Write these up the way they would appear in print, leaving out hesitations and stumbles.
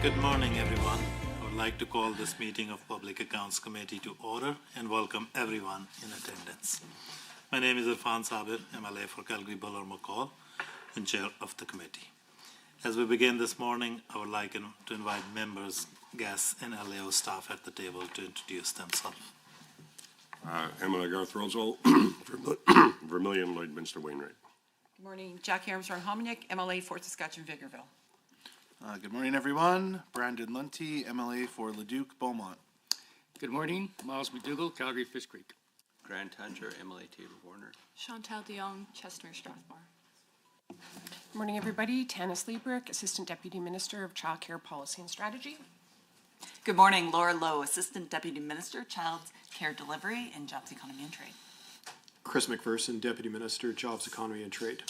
Good morning, everyone. I would like to call this meeting of Public Accounts Committee to order and welcome everyone in attendance. My name is Irfan Sabir, MLA for Calgary-Buller-McCall and Chair of the committee. As we begin this morning, I would like to invite members, guests, and LAO staff at the table to introduce themselves. MLA Garth Roswell, Vermilion, Lloydminster, Wainwright. Good morning, Jackie Armstrong-Hominick, MLA for Saskatchewan-Vickerville. Good morning, everyone. Brandon Lunty, MLA for Leduc, Beaumont. Good morning, Miles McDougall, Calgary Fish Creek. Grant Hunter, MLA Taylor Warner. Chantal DeYoung, Chestnut Strathmore. Good morning, everybody. Tanis Liebrick, Assistant Deputy Minister of Childcare Policy and Strategy. Good morning, Laura Lowe, Assistant Deputy Minister, Child Care Delivery and Jobs Economy and Trade. Chris McPherson, Deputy Minister, Jobs, Economy and Trade.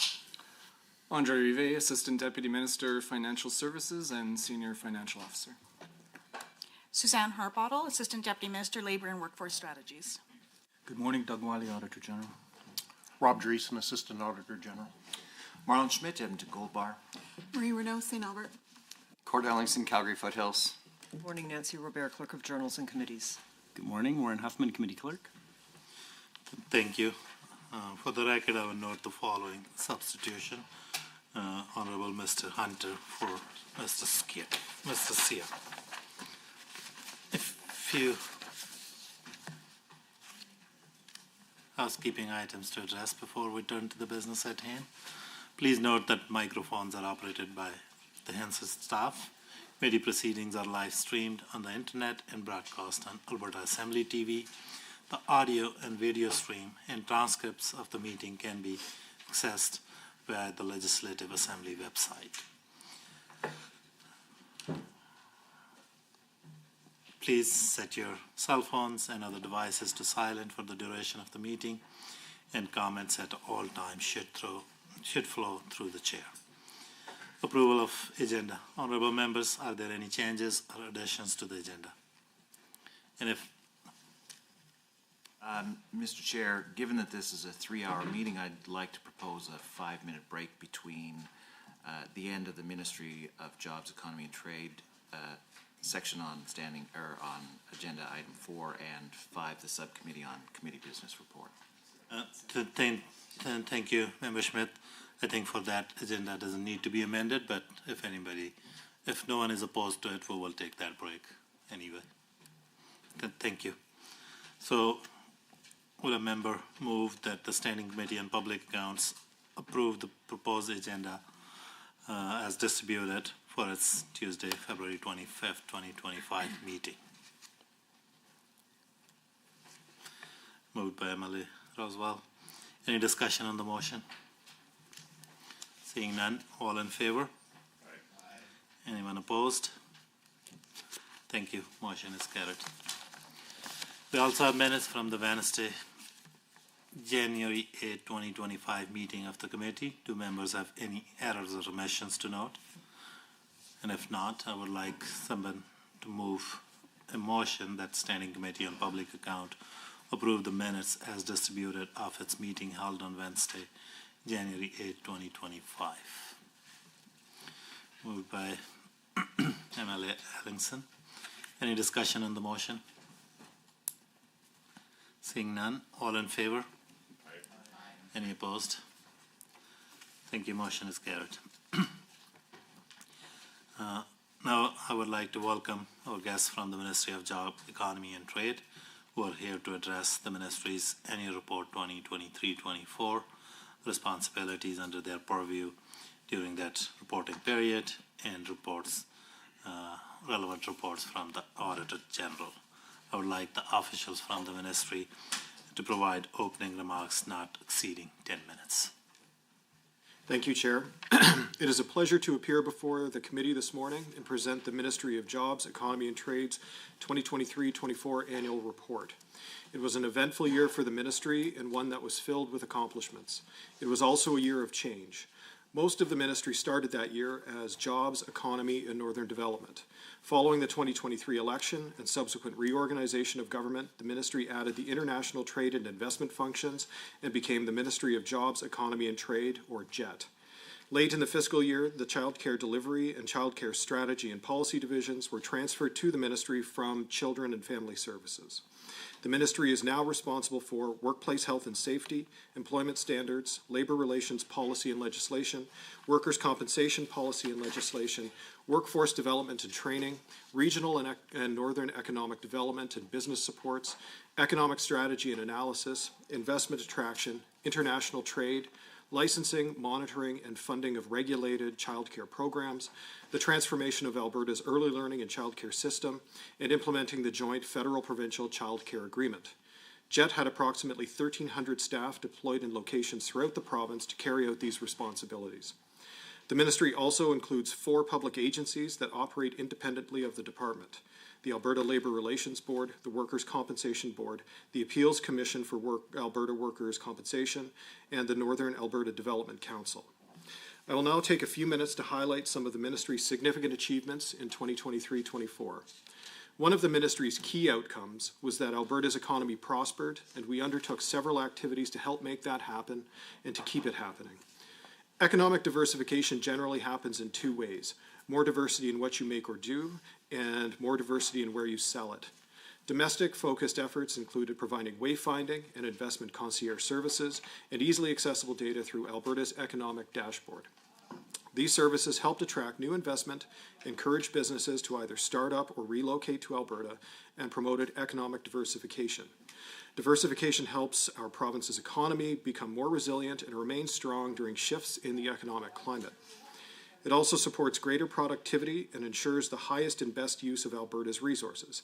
Andre Rivet, Assistant Deputy Minister, Financial Services and Senior Financial Officer. Suzanne Harbottle, Assistant Deputy Minister, Labour and Workforce Strategies. Good morning, Doug Wiley, Auditor General. Rob Dreesen, Assistant Auditor General. Marlon Schmidt, Edmonton Gold Bar. Marie Renaud, St. Albert. Cord Ellingson, Calgary Foothills. Good morning, Nancy Robert, Clerk of Journals and Committees. Good morning, Warren Huffman, Committee Clerk. Thank you. For the record, I will note the following substitution. Honorable Mr. Hunter for Mr. Sear. A few housekeeping items to address before we turn to the business at hand. Please note that microphones are operated by the HENSYS staff. Committee proceedings are live streamed on the internet and broadcast on Alberta Assembly TV. The audio and video stream and transcripts of the meeting can be accessed via the Legislative Assembly website. Please set your cell phones and other devices to silent for the duration of the meeting, and comments at all times should flow through the chair. Approval of agenda. Honorable members, are there any changes or additions to the agenda? And if Mr. Chair, given that this is a 3-hour meeting, I'd like to propose a 5-minute break between the end of the Ministry of Jobs, Economy and Trade section on agenda item 4 and 5, the Subcommittee on Committee Business Report. Thank you, Member Schmidt. I think for that agenda doesn't need to be amended, but if no one is opposed to it, we will take that break anyway. Thank you. So, will a member move that the Standing Committee on Public Accounts approve the proposed agenda as distributed for its Tuesday, February 25th, 2025 meeting? Moved by MLA Roswell. Any discussion on the motion? Seeing none, all in favor? Aye. Anyone opposed? Thank you. Motion is carried. We also have minutes from the Wednesday, January 8, 2025 meeting of the committee. Do members have any errors or omissions to note? And if not, I would like someone to move a motion that Standing Committee on Public Account approve the minutes as distributed of its meeting held on Wednesday, January 8, 2025. Moved by MLA Ellingson. Any discussion on the motion? Seeing none, all in favor? Aye. Any opposed? Thank you, motion is carried. Now I would like to welcome our guests from the Ministry of Job, Economy and Trade, who are here to address the Ministry's Annual Report 2023-24, responsibilities under their purview during that reporting period, and relevant reports from the Auditor General. I would like the officials from the Ministry to provide opening remarks not exceeding 10 minutes. Thank you, Chair. It is a pleasure to appear before the committee this morning and present the Ministry of Jobs, Economy and Trade's 2023-24 Annual Report. It was an eventful year for the Ministry and one that was filled with accomplishments. It was also a year of change. Most of the Ministry started that year as Jobs, Economy and Northern Development. Following the 2023 election and subsequent reorganization of government, the Ministry added the International Trade and Investment functions and became the Ministry of Jobs, Economy and Trade, or JET. Late in the fiscal year, the childcare delivery and childcare strategy and policy divisions were transferred to the ministry from Children and Family Services. The ministry is now responsible for workplace health and safety, employment standards, labor relations policy and legislation, workers' compensation policy and legislation, workforce development and training, regional and northern economic development and business supports, economic strategy and analysis, investment attraction, international trade, licensing, monitoring, and funding of regulated childcare programs, the transformation of Alberta's early learning and childcare system, and implementing the joint federal-provincial childcare agreement. JET had approximately 1,300 staff deployed in locations throughout the province to carry out these responsibilities. The ministry also includes 4 public agencies that operate independently of the department: the Alberta Labour Relations Board, the Workers' Compensation Board, the Appeals Commission for Alberta Workers' Compensation, and the Northern Alberta Development Council. I will now take a few minutes to highlight some of the ministry's significant achievements in 2023-24. One of the ministry's key outcomes was that Alberta's economy prospered, and we undertook several activities to help make that happen and to keep it happening. Economic diversification generally happens in 2 ways: more diversity in what you make or do, and more diversity in where you sell it. Domestic-focused efforts included providing wayfinding and investment concierge services and easily accessible data through Alberta's economic dashboard. These services helped attract new investment, encouraged businesses to either start up or relocate to Alberta, and promoted economic diversification. Diversification helps our province's economy become more resilient and remain strong during shifts in the economic climate. It also supports greater productivity and ensures the highest and best use of Alberta's resources.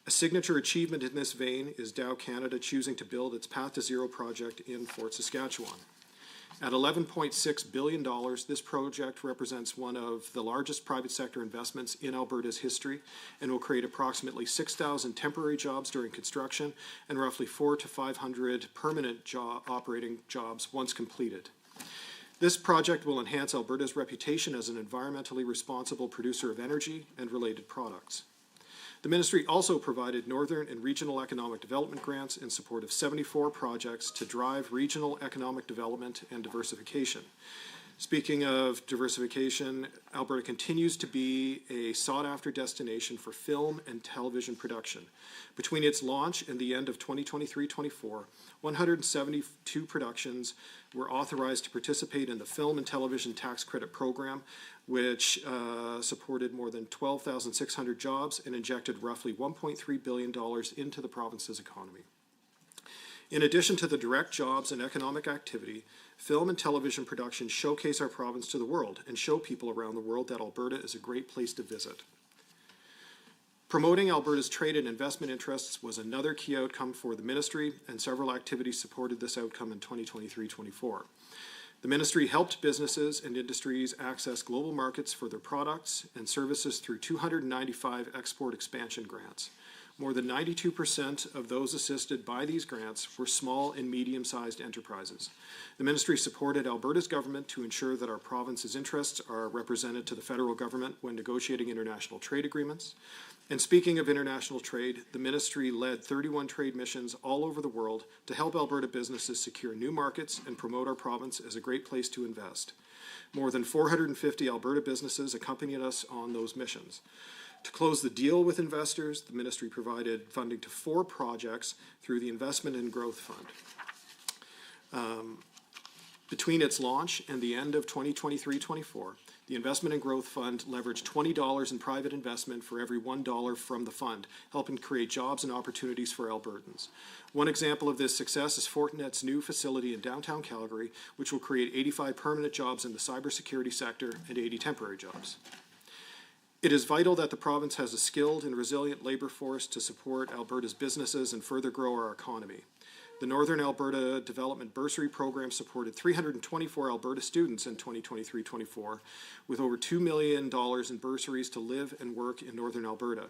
A signature achievement in this vein is Dow Canada choosing to build its Path to Zero project in Fort Saskatchewan. At $11.6 billion, this project represents one of the largest private sector investments in Alberta's history and will create approximately 6,000 temporary jobs during construction and roughly 400 to 500 permanent operating jobs once completed. This project will enhance Alberta's reputation as an environmentally responsible producer of energy and related products. The ministry also provided northern and regional economic development grants in support of 74 projects to drive regional economic development and diversification. Speaking of diversification, Alberta continues to be a sought-after destination for film and television production. Between its launch and the end of 2023-24, 172 productions were authorized to participate in the Film and Television Tax Credit Program, which supported more than 12,600 jobs and injected roughly $1.3 billion into the province's economy. In addition to the direct jobs and economic activity, film and television productions showcase our province to the world and show people around the world that Alberta is a great place to visit. Promoting Alberta's trade and investment interests was another key outcome for the ministry, and several activities supported this outcome in 2023-24. The ministry helped businesses and industries access global markets for their products and services through 295 export expansion grants. More than 92% of those assisted by these grants were small and medium-sized enterprises. The ministry supported Alberta's government to ensure that our province's interests are represented to the federal government when negotiating international trade agreements. And speaking of international trade, the ministry led 31 trade missions all over the world to help Alberta businesses secure new markets and promote our province as a great place to invest. More than 450 Alberta businesses accompanied us on those missions. To close the deal with investors, the ministry provided funding to 4 projects through the Investment and Growth Fund. Between its launch and the end of 2023-24, the Investment and Growth Fund leveraged $20 in private investment for every $1 from the fund, helping create jobs and opportunities for Albertans. One example of this success is Fortinet's new facility in downtown Calgary, which will create 85 permanent jobs in the cybersecurity sector and 80 temporary jobs. It is vital that the province has a skilled and resilient labor force to support Alberta's businesses and further grow our economy. The Northern Alberta Development Bursary Program supported 324 Alberta students in 2023-24, with over $2 million in bursaries to live and work in Northern Alberta.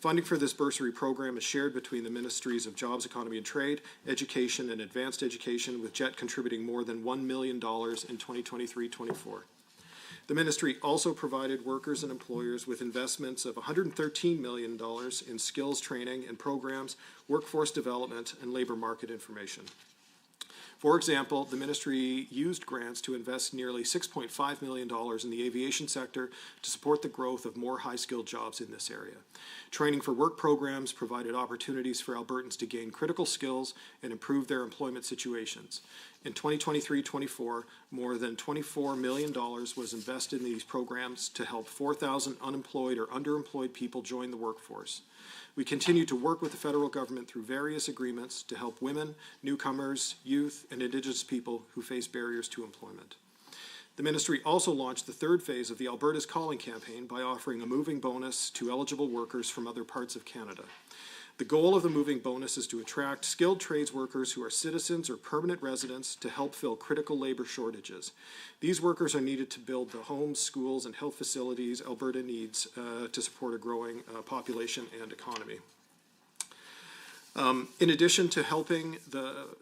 Funding for this bursary program is shared between the Ministries of Jobs, Economy and Trade, Education and Advanced Education, with JET contributing more than $1 million in 2023-24. The ministry also provided workers and employers with investments of $113 million in skills training and programs, workforce development, and labor market information. For example, the ministry used grants to invest nearly $6.5 million in the aviation sector to support the growth of more high-skilled jobs in this area. Training for work programs provided opportunities for Albertans to gain critical skills and improve their employment situations. In 2023-24, more than $24 million was invested in these programs to help 4,000 unemployed or underemployed people join the workforce. We continue to work with the federal government through various agreements to help women, newcomers, youth, and Indigenous people who face barriers to employment. The ministry also launched the third phase of the Alberta's Calling campaign by offering a moving bonus to eligible workers from other parts of Canada. The goal of the moving bonus is to attract skilled trades workers who are citizens or permanent residents to help fill critical labor shortages. These workers are needed to build the homes, schools, and health facilities Alberta needs to support a growing population and economy. In addition to helping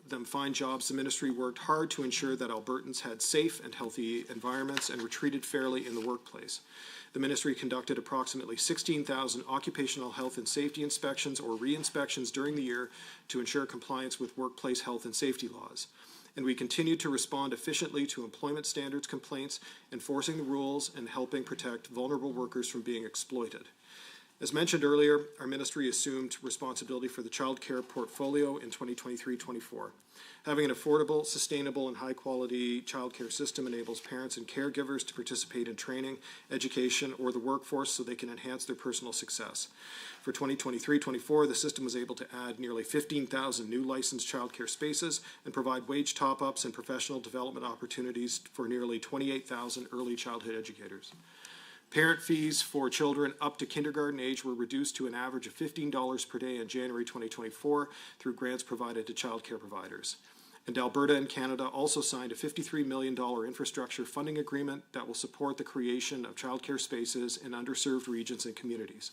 them find jobs, the ministry worked hard to ensure that Albertans had safe and healthy environments and were treated fairly in the workplace. The ministry conducted approximately 16,000 occupational health and safety inspections or re-inspections during the year to ensure compliance with workplace health and safety laws. And we continued to respond efficiently to employment standards complaints, enforcing the rules and helping protect vulnerable workers from being exploited. As mentioned earlier, our ministry assumed responsibility for the childcare portfolio in 2023-24. Having an affordable, sustainable, and high-quality childcare system enables parents and caregivers to participate in training, education, or the workforce so they can enhance their personal success. For 2023-24, the system was able to add nearly 15,000 new licensed childcare spaces and provide wage top-ups and professional development opportunities for nearly 28,000 early childhood educators. Parent fees for children up to kindergarten age were reduced to an average of $15 per day in January 2024 through grants provided to childcare providers. And Alberta and Canada also signed a $53 million infrastructure funding agreement that will support the creation of childcare spaces in underserved regions and communities.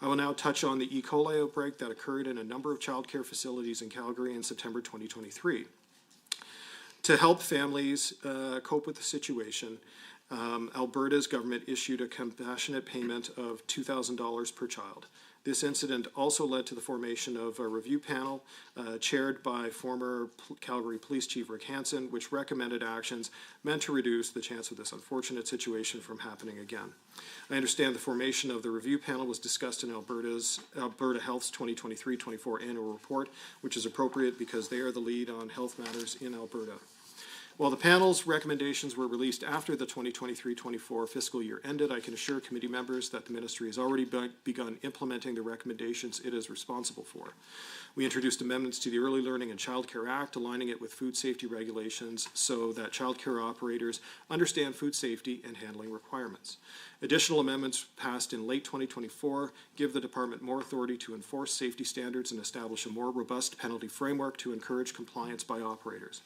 I will now touch on the E. coli outbreak that occurred in a number of childcare facilities in Calgary in September 2023. To help families cope with the situation, Alberta's government issued a compassionate payment of $2,000 per child. This incident also led to the formation of a review panel chaired by former Calgary Police Chief Rick Hansen, which recommended actions meant to reduce the chance of this unfortunate situation from happening again. I understand the formation of the review panel was discussed in Alberta Health's 2023-24 annual report, which is appropriate because they are the lead on health matters in Alberta. While the panel's recommendations were released after the 2023-24 fiscal year ended, I can assure committee members that the ministry has already begun implementing the recommendations it is responsible for. We introduced amendments to the Early Learning and Childcare Act, aligning it with food safety regulations so that childcare operators understand food safety and handling requirements. Additional amendments passed in late 2024 give the department more authority to enforce safety standards and establish a more robust penalty framework to encourage compliance by operators.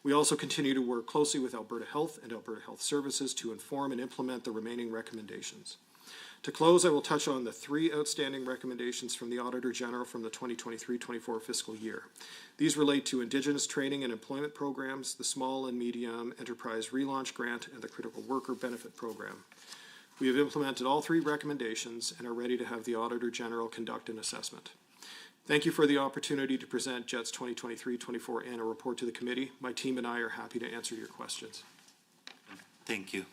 We also continue to work closely with Alberta Health and Alberta Health Services to inform and implement the remaining recommendations. To close, I will touch on the 3 outstanding recommendations from the Auditor General from the 2023-24 fiscal year. These relate to Indigenous training and employment programs, the Small and Medium Enterprise Relaunch Grant, and the Critical Worker Benefit Program. We have implemented all 3 recommendations and are ready to have the Auditor General conduct an assessment. Thank you for the opportunity to present JET's 2023-24 annual report to the committee. My team and I are happy to answer your questions. Thank you.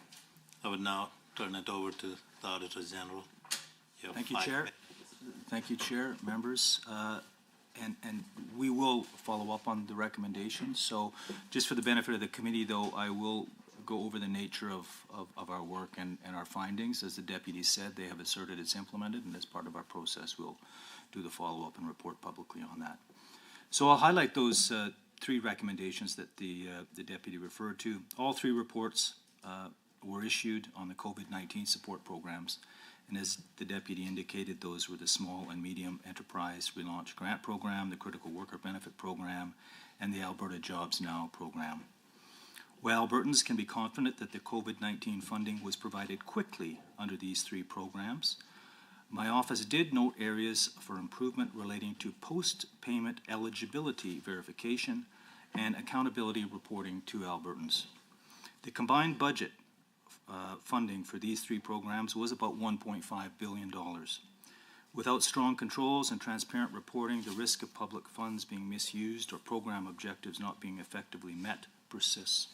I would now turn it over to the Auditor General. Thank you, Chair. Thank you, Chair, members. And we will follow up on the recommendations. So just for the benefit of the committee, though, I will go over the nature of our work and our findings. As the deputy said, they have asserted it's implemented, and as part of our process, we'll do the follow-up and report publicly on that. So I'll highlight those 3 recommendations that the deputy referred to. All 3 reports were issued on the COVID-19 support programs, and as the deputy indicated, those were the Small and Medium Enterprise Relaunch Grant Program, the Critical Worker Benefit Program, and the Alberta Jobs Now program. While Albertans can be confident that the COVID-19 funding was provided quickly under these 3 programs, my office did note areas for improvement relating to post-payment eligibility verification and accountability reporting to Albertans. The combined budget funding for these 3 programs was about $1.5 billion. Without strong controls and transparent reporting, the risk of public funds being misused or program objectives not being effectively met persists.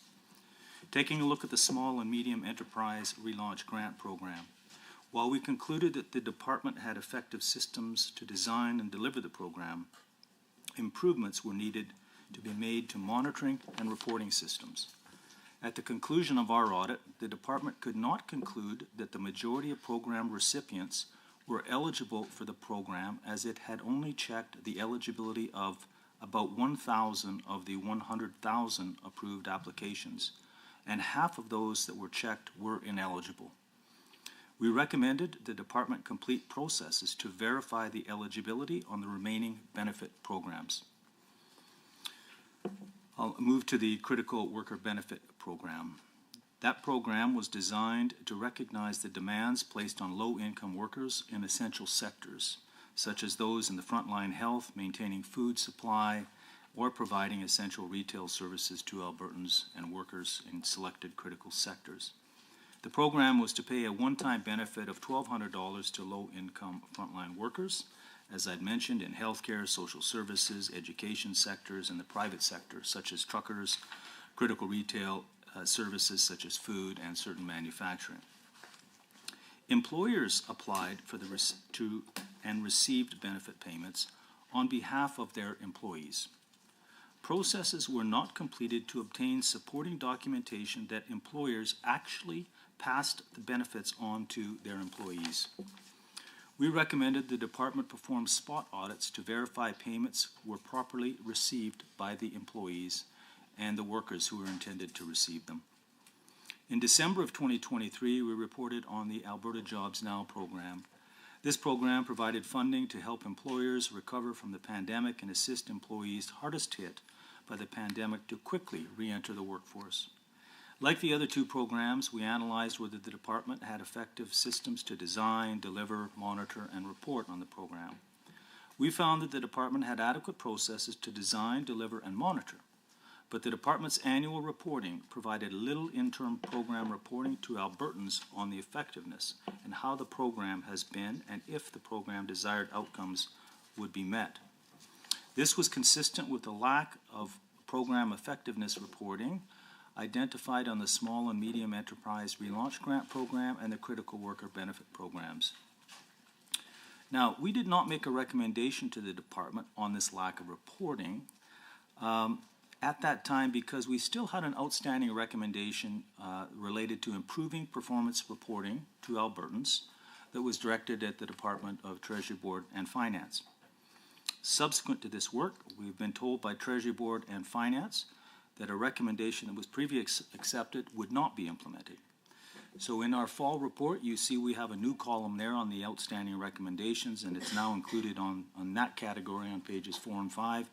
Taking a look at the Small and Medium Enterprise Relaunch Grant Program, while we concluded that the department had effective systems to design and deliver the program, improvements were needed to be made to monitoring and reporting systems. At the conclusion of our audit, the department could not conclude that the majority of program recipients were eligible for the program, as it had only checked the eligibility of about 1,000 of the 100,000 approved applications, and half of those that were checked were ineligible. We recommended the department complete processes to verify the eligibility on the remaining benefit programs. I'll move to the Critical Worker Benefit Program. That program was designed to recognize the demands placed on low-income workers in essential sectors, such as those in the frontline health, maintaining food supply, or providing essential retail services to Albertans and workers in selected critical sectors. The program was to pay a one-time benefit of $1,200 to low-income frontline workers, as I'd mentioned, in healthcare, social services, education sectors, and the private sector, such as truckers, critical retail services such as food and certain manufacturing. Employers applied for and received benefit payments on behalf of their employees. Processes were not completed to obtain supporting documentation that employers actually passed the benefits on to their employees. We recommended the department perform spot audits to verify payments were properly received by the employees and the workers who were intended to receive them. In December of 2023, we reported on the Alberta Jobs Now program. This program provided funding to help employers recover from the pandemic and assist employees hardest hit by the pandemic to quickly re-enter the workforce. Like the other two programs, we analyzed whether the department had effective systems to design, deliver, monitor, and report on the program. We found that the department had adequate processes to design, deliver, and monitor, but the department's annual reporting provided little interim program reporting to Albertans on the effectiveness and how the program has been and if the program desired outcomes would be met. This was consistent with the lack of program effectiveness reporting identified on the Small and Medium Enterprise Relaunch Grant Program and the Critical Worker Benefit Programs. Now, we did not make a recommendation to the department on this lack of reporting at that time because we still had an outstanding recommendation related to improving performance reporting to Albertans that was directed at the Department of Treasury Board and Finance. Subsequent to this work, we've been told by Treasury Board and Finance that a recommendation that was previously accepted would not be implemented. So in our fall report, you see we have a new column there on the outstanding recommendations, and it's now included on that category on pages 4 and 5.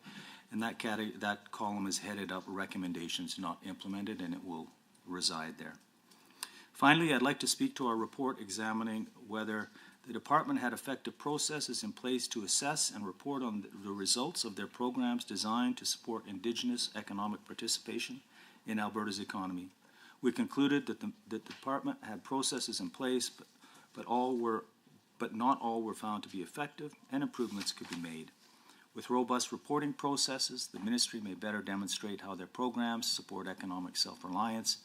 And that column is headed up recommendations not implemented, and it will reside there. Finally, I'd like to speak to our report examining whether the department had effective processes in place to assess and report on the results of their programs designed to support Indigenous economic participation in Alberta's economy. We concluded that the department had processes in place, but not all were found to be effective, and improvements could be made. With robust reporting processes, the ministry may better demonstrate how their programs support economic self-reliance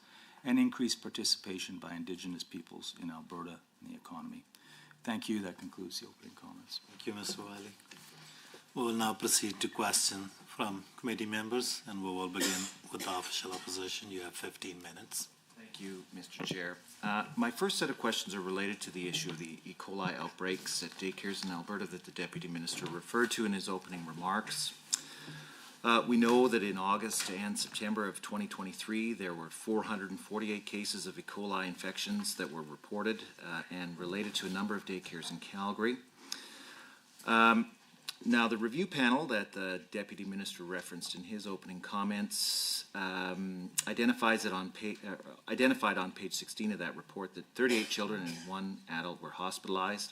and increase participation by Indigenous peoples in Alberta and the economy. Thank you. That concludes the opening comments. Thank you, Mr. Wiley. We will now proceed to questions from committee members, and we will begin with the official opposition. You have 15 minutes. Thank you, Mr. Chair. My first set of questions are related to the issue of the E. coli outbreaks at daycares in Alberta that the Deputy Minister referred to in his opening remarks. We know that in August and September of 2023, there were 448 cases of E. coli infections that were reported and related to a number of daycares in Calgary. Now, the review panel that the Deputy Minister referenced in his opening comments identified on page 16 of that report that 38 children and 1 adult were hospitalized,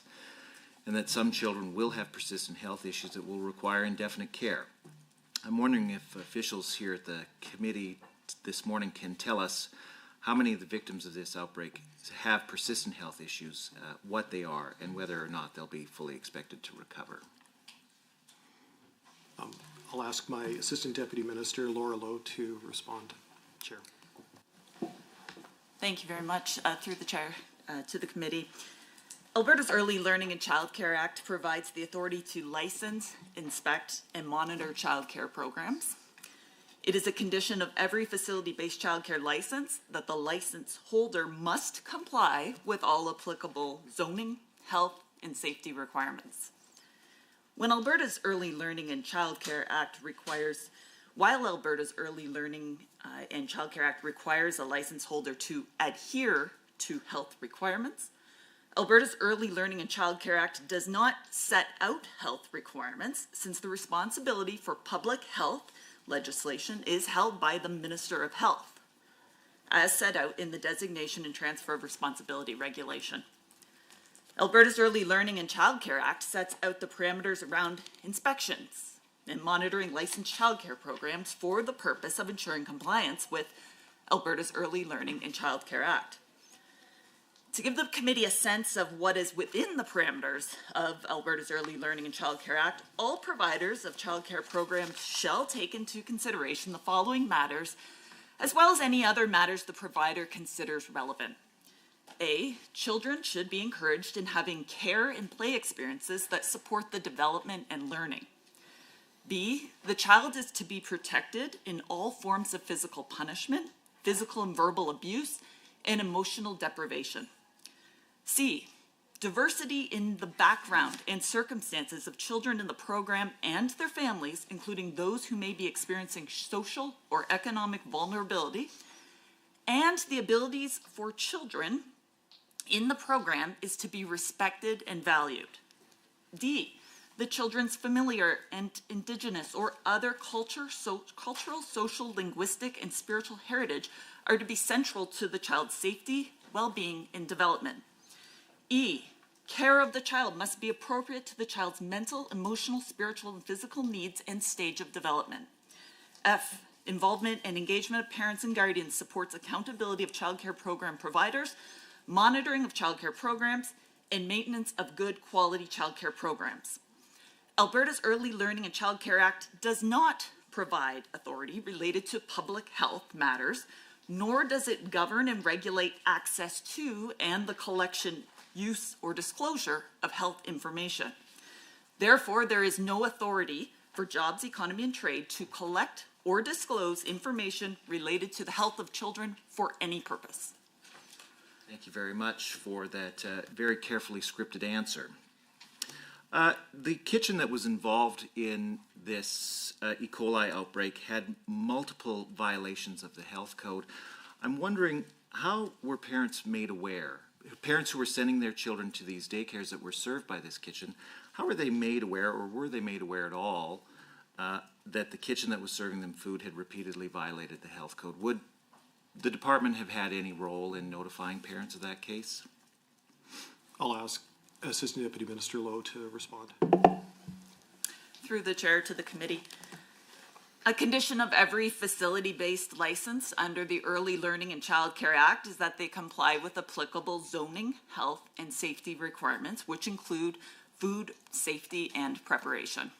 and that some children will have persistent health issues that will require indefinite care. I'm wondering if officials here at the committee this morning can tell us how many of the victims of this outbreak have persistent health issues, what they are, and whether or not they'll be fully expected to recover. I'll ask my Assistant Deputy Minister, Laura Lowe, to respond. Chair. Thank you very much. Through the chair to the committee. Alberta's Early Learning and Childcare Act provides the authority to license, inspect, and monitor childcare programs. It is a condition of every facility-based childcare license that the license holder must comply with all applicable zoning, health, and safety requirements. When Alberta's Early Learning and Childcare Act requires, while Alberta's Early Learning and Childcare Act requires a license holder to adhere to health requirements, Alberta's Early Learning and Childcare Act does not set out health requirements, since the responsibility for public health legislation is held by the Minister of Health, as set out in the Designation and Transfer of Responsibility Regulation. Alberta's Early Learning and Childcare Act sets out the parameters around inspections and monitoring licensed childcare programs for the purpose of ensuring compliance with Alberta's Early Learning and Childcare Act. To give the committee a sense of what is within the parameters of Alberta's Early Learning and Childcare Act, all providers of childcare programs shall take into consideration the following matters, as well as any other matters the provider considers relevant. A, children should be encouraged in having care and play experiences that support the development and learning. B, the child is to be protected in all forms of physical punishment, physical and verbal abuse, and emotional deprivation. C, diversity in the background and circumstances of children in the program and their families, including those who may be experiencing social or economic vulnerability, and the abilities for children in the program is to be respected and valued. D, the children's familiar and indigenous or other cultural, social, linguistic, and spiritual heritage are to be central to the child's safety, well-being, and development. E, care of the child must be appropriate to the child's mental, emotional, spiritual, and physical needs and stage of development. F, involvement and engagement of parents and guardians supports accountability of childcare program providers, monitoring of childcare programs, and maintenance of good quality childcare programs. Alberta's Early Learning and Childcare Act does not provide authority related to public health matters, nor does it govern and regulate access to and the collection, use, or disclosure of health information. Therefore, there is no authority for Jobs, Economy, and Trade to collect or disclose information related to the health of children for any purpose. Thank you very much for that very carefully scripted answer. The kitchen that was involved in this E. coli outbreak had multiple violations of the health code. I'm wondering, how were parents made aware? Parents who were sending their children to these daycares that were served by this kitchen, how were they made aware, or were they made aware at all, that the kitchen that was serving them food had repeatedly violated the health code? Would the department have had any role in notifying parents of that case? I'll ask Assistant Deputy Minister Lowe to respond. Through the chair to the committee. A condition of every facility-based license under the Early Learning and Childcare Act is that they comply with applicable zoning, health, and safety requirements, which include food, safety, and preparation.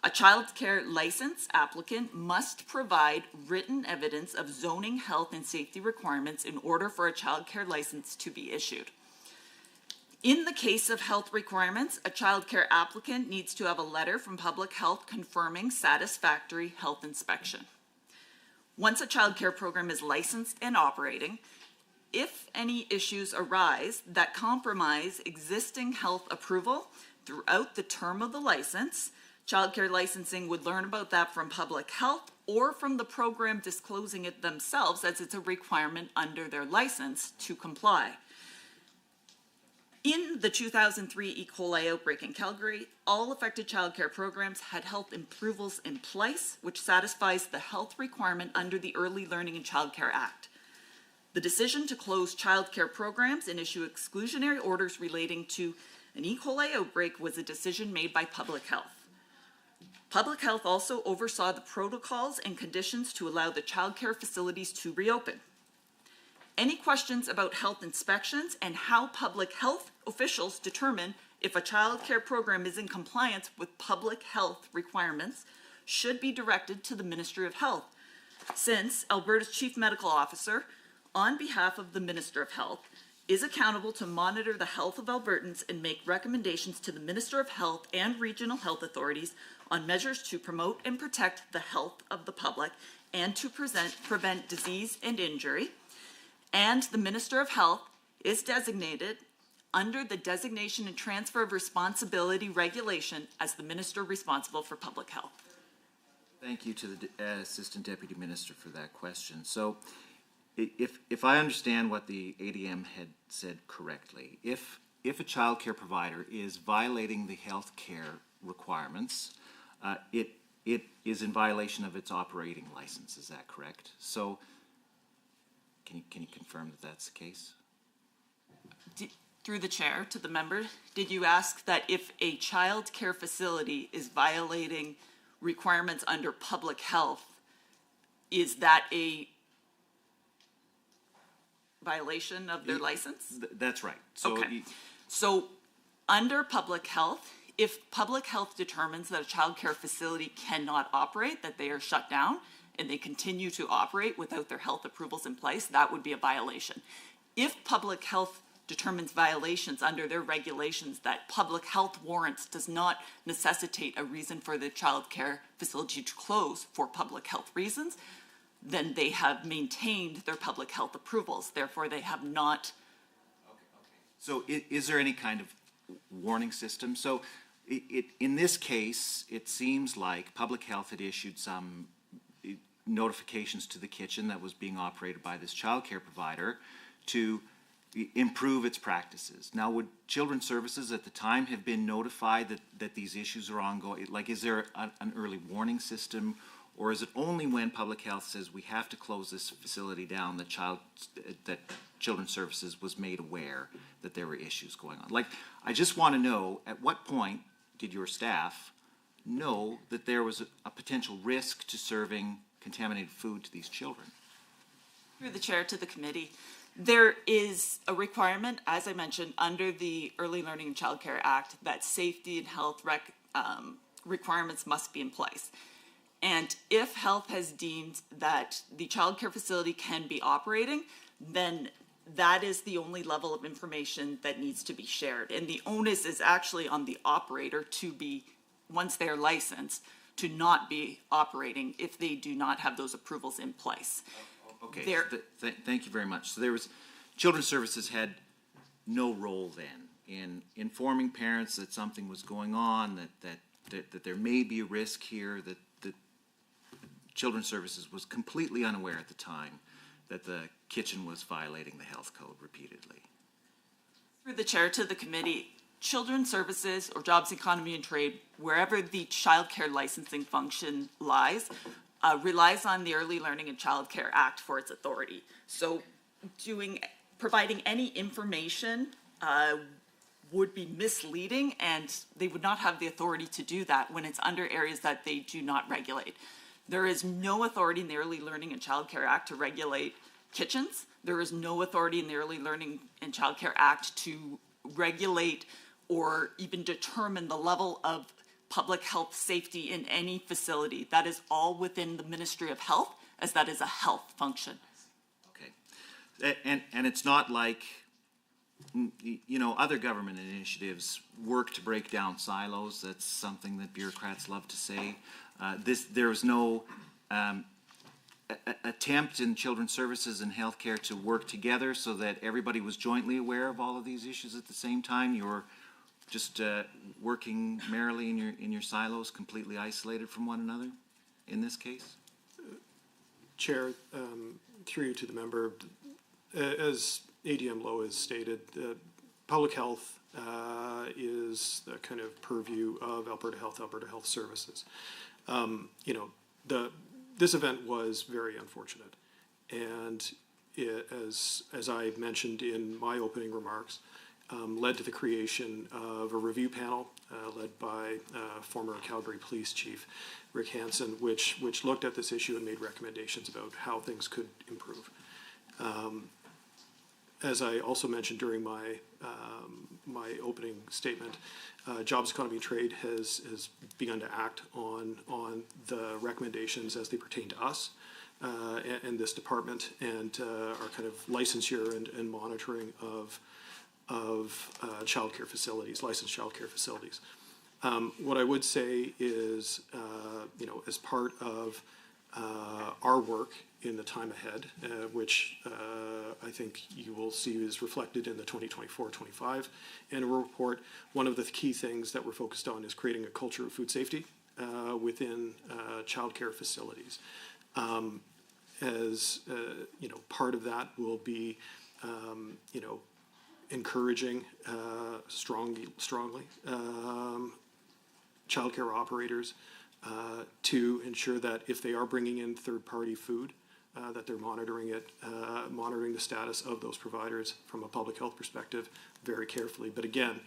A childcare license applicant must provide written evidence of zoning, health, and safety requirements in order for a childcare license to be issued. In the case of health requirements, a childcare applicant needs to have a letter from public health confirming satisfactory health inspection. Once a childcare program is licensed and operating, if any issues arise that compromise existing health approval throughout the term of the license, childcare licensing would learn about that from public health or from the program disclosing it themselves, as it's a requirement under their license to comply. In the 2003 E. coli outbreak in Calgary, all affected childcare programs had health approvals in place, which satisfies the health requirement under the Early Learning and Childcare Act. The decision to close childcare programs and issue exclusionary orders relating to an E. coli outbreak was a decision made by public health. Public health also oversaw the protocols and conditions to allow the childcare facilities to reopen. Any questions about health inspections and how public health officials determine if a child care program is in compliance with public health requirements should be directed to the Ministry of Health, since Alberta's Chief Medical Officer, on behalf of the Minister of Health, is accountable to monitor the health of Albertans and make recommendations to the Minister of Health and regional health authorities on measures to promote and protect the health of the public and to prevent disease and injury. And the Minister of Health is designated under the Designation and Transfer of Responsibility Regulation as the Minister responsible for public health. Thank you to the Assistant Deputy Minister for that question. So if I understand what the ADM had said correctly, if a child care provider is violating the health care requirements, it is in violation of its operating license. Is that correct? So can you confirm that that's the case? Through the chair to the member, did you ask that if a child care facility is violating requirements under public health, is that a violation of their license? That's right. So okay. So under public health, if public health determines that a child care facility cannot operate, that they are shut down, and they continue to operate without their health approvals in place, that would be a violation. If public health determines violations under their regulations that public health warrants does not necessitate a reason for the child care facility to close for public health reasons, then they have maintained their public health approvals. Therefore, they have not. So is there any kind of warning system? So in this case, it seems like public health had issued some notifications to the kitchen that was being operated by this child care provider to improve its practices. Now, would Children's Services at the time have been notified that these issues are ongoing? Like, is there an early warning system, or is it only when public health says we have to close this facility down that Children's Services was made aware that there were issues going on? Like, I just want to know, at what point did your staff know that there was a potential risk to serving contaminated food to these children? Through the chair to the committee, there is a requirement, as I mentioned, under the Early Learning and Child Care Act that safety and health requirements must be in place. And if health has deemed that the child care facility can be operating, then that is the only level of information that needs to be shared. And the onus is actually on the operator to be, once they're licensed, to not be operating if they do not have those approvals in place. Okay, thank you very much. So Children's Services had no role then in informing parents that something was going on, that there may be a risk here, that Children's Services was completely unaware at the time that the kitchen was violating the health code repeatedly. Through the chair to the committee, Children's Services or Jobs, Economy and Trade, wherever the child care licensing function lies, relies on the Early Learning and Child Care Act for its authority. So providing any information would be misleading, and they would not have the authority to do that when it's under areas that they do not regulate. There is no authority in the Early Learning and Child Care Act to regulate kitchens. There is no authority in the Early Learning and Child Care Act to regulate or even determine the level of public health safety in any facility. That is all within the Ministry of Health, as that is a health function. Okay. And it's not like, other government initiatives work to break down silos. That's something that bureaucrats love to say. There was no attempt in Children's Services and healthcare to work together so that everybody was jointly aware of all of these issues at the same time. You're just working merrily in your silos, completely isolated from one another in this case? Chair, through you to the member, as ADM Lowe has stated, public health is the kind of purview of Alberta Health Services. This event was very unfortunate, and as I mentioned in my opening remarks, led to the creation of a review panel led by former Calgary Police Chief Rick Hansen, which looked at this issue and made recommendations about how things could improve. as I also mentioned during my my opening statement, Jobs, Economy and Trade has begun to act on the recommendations as they pertain to us and this department, and our kind of licensure and monitoring of childcare facilities, licensed childcare facilities. What I would say is, you know, as part of our work in the time ahead, which I think you will see is reflected in the 2024-25 annual report, one of the key things that we're focused on is creating a culture of food safety within childcare facilities. As you know, part of that will be, you know, encouraging strongly childcare operators to ensure that if they are bringing in third-party food, that they're monitoring it, monitoring the status of those providers from a public health perspective very carefully. But again,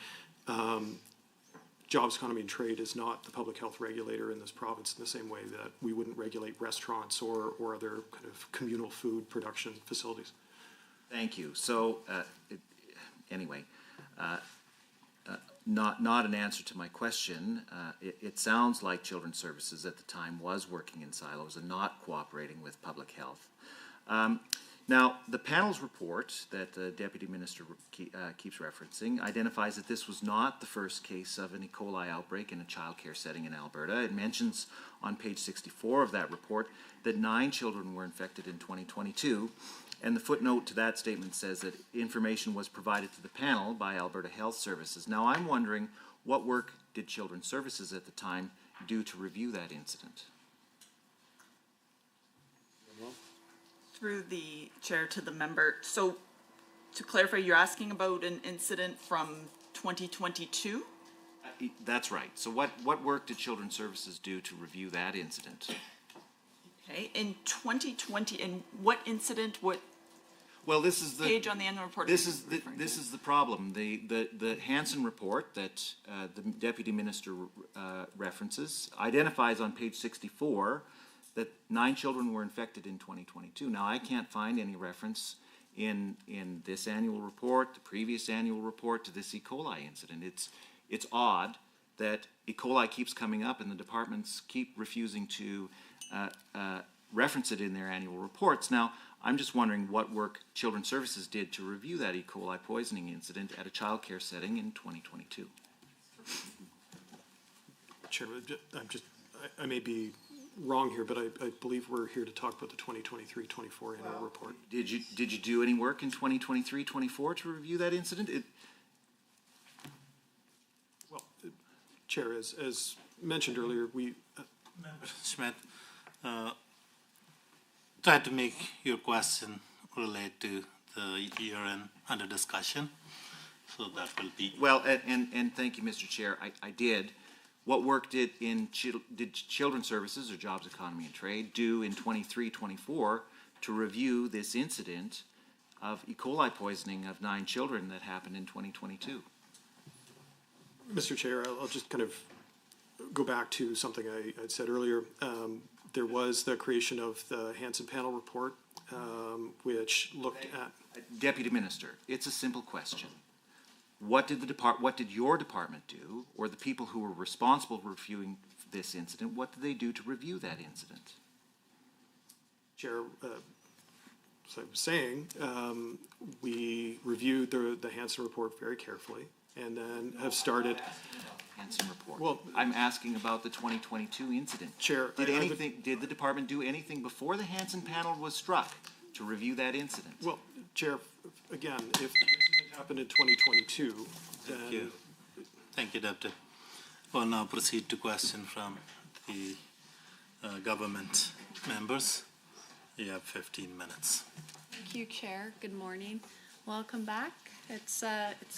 Jobs, Economy and Trade is not the public health regulator in this province in the same way that we wouldn't regulate restaurants or other kind of communal food production facilities. Thank you. So, anyway, not an answer to my question. It sounds like Children's Services at the time was working in silos and not cooperating with public health. Now, the panel's report that the Deputy Minister keeps referencing identifies that this was not the first case of an E. coli outbreak in a childcare setting in Alberta. It mentions on page 64 of that report that 9 children were infected in 2022. And the footnote to that statement says that information was provided to the panel by Alberta Health Services. Now, I'm wondering, what work did Children's Services at the time do to review that incident? Through the chair to the member. So, to clarify, you're asking about an incident from 2022? That's right. So what work did Children's Services do to review that incident? Okay, in 2020, and what incident, what well, this is the page on the annual report? This is the problem. The Hansen report that the Deputy Minister references identifies on page 64 that 9 children were infected in 2022. Now, I can't find any reference in this annual report, the previous annual report, to this E. coli incident. It's odd that E. coli keeps coming up and the departments keep refusing to reference it in their annual reports. Now, I'm just wondering what work Children's Services did to review that E. coli poisoning incident at a childcare setting in 2022. Chairman, I may be wrong here, but I believe we're here to talk about the 2023-24 annual report. Did you do any work in 2023-24 to review that incident? Well, Chair, as mentioned earlier, we Member Schmidt, try to make your question relate to the year-end under discussion, so that will be well. And thank you, Mr. Chair. I did. What work did Children's Services or Jobs, Economy and Trade do in 23-24 to review this incident of E. coli poisoning of 9 children that happened in 2022? Mr. Chair, I'll just kind of go back to something I'd said earlier. There was the creation of the Hansen panel report, which looked at... Deputy Minister, it's a simple question. What did your department do, or the people who were responsible for reviewing this incident, what did they do to review that incident? Chair, as I was saying, we reviewed the Hansen report very carefully, and then have started... Hansen report. Well, I'm asking about the 2022 incident. Chair, did the department do anything before the Hansen panel was struck to review that incident? Well, Chair, again, if the incident happened in 2022, then... Thank you. Thank you, Deputy. We'll now proceed to question from the government members. You have 15 minutes. Thank you, Chair. Good morning. Welcome back. It's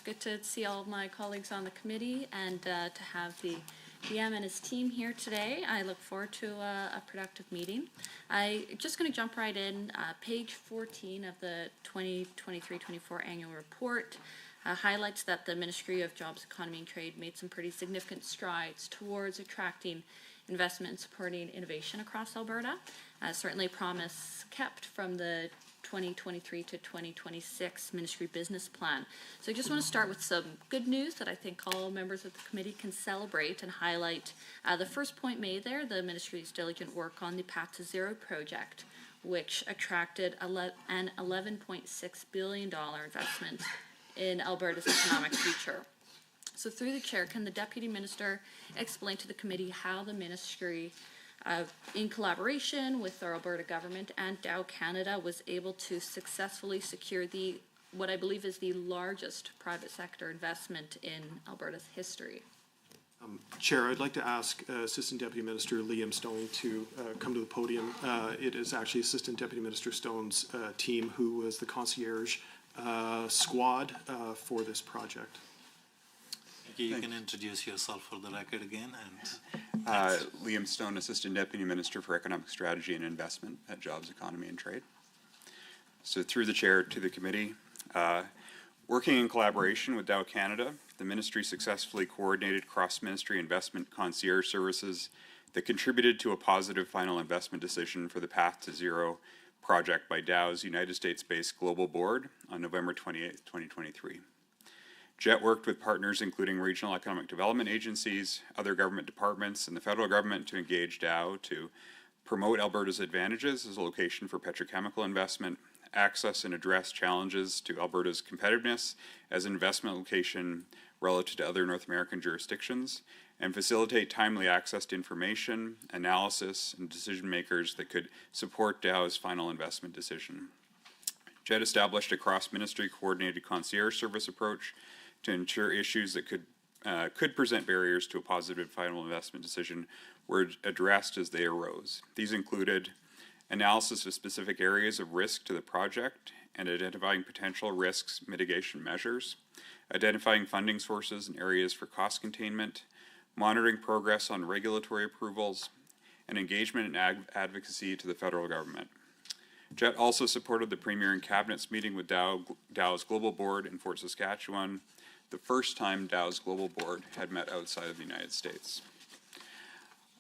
good to see all of my colleagues on the committee and to have the DM and his team here today. I look forward to a productive meeting. I'm just going to jump right in. Page 14 of the 2023-24 annual report highlights that the Ministry of Jobs, Economy and Trade made some pretty significant strides towards attracting investment and supporting innovation across Alberta. Certainly a promise kept from the 2023 to 2026 Ministry Business Plan. So I just want to start with some good news that I think all members of the committee can celebrate and highlight. The first point made there, the Ministry's diligent work on the Path to Zero project, which attracted an $11.6 billion investment in Alberta's economic future. So through the chair, can the Deputy Minister explain to the committee how the Ministry, in collaboration with our Alberta government and Dow Canada, was able to successfully secure what I believe is the largest private sector investment in Alberta's history? Chair, I'd like to ask Assistant Deputy Minister Liam Stone to come to the podium. It is actually Assistant Deputy Minister Stone's team who was the concierge squad for this project. You can introduce yourself for the record again. And Liam Stone, Assistant Deputy Minister for Economic Strategy and Investment at Jobs, Economy and Trade. So through the chair to the committee, working in collaboration with Dow Canada, the ministry successfully coordinated cross-ministry investment concierge services that contributed to a positive final investment decision for the Path to Zero project by Dow's United States-based Global Board on November 28, 2023. JET worked with partners including regional economic development agencies, other government departments, and the federal government to engage Dow to promote Alberta's advantages as a location for petrochemical investment, access and address challenges to Alberta's competitiveness as an investment location relative to other North American jurisdictions, and facilitate timely access to information, analysis, and decision makers that could support Dow's final investment decision. JET established a cross-ministry coordinated concierge service approach to ensure issues that could present barriers to a positive final investment decision were addressed as they arose. These included analysis of specific areas of risk to the project and identifying potential risks mitigation measures, identifying funding sources and areas for cost containment, monitoring progress on regulatory approvals, and engagement and advocacy to the federal government. JET also supported the Premier and Cabinet's meeting with Dow's Global Board in Fort Saskatchewan, the first time Dow's Global Board had met outside of the United States.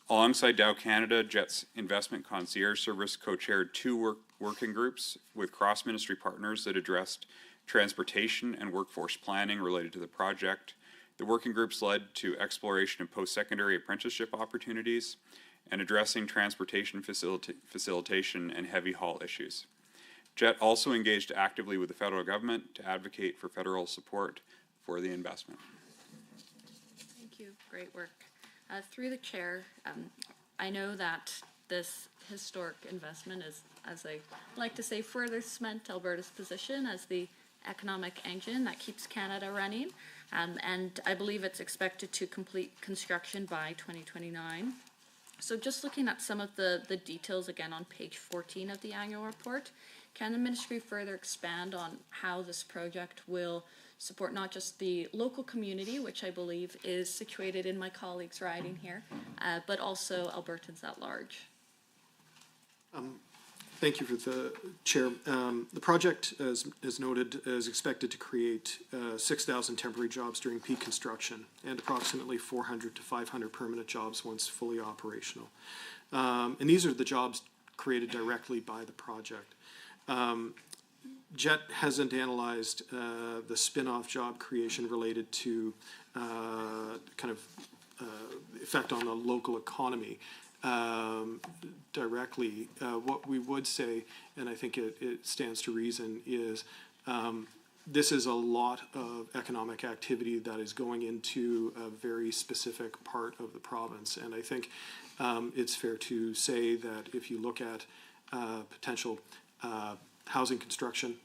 Alongside Dow Canada, JET's Investment Concierge Service co-chaired two working groups with cross-ministry partners that addressed transportation and workforce planning related to the project. The working groups led to exploration of post-secondary apprenticeship opportunities and addressing transportation facilitation and heavy haul issues. JET also engaged actively with the federal government to advocate for federal support for the investment. Thank you. Great work. Through the chair, I know that this historic investment is, as I like to say, further cement Alberta's position as the economic engine that keeps Canada running, and I believe it's expected to complete construction by 2029. So just looking at some of the details again on page 14 of the annual report, can the ministry further expand on how this project will support not just the local community, which I believe is situated in my colleague's riding here, but also Albertans at large? Thank you for the chair. The project, as noted, is expected to create 6,000 temporary jobs during peak construction and approximately 400 to 500 permanent jobs once fully operational. And these are the jobs created directly by the project. JET hasn't analyzed the spin-off job creation related to effect on the local economy directly. What we would say, and I think it stands to reason, is this is a lot of economic activity that is going into a very specific part of the province. And I think it's fair to say that if you look at potential housing construction,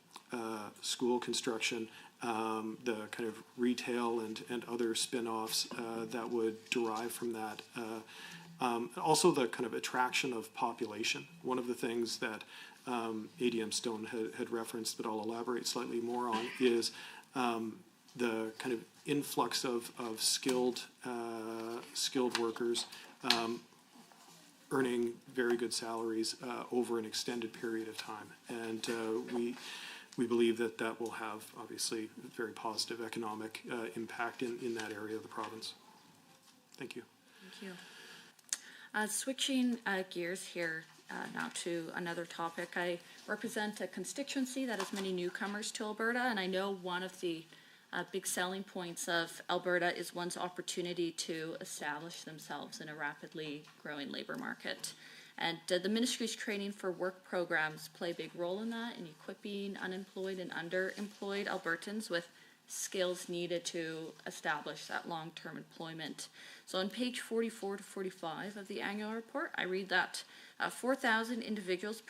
school construction, the kind of retail and other spin-offs that would derive from that. Also the kind of attraction of population. One of the things that ADM Stone had referenced, but I'll elaborate slightly more on, is the kind of influx of skilled workers earning very good salaries over an extended period of time. And we believe that that will have, obviously, very positive economic impact in that area of the province. Thank you. Thank you. Switching gears here, now to another topic. I represent a constituency that has many newcomers to Alberta, and I know one of the big selling points of Alberta is one's opportunity to establish themselves in a rapidly growing labor market. And the ministry's training for work programs play a big role in that, in equipping unemployed and underemployed Albertans with skills needed to establish that long-term employment. So on page 44 to 45 of the annual report, I read that 4,000 individuals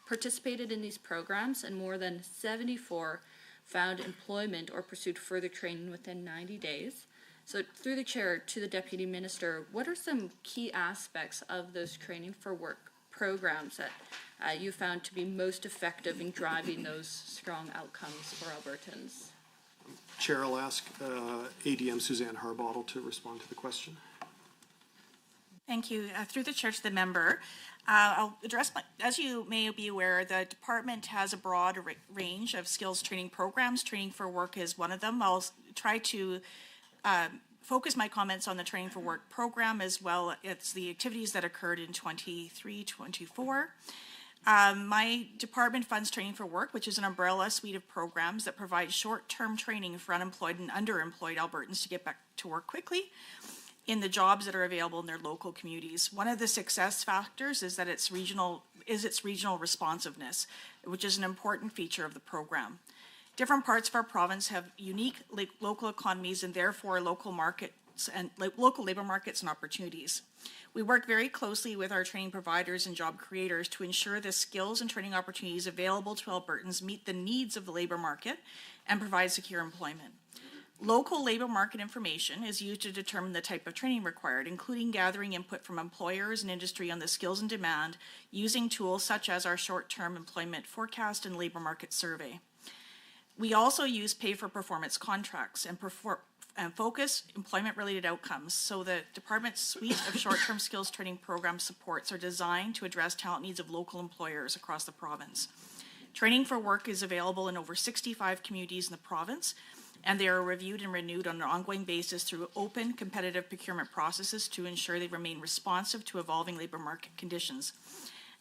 participated in these programs, and more than 74 found employment or pursued further training within 90 days. So through the chair to the Deputy Minister, what are some key aspects of those training for work programs that you found to be most effective in driving those strong outcomes for Albertans? Chair, I'll ask ADM Suzanne Harbottle to respond to the question. Thank you. Through the chair to the member, I'll address, as you may be aware, the department has a broad range of skills training programs. Training for work is one of them. I'll try to focus my comments on the training for work program as well as the activities that occurred in 23-24. My department funds Training for Work, which is an umbrella suite of programs that provide short-term training for unemployed and underemployed Albertans to get back to work quickly in the jobs that are available in their local communities. One of the success factors is that its regional responsiveness, which is an important feature of the program. Different parts of our province have unique local economies and therefore local markets and local labor markets and opportunities. We work very closely with our training providers and job creators to ensure the skills and training opportunities available to Albertans meet the needs of the labor market and provide secure employment. Local labor market information is used to determine the type of training required, including gathering input from employers and industry on the skills and demand using tools such as our short-term employment forecast and labor market survey. We also use pay-for-performance contracts and focus employment-related outcomes, so the department's suite of short-term skills training program supports are designed to address talent needs of local employers across the province. Training for Work is available in over 65 communities in the province, and they are reviewed and renewed on an ongoing basis through open, competitive procurement processes to ensure they remain responsive to evolving labor market conditions.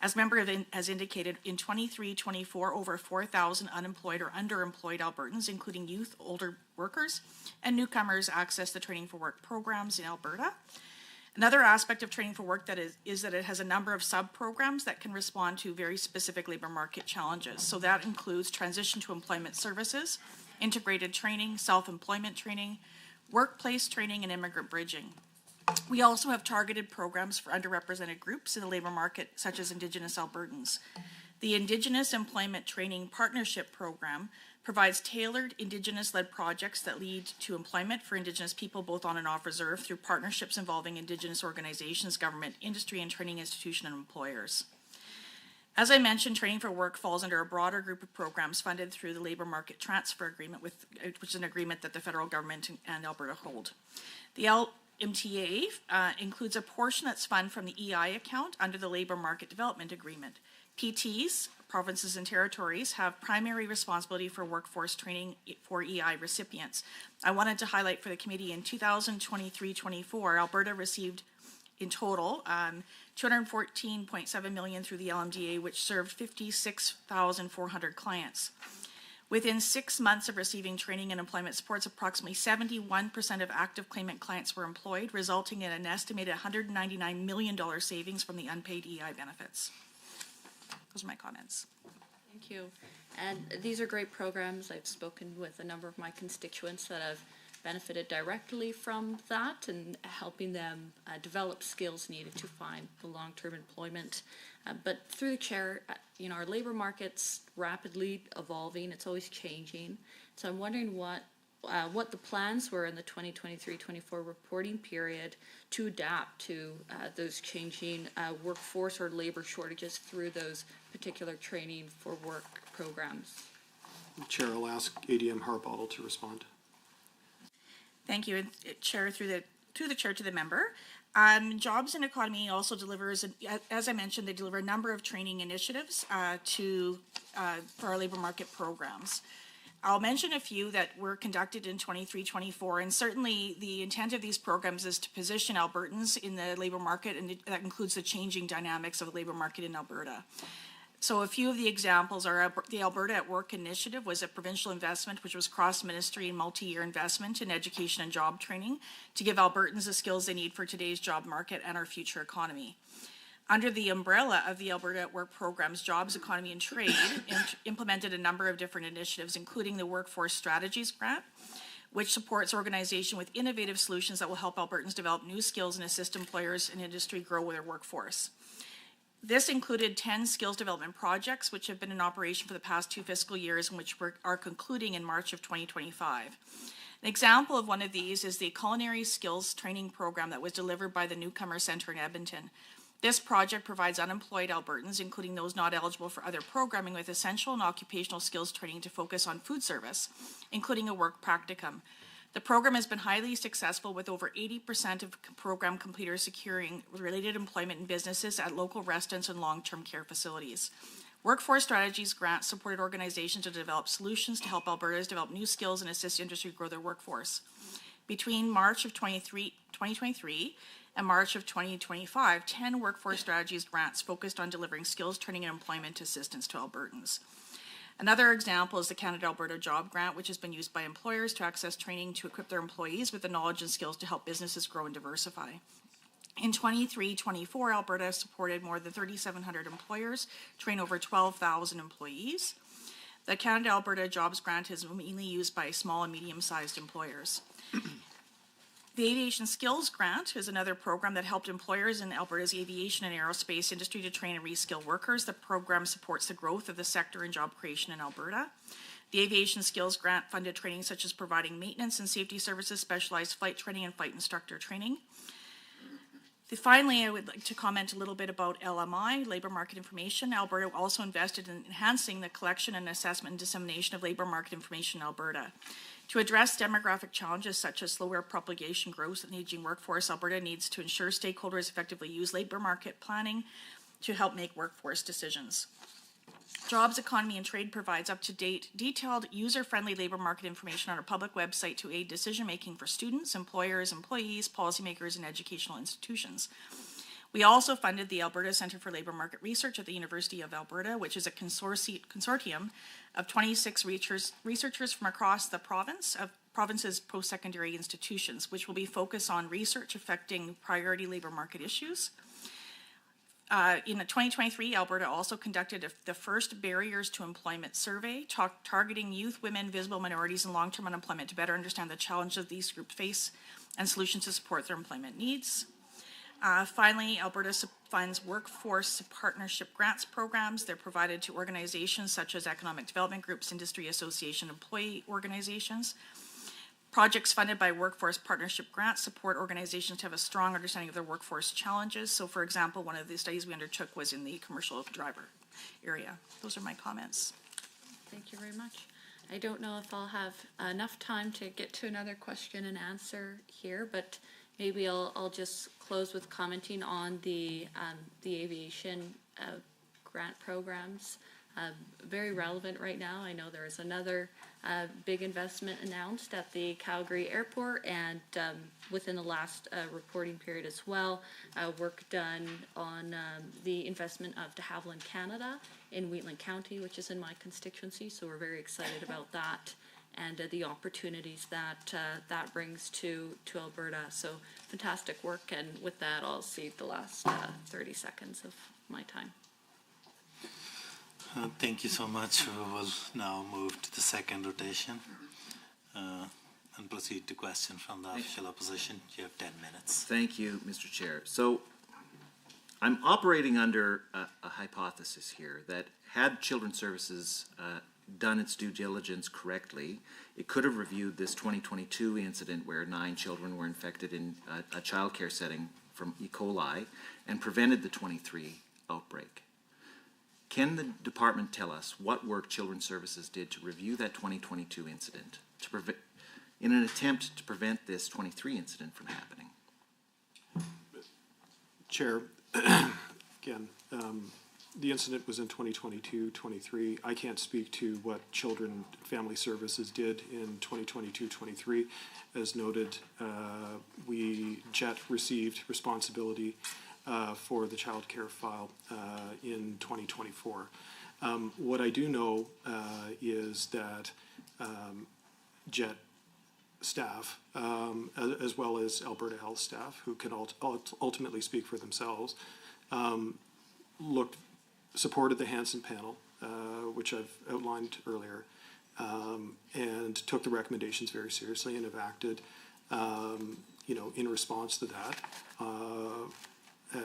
As member has indicated, in 23-24, over 4,000 unemployed or underemployed Albertans, including youth, older workers, and newcomers, access the Training for Work programs in Alberta. Another aspect of Training for Work is that it has a number of sub-programs that can respond to very specific labor market challenges. So that includes transition to employment services, integrated training, self-employment training, workplace training, and immigrant bridging. We also have targeted programs for underrepresented groups in the labor market, such as Indigenous Albertans. The Indigenous Employment Training Partnership Program provides tailored Indigenous-led projects that lead to employment for Indigenous people both on and off reserve through partnerships involving Indigenous organizations, government, industry, and training institution and employers. As I mentioned, Training for Work falls under a broader group of programs funded through the Labor Market Transfer Agreement, which is an agreement that the federal government and Alberta hold. The LMTA includes a portion that's funded from the EI account under the Labor Market Development Agreement. PTs, provinces and territories, have primary responsibility for workforce training for EI recipients. I wanted to highlight for the committee in 2023-24, Alberta received in total $214.7 million through the LMDA, which served 56,400 clients. Within 6 months of receiving training and employment supports, approximately 71% of active claimant clients were employed, resulting in an estimated $199 million savings from the unpaid EI benefits. Those are my comments. Thank you. And these are great programs. I've spoken with a number of my constituents that have benefited directly from that and helping them develop skills needed to find the long-term employment. But through the chair, our labor market's rapidly evolving. It's always changing. So I'm wondering what the plans were in the 2023-24 reporting period to adapt to those changing workforce or labor shortages through those particular training for work programs. Chair, I'll ask ADM Harbottle to respond. Thank you, Chair, through the chair to the member. Jobs and Economy also delivers, as I mentioned, they deliver a number of training initiatives for our labor market programs. I'll mention a few that were conducted in 23-24, and certainly the intent of these programs is to position Albertans in the labor market, and that includes the changing dynamics of the labor market in Alberta. So a few of the examples are the Alberta at Work initiative was a provincial investment which was cross-ministry and multi-year investment in education and job training to give Albertans the skills they need for today's job market and our future economy. Under the umbrella of the Alberta at Work programs, Jobs, Economy and Trade implemented a number of different initiatives, including the Workforce Strategies Grant, which supports organization with innovative solutions that will help Albertans develop new skills and assist employers and industry grow their workforce. This included 10 skills development projects, which have been in operation for the past 2 fiscal years and which are concluding in March of 2025. An example of one of these is the Culinary Skills Training Program that was delivered by the Newcomer Centre in Edmonton. This project provides unemployed Albertans, including those not eligible for other programming, with essential and occupational skills training to focus on food service, including a work practicum. The program has been highly successful, with over 80% of program completers securing related employment in businesses at local residents and long-term care facilities. Workforce Strategies grants supported organizations to develop solutions to help Albertans develop new skills and assist industry grow their workforce. Between March of 2023 and March of 2025, 10 Workforce Strategies grants focused on delivering skills training and employment assistance to Albertans. Another example is the Canada-Alberta Job Grant, which has been used by employers to access training to equip their employees with the knowledge and skills to help businesses grow and diversify. In 23-24, Alberta supported more than 3,700 employers, trained over 12,000 employees. The Canada-Alberta Jobs Grant is mainly used by small and medium-sized employers. The Aviation Skills Grant is another program that helped employers in Alberta's aviation and aerospace industry to train and reskill workers. The program supports the growth of the sector and job creation in Alberta. The Aviation Skills Grant funded training such as providing maintenance and safety services, specialized flight training, and flight instructor training. Finally, I would like to comment a little bit about LMI, Labour Market Information. Alberta also invested in enhancing the collection and assessment and dissemination of labour market information in Alberta. To address demographic challenges such as slower population growth and aging workforce, Alberta needs to ensure stakeholders effectively use labour market planning to help make workforce decisions. Jobs, Economy and Trade provides up-to-date, detailed, user-friendly labour market information on our public website to aid decision-making for students, employers, employees, policymakers, and educational institutions. We also funded the Alberta Centre for Labour Market Research at the University of Alberta, which is a consortium of 26 researchers from across the province's post-secondary institutions, which will be focused on research affecting priority labour market issues. In 2023, Alberta also conducted the first Barriers to Employment survey, targeting youth, women, visible minorities, and long-term unemployment to better understand the challenges these groups face and solutions to support their employment needs. Finally, Alberta funds workforce partnership grants programs. They're provided to organizations such as economic development groups, industry association, employee organizations. Projects funded by workforce partnership grants support organizations to have a strong understanding of their workforce challenges. So, for example, one of the studies we undertook was in the commercial driver area. Those are my comments. Thank you very much. I don't know if I'll have enough time to get to another question and answer here, but maybe I'll just close with commenting on the aviation grant programs. Very relevant right now. I know there is another big investment announced at the Calgary airport, and within the last reporting period as well, work done on the investment of de Havilland Canada in Wheatland County, which is in my constituency, so we're very excited about that and the opportunities that that brings to Alberta. So fantastic work, and with that I'll cede the last 30 seconds of my time. Thank you so much. We will now move to the second rotation and proceed to questions from the official opposition. You have 10 minutes. Thank you, Mr. Chair. So I'm operating under a hypothesis here that had Children's Services done its due diligence correctly, it could have reviewed this 2022 incident where 9 children were infected in a childcare setting from E. coli and prevented the 23 outbreak. Can the department tell us what work Children's Services did to review that 2022 incident in an attempt to prevent this 23 incident from happening? Chair, again, The incident was in 2022-23. I can't speak to what Children and Family Services did in 2022-23. As noted, JET received responsibility for the childcare file in 2024. What I do know is that JET staff, as well as Alberta Health staff, who can ultimately speak for themselves, supported the Hansen panel, which I've outlined earlier, and took the recommendations very seriously and have acted, in response to that,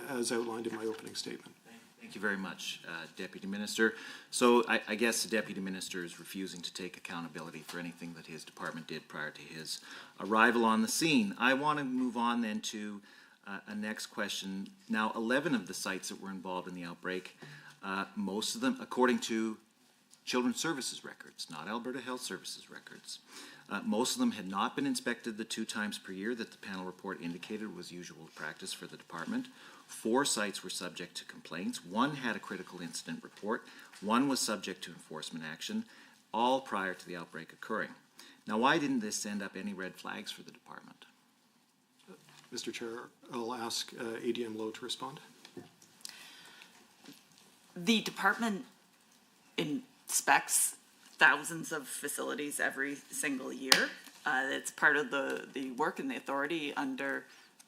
as outlined in my opening statement. Thank you very much, Deputy Minister. So I guess the Deputy Minister is refusing to take accountability for anything that his department did prior to his arrival on the scene. I want to move on then to a next question. Now, 11 of the sites that were involved in the outbreak, most of them, according to Children's Services records, not Alberta Health Services records, most of them had not been inspected the 2 times per year that the panel report indicated was usual practice for the department. 4 sites were subject to complaints. 1 had a critical incident report. 1 was subject to enforcement action, all prior to the outbreak occurring. Now, why didn't this send up any red flags for the department? Mr. Chair, I'll ask ADM Lowe to respond. The department inspects thousands of facilities every single year. It's part of the work and the authority under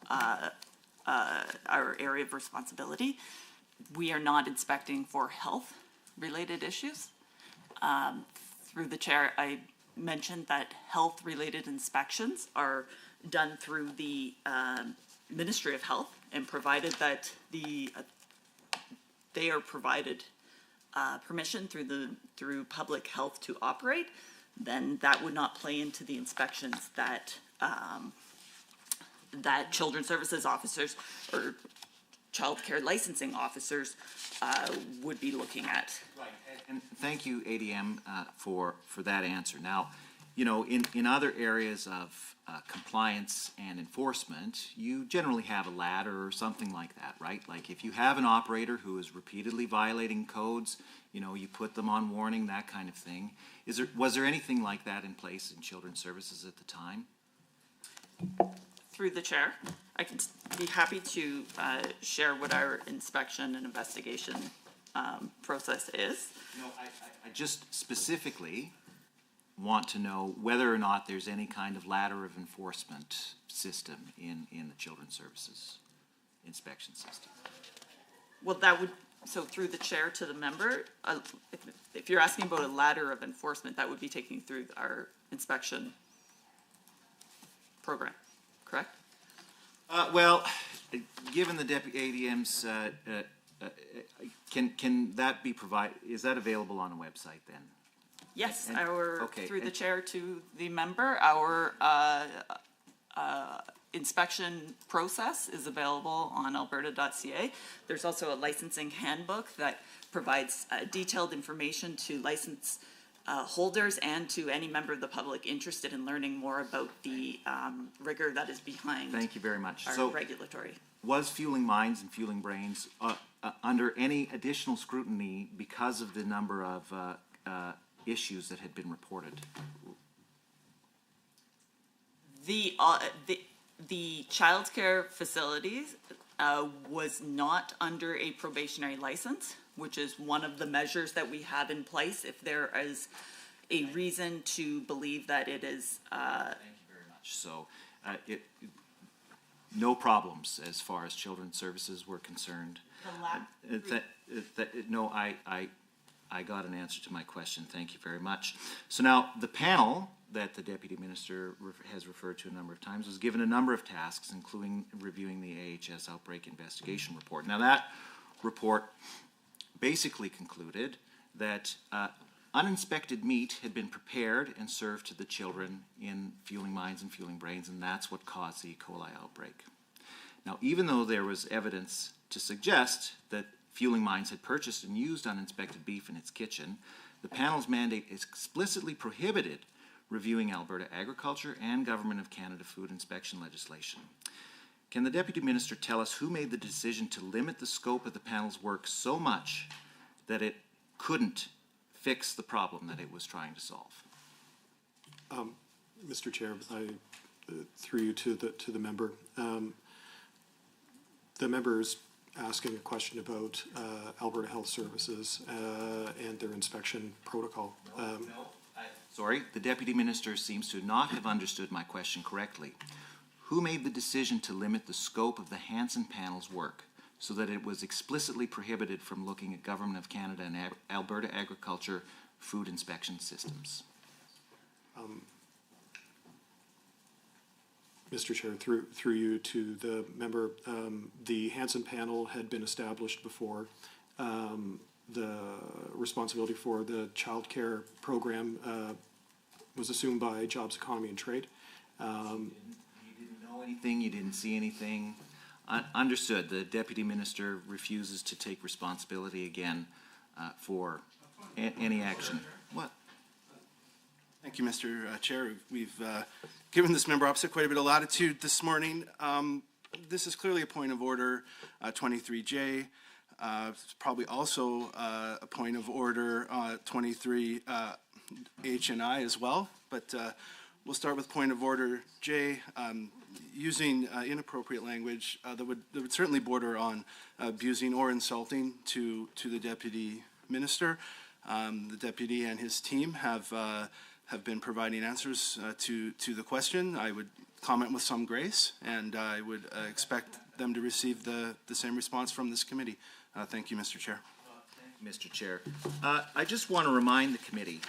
our area of responsibility. We are not inspecting for health-related issues. Through the chair, I mentioned that health-related inspections are done through the Ministry of Health, and provided that they are provided permission through public health to operate, then that would not play into the inspections that that Children's Services officers or childcare licensing officers would be looking at. Right, and thank you, ADM, for that answer. Now, in other areas of compliance and enforcement, you generally have a ladder or something like that, right? Like if you have an operator who is repeatedly violating codes, you put them on warning, that kind of thing. Was there anything like that in place in Children's Services at the time? Through the chair, I can be happy to share what our inspection and investigation process is. I just specifically want to know whether or not there's any kind of ladder of enforcement system in the Children's Services inspection system. Well, so through the chair to the member, if you're asking about a ladder of enforcement, that would be taking through our inspection program, correct? Well, given the Deputy ADM's, can that be provided, is that available on a website then? Yes, okay, through the chair to the member, our inspection process is available on alberta.ca. There's also a licensing handbook that provides detailed information to license holders and to any member of the public interested in learning more about the rigor that is behind. Thank you very much. Our regulatory. Was Fueling Minds and Fueling Brains under any additional scrutiny because of the number of issues that had been reported? The childcare facilities was not under a probationary license, which is one of the measures that we have in place if there is a reason to believe that it is. Thank you very much. So, no problems as far as Children's Services were concerned. No, I got an answer to my question. Thank you very much. So now the panel that the Deputy Minister has referred to a number of times was given a number of tasks, including reviewing the AHS Outbreak Investigation Report. Now that report basically concluded that uninspected meat had been prepared and served to the children in Fueling Minds and Fueling Brains, and that's what caused the E. coli outbreak. Now, even though there was evidence to suggest that Fueling Minds had purchased and used uninspected beef in its kitchen, the panel's mandate explicitly prohibited reviewing Alberta Agriculture and Government of Canada food inspection legislation. Can the Deputy Minister tell us who made the decision to limit the scope of the panel's work so much that it couldn't fix the problem that it was trying to solve? Mr. Chair, through you to the member. The member is asking a question about Alberta Health Services and their inspection protocol. Sorry, the Deputy Minister seems to not have understood my question correctly. Who made the decision to limit the scope of the Hansen panel's work so that it was explicitly prohibited from looking at Government of Canada and Alberta agriculture food inspection systems? Mr. Chair, through you to the member, the Hansen panel had been established before. The responsibility for the childcare program was assumed by Jobs, Economy and Trade. You didn't know anything, you didn't see anything. Understood. The Deputy Minister refuses to take responsibility again for any action. What? Thank you, Mr. Chair. We've given this member opposite quite a bit of latitude this morning. This is clearly a point of order, 23J. It's probably also a point of order, 23H and I as well. But we'll start with point of order J. Using inappropriate language that would certainly border on abusing or insulting to the Deputy Minister. The Deputy and his team have been providing answers to the question. I would comment with some grace, and I would expect them to receive the same response from this committee. Thank you, Mr. Chair. Thank you, Mr. Chair. I just want to remind the committee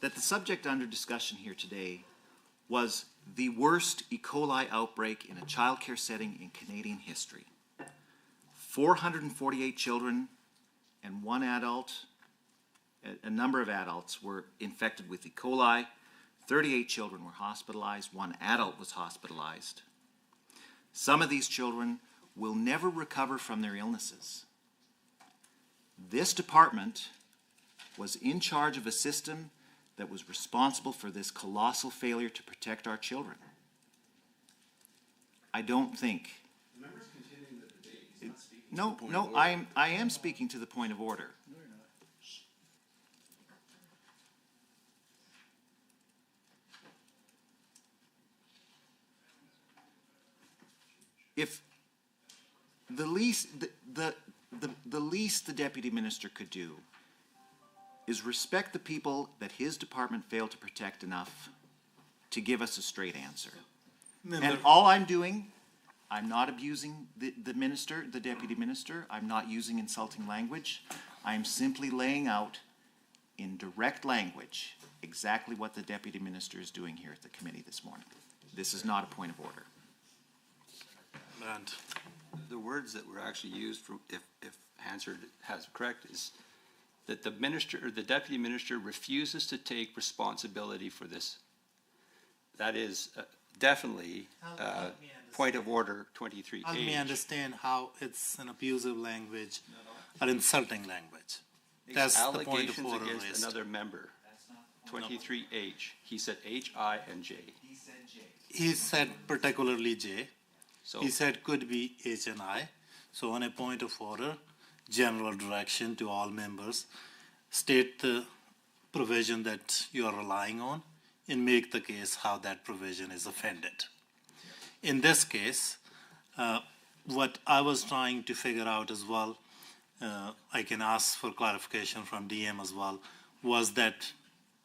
that the subject under discussion here today was the worst E. coli outbreak in a childcare setting in Canadian history. 448 children and one adult, a number of adults were infected with E. coli. 38 children were hospitalized. One adult was hospitalized. Some of these children will never recover from their illnesses. This department was in charge of a system that was responsible for this colossal failure to protect our children. I don't think. The member's continuing the debate. He's not speaking to No, the point no, of order. I am speaking to the point of order. No, you're not. If the least the least the Deputy Minister could do is respect the people that his department failed to protect enough to give us a straight answer. And all I'm doing, I'm not abusing the minister, the Deputy Minister. I'm not using insulting language. I'm simply laying out in direct language exactly what the Deputy Minister is doing here at the committee this morning. This is not a point of order. And The words that were actually used, for, if Hansard has correct, is that the minister or the Deputy Minister refuses to take responsibility for this. That is definitely point of order 23H. help me understand how it's an abusive language or insulting language. That's the point of Allegations order against raised. another member. 23H. He said H, I, and J. He said particularly J. So He said could be H and I. So on a point of order, general direction to all members, state the provision that you are relying on and make the case how that provision is offended. In this case, what I was trying to figure out as well, I can ask for clarification from DM as well, was that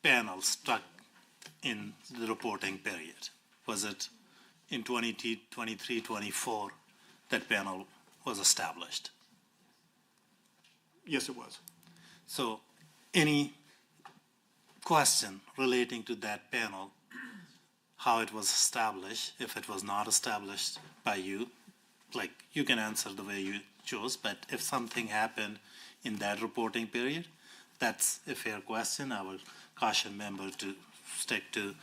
panel stuck in the reporting period? Was it in 23-24 that panel was established? Yes, it was. So any question relating to that panel, how it was established, if it was not established by you, like you can answer the way you chose, but if something happened in that reporting period, that's a fair question. I would caution member to stick to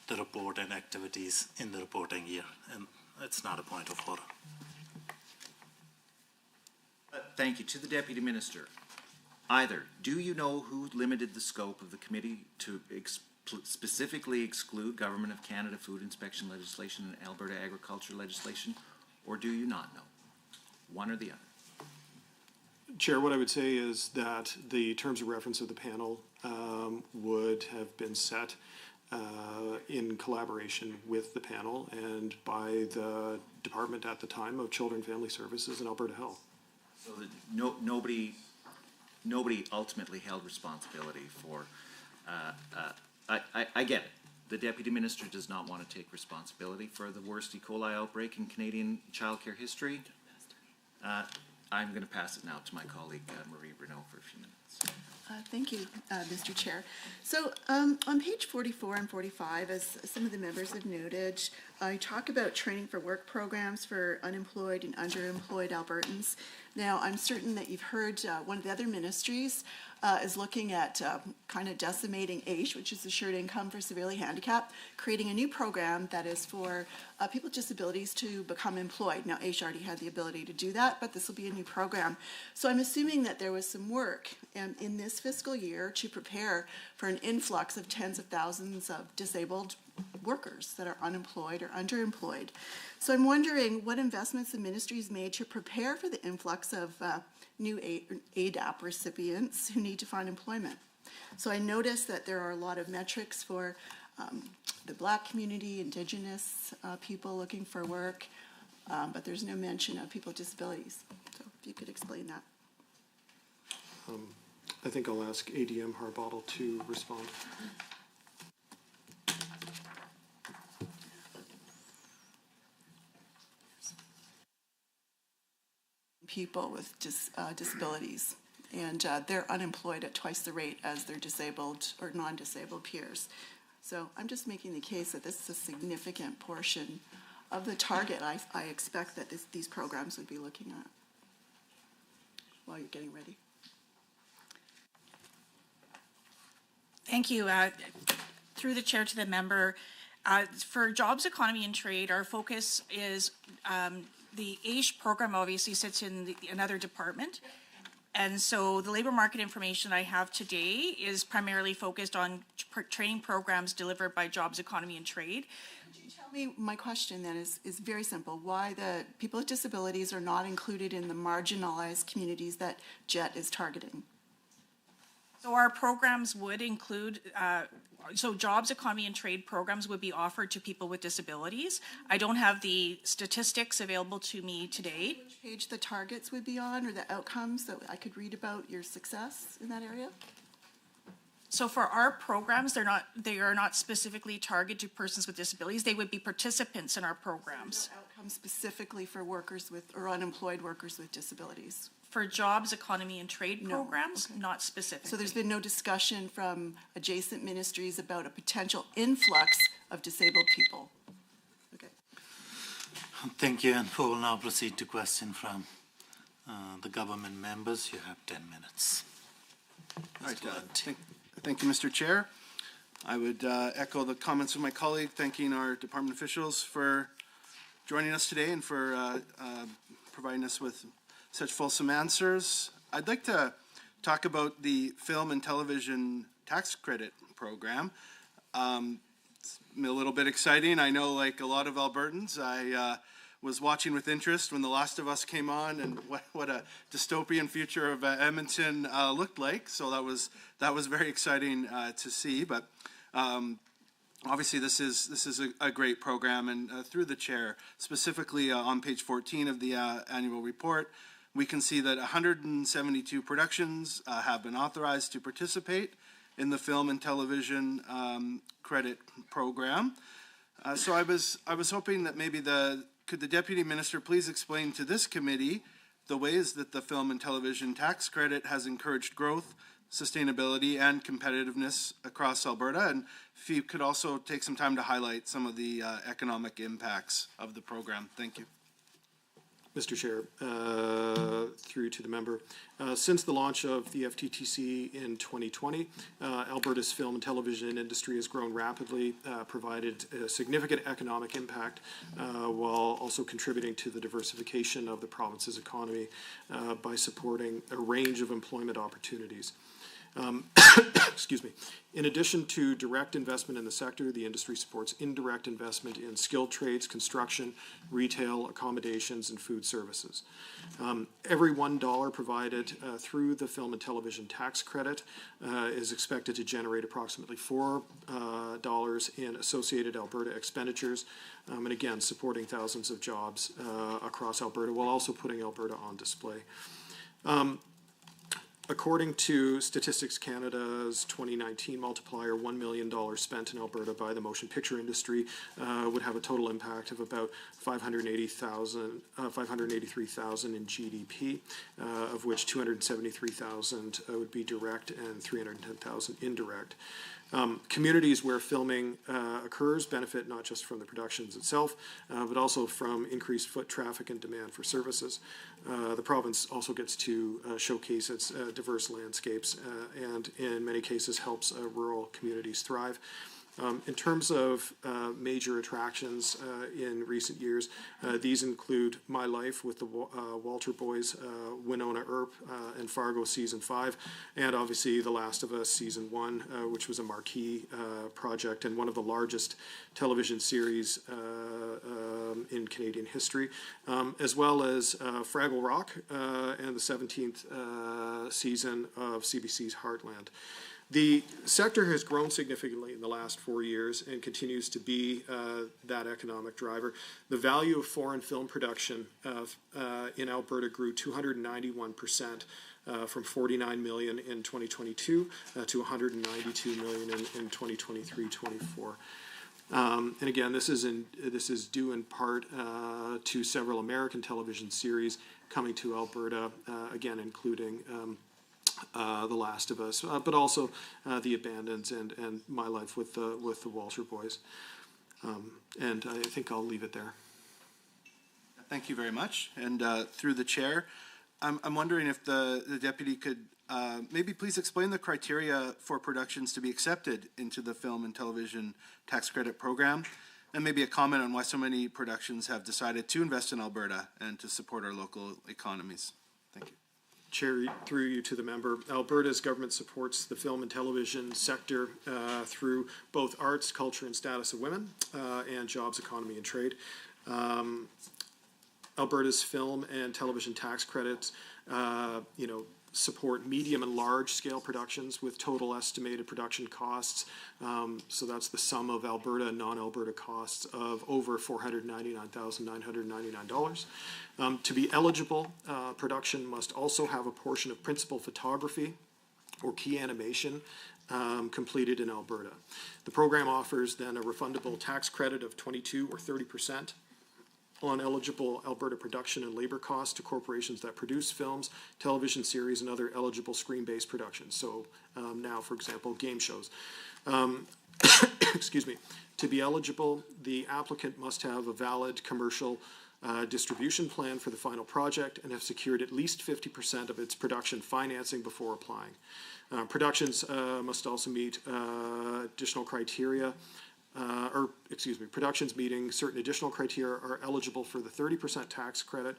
the report and activities in the reporting year, and it's not a point of order. Thank you. To the Deputy Minister, either do you know who limited the scope of the committee to specifically exclude Government of Canada food inspection legislation and Alberta agriculture legislation, or do you not know? One or the other. Chair, what I would say is that the terms of reference of the panel would have been set in collaboration with the panel and by the department at the time of Children and Family Services in Alberta Health. So that nobody ultimately held responsibility for, I get it. The Deputy Minister does not want to take responsibility for the worst E. coli outbreak in Canadian childcare history. I'm going to pass it now to my colleague, Marie Renaud, for a few minutes. Thank you, Mr. Chair. So on page 44 and 45, as some of the members have noted, I talk about training for work programs for unemployed and underemployed Albertans. Now, I'm certain that you've heard one of the other ministries is looking at kind of decimating AISH, which is Assured Income for Severely Handicapped, creating a new program that is for people with disabilities to become employed. Now, AISH already had the ability to do that, but this will be a new program. So I'm assuming that there was some work in this fiscal year to prepare for an influx of tens of thousands of disabled workers that are unemployed or underemployed. So I'm wondering what investments the ministry has made to prepare for the influx of new ADAP recipients who need to find employment. So I noticed that there are a lot of metrics for the Black community, Indigenous people looking for work, but there's no mention of people with disabilities. So if you could explain that. I think I'll ask ADM Harbottle to respond. People with disabilities, and they're unemployed at twice the rate as their disabled or non-disabled peers. So I'm just making the case that this is a significant portion of the target I expect that these programs would be looking at while you're getting ready. Thank you. Through the chair to the member, for jobs, economy, and trade, our focus is the AISH program obviously sits in another department. And so the labor market information I have today is primarily focused on training programs delivered by Jobs, Economy, and Trade. Could you tell me, my question then is very simple, why the people with disabilities are not included in the marginalized communities that JET is targeting? So our programs would include, so Jobs, Economy, and Trade programs would be offered to people with disabilities. I don't have the statistics available to me today. Which page the targets would be on, or the outcomes that I could read about your success in that area? So for our programs, they are not specifically targeted to persons with disabilities. They would be participants in our programs. So no outcomes specifically for workers with, or unemployed workers with disabilities? For Jobs, Economy, and Trade programs, not specifically. So there's been no discussion from adjacent ministries about a potential influx of disabled people? Okay. Thank you, and we will now proceed to question from the government members. You have 10 minutes. All right, thank you, Mr. Chair. I would echo the comments of my colleague, thanking our department officials for joining us today and for providing us with such fulsome answers. I'd like to talk about the film and television tax credit program. It's a little bit exciting. I know, like a lot of Albertans, I was watching with interest when The Last of Us came on and what a dystopian future of Edmonton looked like. So that was very exciting to see. But obviously, this is a great program, and through the chair, specifically on page 14 of the annual report, we can see that 172 productions have been authorized to participate in the film and television credit program. So I was hoping that maybe could the Deputy Minister please explain to this committee the ways that the film and television tax credit has encouraged growth, sustainability, and competitiveness across Alberta, and if you could also take some time to highlight some of the economic impacts of the program. Thank you. Mr. Chair, through to the member. Since the launch of the FTTC in 2020, Alberta's film and television industry has grown rapidly, provided a significant economic impact, while also contributing to the diversification of the province's economy by supporting a range of employment opportunities. excuse me. In addition to direct investment in the sector, the industry supports indirect investment in skilled trades, construction, retail, accommodations, and food services. Every $1 provided through the film and television tax credit is expected to generate approximately $4 in associated Alberta expenditures, and again, supporting thousands of jobs across Alberta while also putting Alberta on display. According to Statistics Canada's 2019 multiplier, $1 million spent in Alberta by the motion picture industry would have a total impact of about 583,000 in GDP, of which 273,000 would be direct and 310,000 indirect. Communities where filming occurs benefit not just from the productions itself, but also from increased foot traffic and demand for services. The province also gets to showcase its diverse landscapes and in many cases helps rural communities thrive. In terms of major attractions in recent years, these include My Life with the Walter Boys, Winona Earp, and Fargo Season 5, and obviously The Last of Us Season 1, which was a marquee project and one of the largest television series in Canadian history, as well as Fraggle Rock and the 17th season of CBC's Heartland. The sector has grown significantly in the last 4 years and continues to be that economic driver. The value of foreign film production in Alberta grew 291%, from $49 million in 2022 to $192 million in 2023-24. And again, this is due in part to several American television series coming to Alberta, again including The Last of Us, but also The Abandons and My Life with the Walter Boys. And I think I'll leave it there. Thank you very much. And through the chair, I'm wondering if the deputy could maybe please explain the criteria for productions to be accepted into the film and television tax credit program, and maybe a comment on why so many productions have decided to invest in Alberta and to support our local economies. Thank you. Chair, through you to the member, Alberta's government supports the film and television sector through both arts, culture, and status of women, and jobs, economy, and trade. Alberta's film and television tax credits, support medium and large scale productions with total estimated production costs. So that's the sum of Alberta and non-Alberta costs of over $499,999. To be eligible, production must also have a portion of principal photography or key animation completed in Alberta. The program offers then a refundable tax credit of 22 or 30% on eligible Alberta production and labor costs to corporations that produce films, television series, and other eligible screen-based productions. So now, for example, game shows. Excuse me. To be eligible, the applicant must have a valid commercial distribution plan for the final project and have secured at least 50% of its production financing before applying. Productions must also meet additional criteria. Productions meeting certain additional criteria are eligible for the 30% tax credit,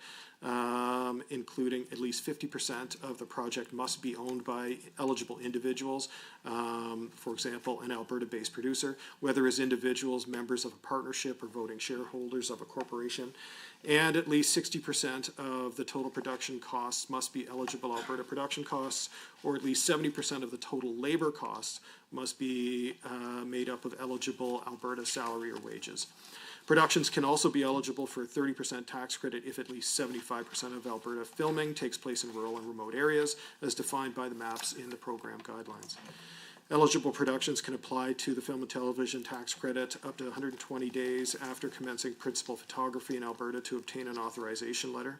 including at least 50% of the project must be owned by eligible individuals, for example, an Alberta-based producer, whether as individuals, members of a partnership, or voting shareholders of a corporation, and at least 60% of the total production costs must be eligible Alberta production costs, or at least 70% of the total labor costs must be made up of eligible Alberta salary or wages. Productions can also be eligible for a 30% tax credit if at least 75% of Alberta filming takes place in rural and remote areas, as defined by the maps in the program guidelines. Eligible productions can apply to the film and television tax credit up to 120 days after commencing principal photography in Alberta to obtain an authorization letter.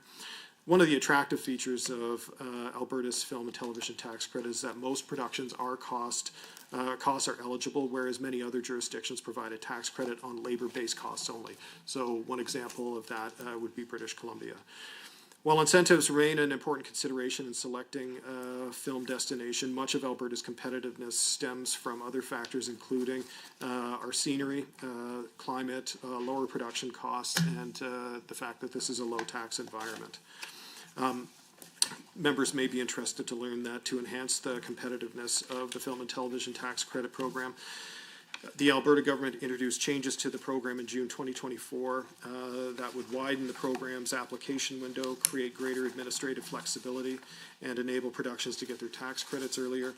One of the attractive features of Alberta's film and television tax credit is that most productions are costs are eligible, whereas many other jurisdictions provide a tax credit on labor-based costs only. So one example of that would be British Columbia. While incentives remain an important consideration in selecting a film destination, much of Alberta's competitiveness stems from other factors, including our scenery, climate, lower production costs, and the fact that this is a low-tax environment. Members may be interested to learn that to enhance the competitiveness of the Film and Television Tax Credit Program, the Alberta government introduced changes to the program in June 2024 that would widen the program's application window, create greater administrative flexibility, and enable productions to get their tax credits earlier,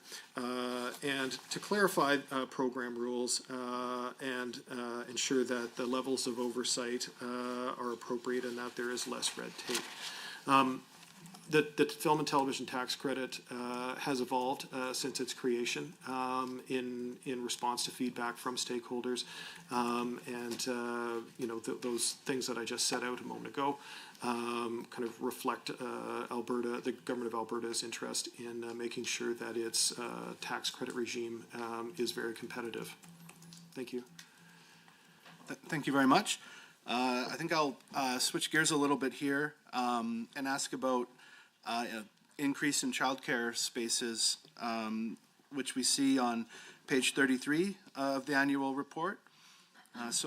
and to clarify program rules and ensure that the levels of oversight are appropriate and that there is less red tape. The Film and Television Tax Credit has evolved since its creation in response to feedback from stakeholders, and those things that I just set out a moment ago kind of reflect Alberta, the government of Alberta's interest in making sure that its tax credit regime is very competitive. Thank you. Thank you very much. I think I'll switch gears a little bit here and ask about increase in childcare spaces, which we see on page 33 of the annual report. As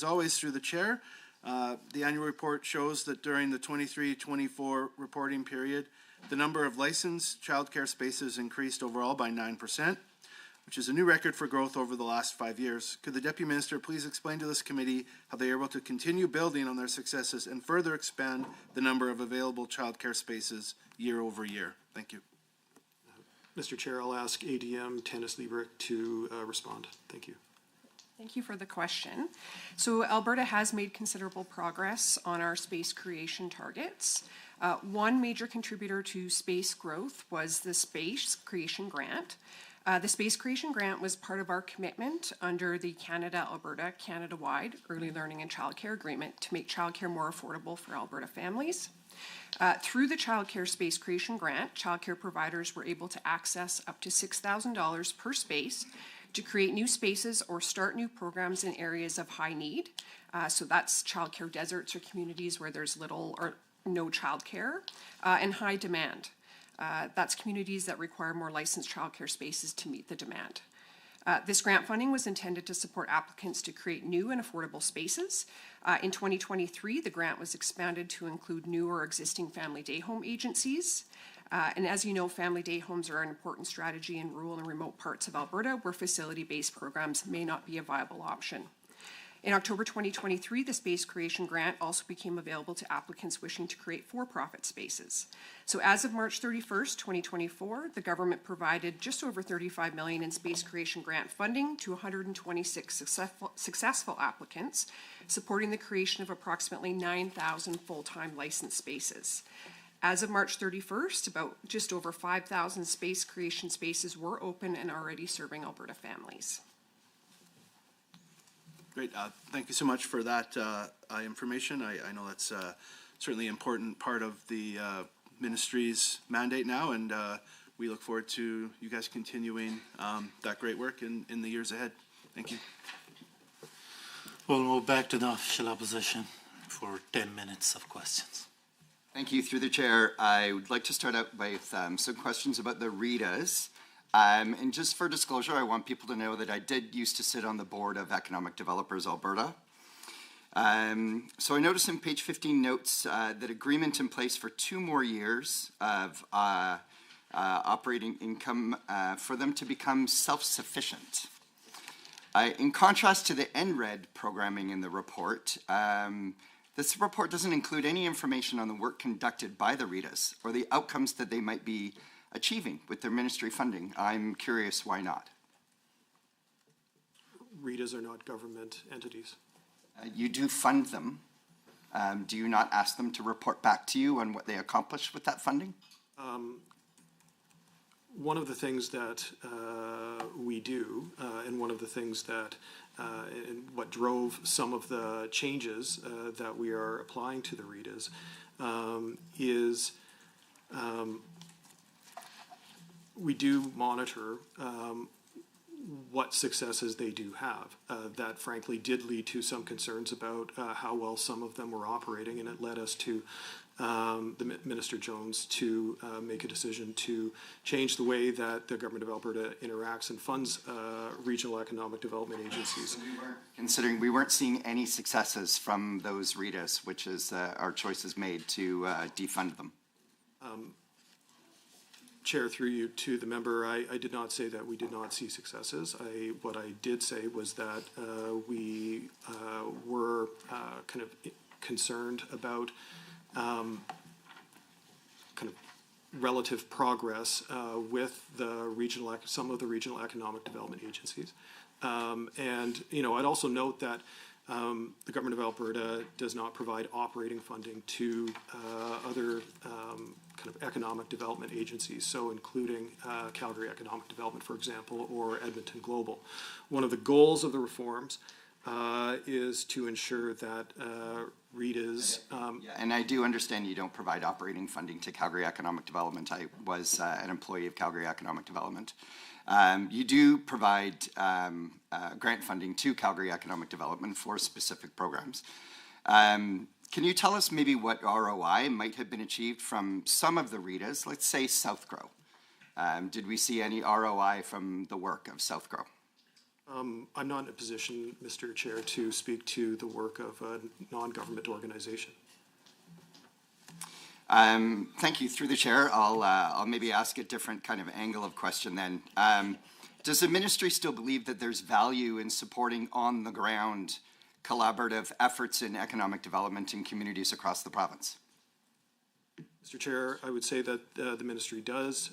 always, through the chair, the annual report shows that during the 23-24 reporting period, the number of licensed childcare spaces increased overall by 9%, which is a new record for growth over the last 5 years. Could the Deputy Minister please explain to this committee how they are able to continue building on their successes and further expand the number of available childcare spaces year over year? Thank you. Mr. Chair, I'll ask ADM Tanis Liebrich to respond. Thank you. Thank you for the question. So Alberta has made considerable progress on our space creation targets. One major contributor to space growth was the Space Creation Grant. The Space Creation Grant was part of our commitment under the Canada-Alberta Canada-wide Early Learning and Childcare Agreement to make childcare more affordable for Alberta families. Through the Childcare Space Creation Grant, childcare providers were able to access up to $6,000 per space to create new spaces or start new programs in areas of high need. So that's childcare deserts or communities where there's little or no childcare, and high demand. That's communities that require more licensed childcare spaces to meet the demand. This grant funding was intended to support applicants to create new and affordable spaces. In 2023, the grant was expanded to include new or existing family day home agencies. And as you know, family day homes are an important strategy in rural and remote parts of Alberta where facility-based programs may not be a viable option. In October 2023, the Space Creation Grant also became available to applicants wishing to create for-profit spaces. So as of March 31st, 2024, the government provided just over $35 million in Space Creation Grant funding to 126 successful applicants, supporting the creation of approximately 9,000 full-time licensed spaces. As of March 31st, about just over 5,000 space creation spaces were open and already serving Alberta families. Great. Thank you so much for that information. I know that's certainly an important part of the ministry's mandate now, and we look forward to you guys continuing that great work in the years ahead. Thank you. We'll move back to the official opposition for 10 minutes of questions. Thank you. Through the chair, I would like to start out with some questions about the RETAs. And just for disclosure, I want people to know that I did used to sit on the board of Economic Developers Alberta. So I noticed in page 15 notes that agreement in place for 2 more years of operating income for them to become self-sufficient. In contrast to the NRED programming in the report, this report doesn't include any information on the work conducted by the RETAs or the outcomes that they might be achieving with their ministry funding. I'm curious why not. RETAs are not government entities. You do fund them. Do you not ask them to report back to you on what they accomplished with that funding? One of the things that we do, and one of the things that and what drove some of the changes that we are applying to the RETAs is we do monitor what successes they do have. That frankly did lead to some concerns about how well some of them were operating, and it led us to Minister Jones to make a decision to change the way that the Government of Alberta interacts and funds regional economic development agencies. Considering we weren't seeing any successes from those RETAs, which is our choices made to defund them. Chair, through you to the member, I did not say that we did not see successes. What I did say was that we were kind of concerned about kind of relative progress with the some of the regional economic development agencies. And, you know, I'd also note that the Government of Alberta does not provide operating funding to other kind of economic development agencies, so including Calgary Economic Development, for example, or Edmonton Global. One of the goals of the reforms is to ensure that REITs... And I do understand you don't provide operating funding to Calgary Economic Development. I was an employee of Calgary Economic Development. You do provide grant funding to Calgary Economic Development for specific programs. Can you tell us maybe what ROI might have been achieved from some of the REITs, let's say Southgrow? Did we see any ROI from the work of Southgrow? I'm not in a position, Mr. Chair, to speak to the work of a non-government organization. Thank you. Through the chair, I'll maybe ask a different kind of angle of question then. Does the ministry still believe that there's value in supporting on-the-ground collaborative efforts in economic development in communities across the province? Mr. Chair, I would say that the ministry does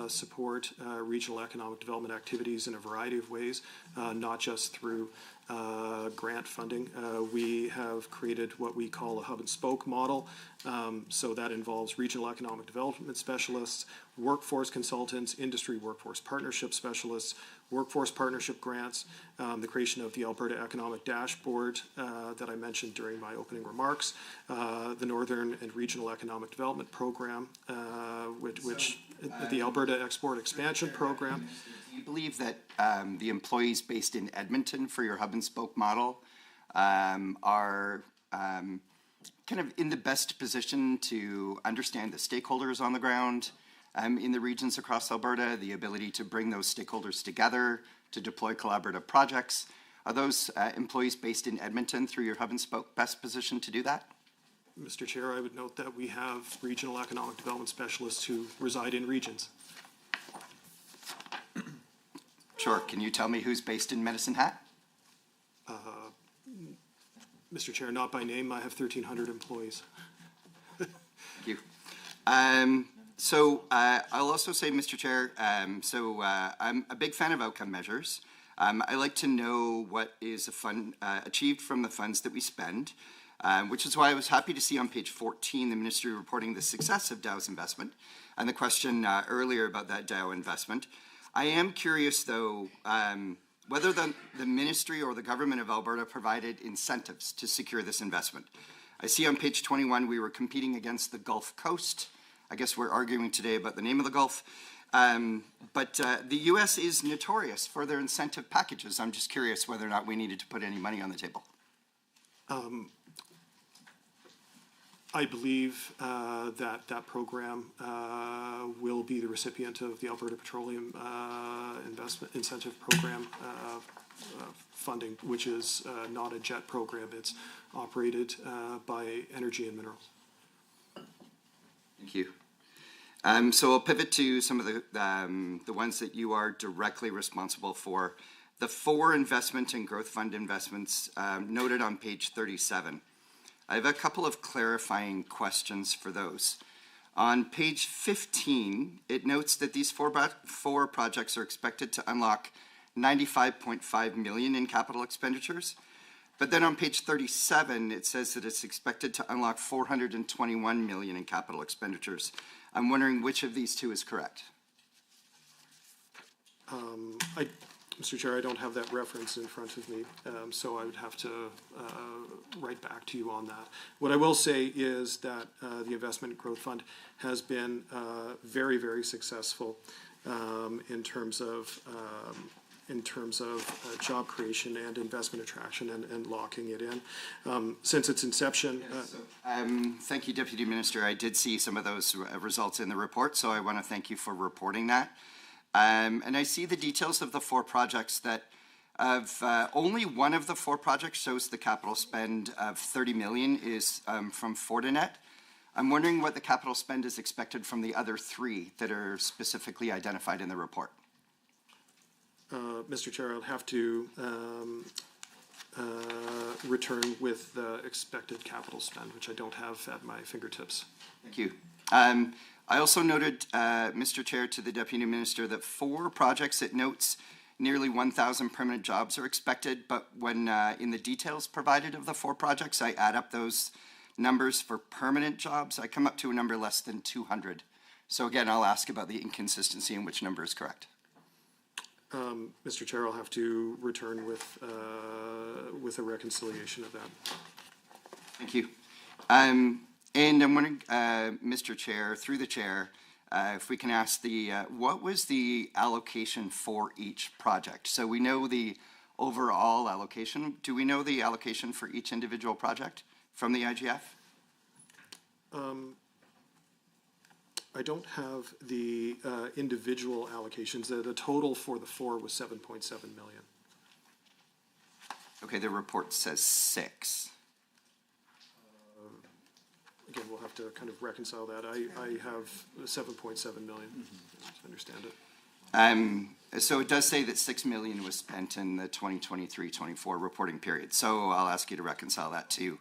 support regional economic development activities in a variety of ways, not just through grant funding. We have created what we call a hub and spoke model. So that involves regional economic development specialists, workforce consultants, industry workforce partnership specialists, workforce partnership grants, the creation of the Alberta Economic Dashboard that I mentioned during my opening remarks, the Northern and Regional Economic Development Program, which the Alberta Export Expansion Program. Do you believe that the employees based in Edmonton for your hub and spoke model are kind of in the best position to understand the stakeholders on the ground in the regions across Alberta, the ability to bring those stakeholders together to deploy collaborative projects? Are those employees based in Edmonton through your hub and spoke best positioned to do that? Mr. Chair, I would note that we have regional economic development specialists who reside in regions. Sure. Can you tell me who's based in Medicine Hat? Mr. Chair, not by name. I have 1,300 employees. Thank you. I'll also say, Mr. Chair, I'm a big fan of outcome measures. I like to know what is achieved from the funds that we spend, which is why I was happy to see on page 14 the ministry reporting the success of Dow's investment and the question earlier about that Dow investment. I am curious, though, whether the ministry or the government of Alberta provided incentives to secure this investment. I see on page 21 we were competing against the Gulf Coast. I guess we're arguing today about the name of the Gulf. But the U.S. is notorious for their incentive packages. I'm just curious whether or not we needed to put any money on the table. I believe that program will be the recipient of the Alberta Petroleum Investment Incentive Program funding, which is not a JET program. It's operated by Energy and Minerals. Thank you. So I'll pivot to some of the ones that you are directly responsible for. The 4 investment and growth fund investments noted on page 37. I have a couple of clarifying questions for those. On page 15, it notes that these four projects are expected to unlock $95.5 million in capital expenditures. But then on page 37, it says that it's expected to unlock $421 million in capital expenditures. I'm wondering which of these two is correct. Mr. Chair, I don't have that reference in front of me, so I would have to write back to you on that. What I will say is that the Investment Growth Fund has been very, very successful in terms of job creation and investment attraction and locking it in. Since its inception... Thank you, Deputy Minister. I did see some of those results in the report, so I want to thank you for reporting that. And I see the details of the 4 projects that only one of the 4 projects shows the capital spend of $30 million is from Fortinet. I'm wondering what the capital spend is expected from the other 3 that are specifically identified in the report. Mr. Chair, I'll have to return with the expected capital spend, which I don't have at my fingertips. Thank you. I also noted, Mr. Chair, to the Deputy Minister that 4 projects, it notes nearly 1,000 permanent jobs are expected, but when in the details provided of the 4 projects, I add up those numbers for permanent jobs, I come up to a number less than 200. So again, I'll ask about the inconsistency in which number is correct. Mr. Chair, I'll have to return with a reconciliation of that. Thank you. And I'm wondering, Mr. Chair, through the chair, if we can ask what was the allocation for each project? So we know the overall allocation. Do we know the allocation for each individual project from the IGF? I don't have the individual allocations. The total for the 4 was 7.7 million. Okay, the report says 6. Again, we'll have to kind of reconcile that. I have 7.7 million, to understand it. So it does say that 6 million was spent in the 2023-24 reporting period. So I'll ask you to reconcile that too.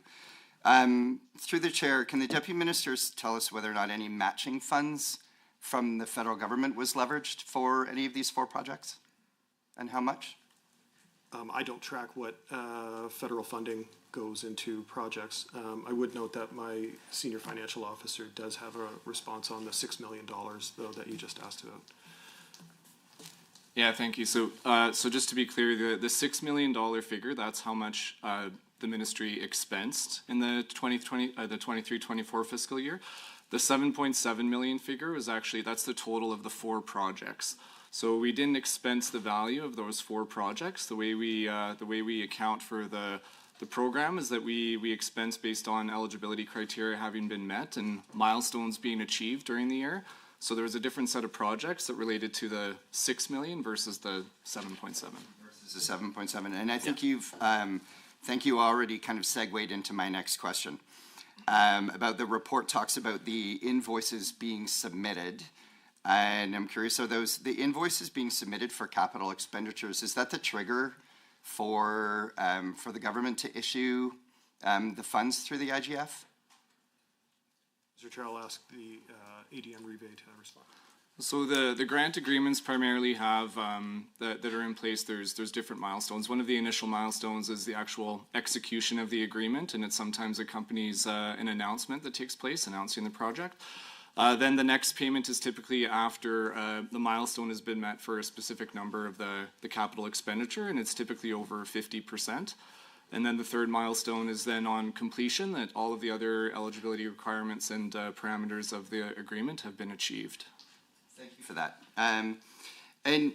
Through the chair, can the deputy ministers tell us whether or not any matching funds from the federal government was leveraged for any of these 4 projects? And how much? I don't track what federal funding goes into projects. I would note that my senior financial officer does have a response on the $6 million, though, that you just asked about. Yeah, thank you. So, so just to be clear, the $6 million figure, that's how much the ministry expensed in the 23-24 fiscal year. The 7.7 million figure was actually, that's the total of the 4 projects. So we didn't expense the value of those 4 projects. The way we account for the program is that we expense based on eligibility criteria having been met and milestones being achieved during the year. So there was a different set of projects that related to the 6 million versus the 7.7. Versus the 7.7, and I think thank you already kind of segued into my next question. About the report talks about the invoices being submitted, and I'm curious, are those the invoices being submitted for capital expenditures? Is that the trigger for the government to issue the funds through the IGF? Mr. Chair, I'll ask the ADM rebate to respond. So the grant agreements primarily have that are in place. There's different milestones. One of the initial milestones is the actual execution of the agreement, and it sometimes accompanies an announcement that takes place announcing the project. Then the next payment is typically after the milestone has been met for a specific number of the capital expenditure, and it's typically over 50%. And then the third milestone is then on completion, that all of the other eligibility requirements and parameters of the agreement have been achieved. Thank you for that. And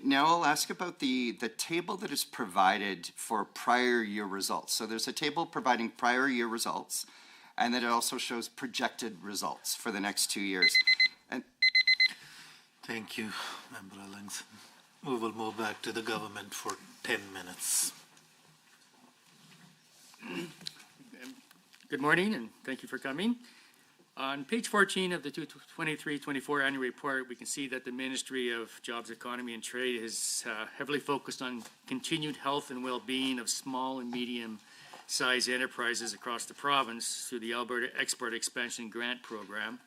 now I'll ask about the table that is provided for prior year results. So there's a table providing prior year results, and then it also shows projected results for the next 2 years. And thank you, Member Ellingson. We will move back to the government for 10 minutes. Good morning, and thank you for coming. On page 14 of the 23-24 annual report, we can see that the Ministry of Jobs, Economy and Trade is heavily focused on continued health and well-being of small and medium-sized enterprises across the province through the Alberta Export Expansion Grant Program.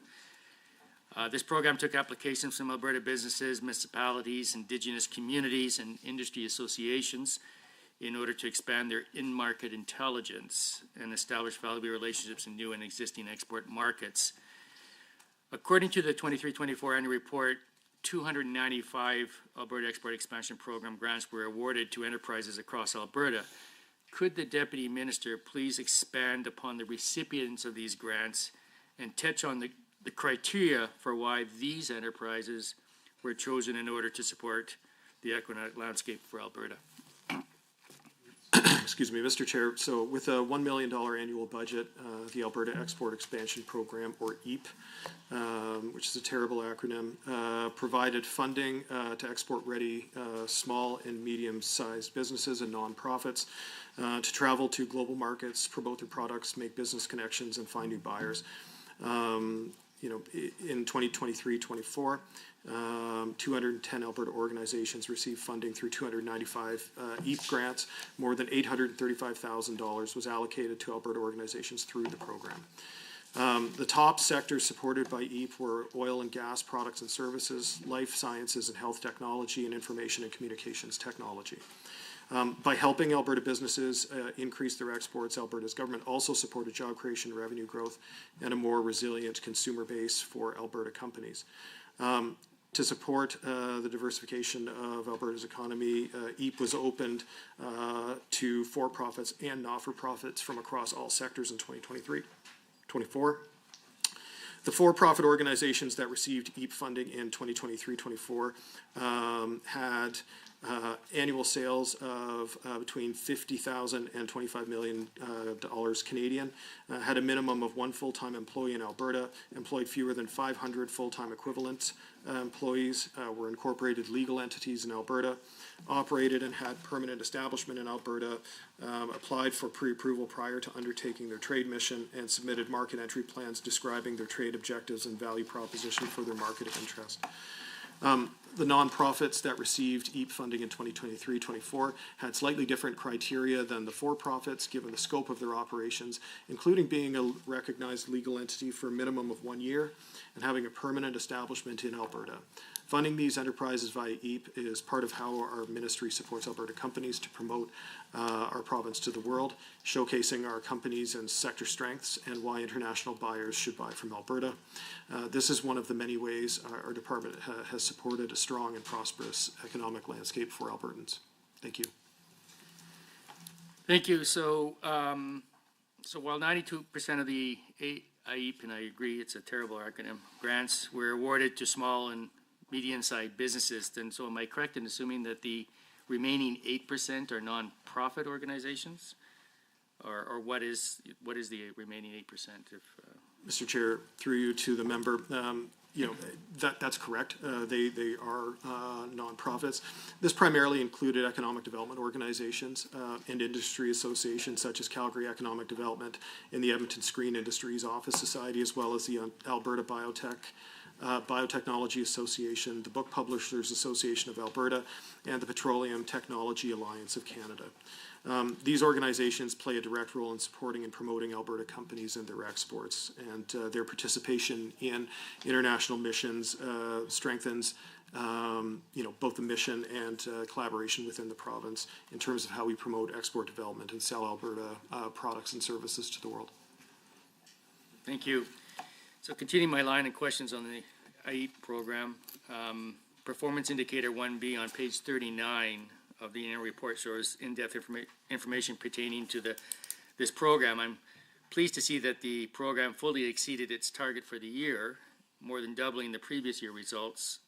This program took applications from Alberta businesses, municipalities, Indigenous communities, and industry associations in order to expand their in-market intelligence and establish valuable relationships in new and existing export markets. According to the 23-24 annual report, 295 Alberta Export Expansion Program grants were awarded to enterprises across Alberta. Could the Deputy Minister please expand upon the recipients of these grants and touch on the criteria for why these enterprises were chosen in order to support the economic landscape for Alberta? Excuse me, Mr. Chair. So with a $1 million annual budget, the Alberta Export Expansion Program, or EAP, which is a terrible acronym, provided funding to export-ready small and medium-sized businesses and nonprofits to travel to global markets, promote their products, make business connections, and find new buyers. In 2023-24, 210 Alberta organizations received funding through 295 EAP grants. More than $835,000 was allocated to Alberta organizations through the program. The top sectors supported by EAP were oil and gas products and services, life sciences and health technology, and information and communications technology. By helping Alberta businesses increase their exports, Alberta's government also supported job creation, revenue growth, and a more resilient consumer base for Alberta companies. To support the diversification of Alberta's economy, EAP was opened to for-profits and not-for-profits from across all sectors in 2023-24. The for-profit organizations that received EAP funding in 2023-24 had annual sales of between $50,000 and $25 million Canadian, had a minimum of one full-time employee in Alberta, employed fewer than 500 full-time equivalent employees, were incorporated legal entities in Alberta, operated and had permanent establishment in Alberta, applied for pre-approval prior to undertaking their trade mission, and submitted market entry plans describing their trade objectives and value proposition for their market of interest. The nonprofits that received EAP funding in 2023-24 had slightly different criteria than the for-profits given the scope of their operations, including being a recognized legal entity for a minimum of 1 year and having a permanent establishment in Alberta. Funding these enterprises via EAP is part of how our ministry supports Alberta companies to promote our province to the world, showcasing our companies and sector strengths and why international buyers should buy from Alberta. This is one of the many ways our department has supported a strong and prosperous economic landscape for Albertans. Thank you. Thank you. So while 92% of the EAP, and I agree it's a terrible acronym, grants were awarded to small and medium-sized businesses, then so am I correct in assuming that the remaining 8% are non-profit organizations? Or what is the remaining 8%? Mr. Chair, through you to the member, that's correct. They are nonprofits. This primarily included economic development organizations and industry associations such as Calgary Economic Development and the Edmonton Screen Industries Office Society, as well as the Alberta Biotechnology Association, the Book Publishers Association of Alberta, and the Petroleum Technology Alliance of Canada. These organizations play a direct role in supporting and promoting Alberta companies and their exports, and their participation in international missions strengthens both the mission and collaboration within the province in terms of how we promote export development and sell Alberta products and services to the world. Thank you. So continuing my line of questions on the EAP program, performance indicator 1B on page 39 of the annual report shows in-depth information pertaining to this program. I'm pleased to see that the program fully exceeded its target for the year, more than doubling the previous year results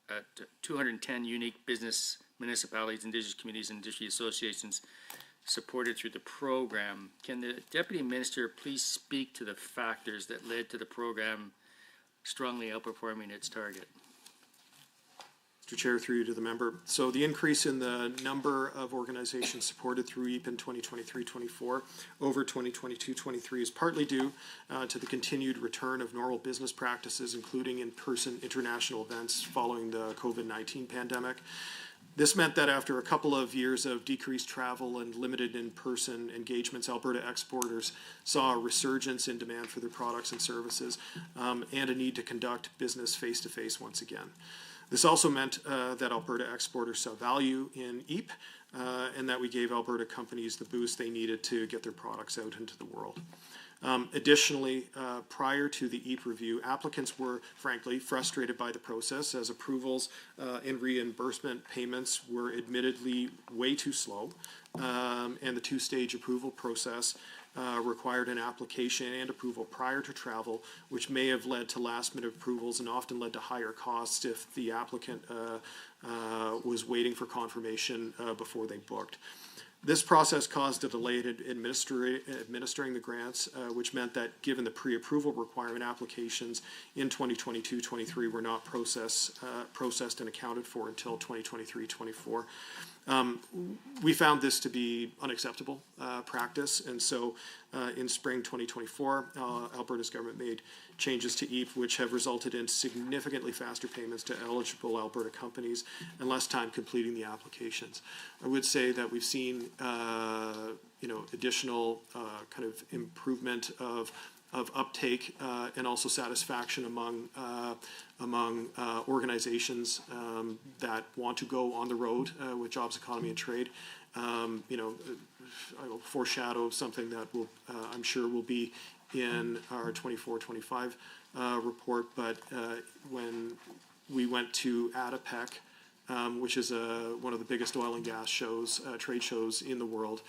at 210 unique business, municipalities, indigenous communities, and industry associations supported through the program. Can the Deputy Minister please speak to the factors that led to the program strongly outperforming its target? Mr. Chair, through you to the member. So the increase in the number of organizations supported through EAP in 2023-24 over 2022-23 is partly due to the continued return of normal business practices, including in-person international events following the COVID-19 pandemic. This meant that after a couple of years of decreased travel and limited in-person engagements, Alberta exporters saw a resurgence in demand for their products and services and a need to conduct business face-to-face once again. This also meant that Alberta exporters saw value in EAP and that we gave Alberta companies the boost they needed to get their products out into the world. Additionally, prior to the EAP review, applicants were, frankly, frustrated by the process as approvals and reimbursement payments were admittedly way too slow, and the two-stage approval process required an application and approval prior to travel, which may have led to last-minute approvals and often led to higher costs if the applicant was waiting for confirmation before they booked. This process caused a delay in administering the grants, which meant that given the pre-approval requirement, applications in 2022-23 were not processed and accounted for until 2023-24. We found this to be unacceptable practice, and so in spring 2024, Alberta's government made changes to EAP, which have resulted in significantly faster payments to eligible Alberta companies and less time completing the applications. I would say that we've seen additional kind of improvement of uptake and also satisfaction among organizations that want to go on the road with jobs, economy, and trade. I will foreshadow something that will, I'm sure, will be in our 24-25 report. But when we went to ADIPEC, which is one of the biggest oil and gas shows, trade shows in the world,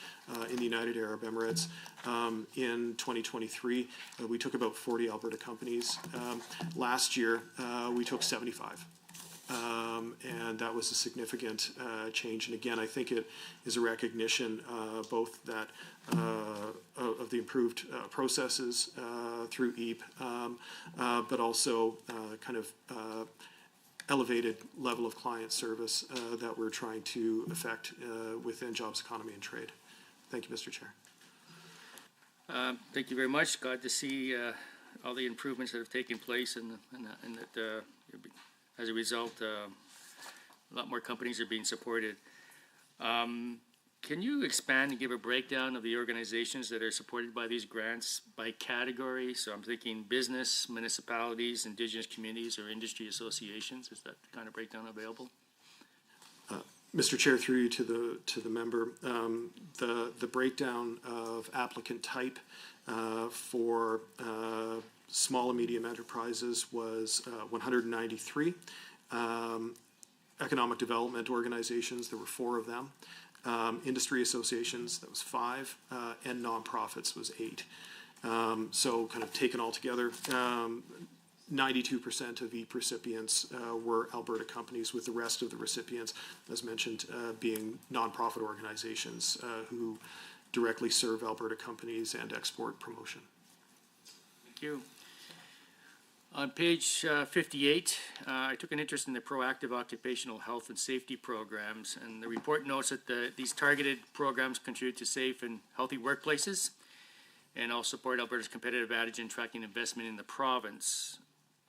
in the United Arab Emirates. In 2023, we took about 40 Alberta companies. Last year, we took 75. And that was a significant change. And again, I think it is a recognition both that of the improved processes through EAP, but also kind of elevated level of client service that we're trying to effect within jobs, economy, and trade. Thank you, Mr. Chair. Thank you very much. Glad to see all the improvements that have taken place, and that as a result, a lot more companies are being supported. Can you expand and give a breakdown of the organizations that are supported by these grants by category? So I'm thinking business, municipalities, Indigenous communities, or industry associations. Is that kind of breakdown available? Mr. Chair, through you to the member, the breakdown of applicant type for small and medium enterprises was 193. Economic development organizations, there were 4 of them. Industry associations, that was 5, and nonprofits was 8. So kind of taken all together, 92% of EAP recipients were Alberta companies, with the rest of the recipients, as mentioned, being nonprofit organizations who directly serve Alberta companies and export promotion. Thank you. On page 58, I took an interest in the proactive occupational health and safety programs, and the report notes that these targeted programs contribute to safe and healthy workplaces and also support Alberta's competitive advantage in attracting investment in the province.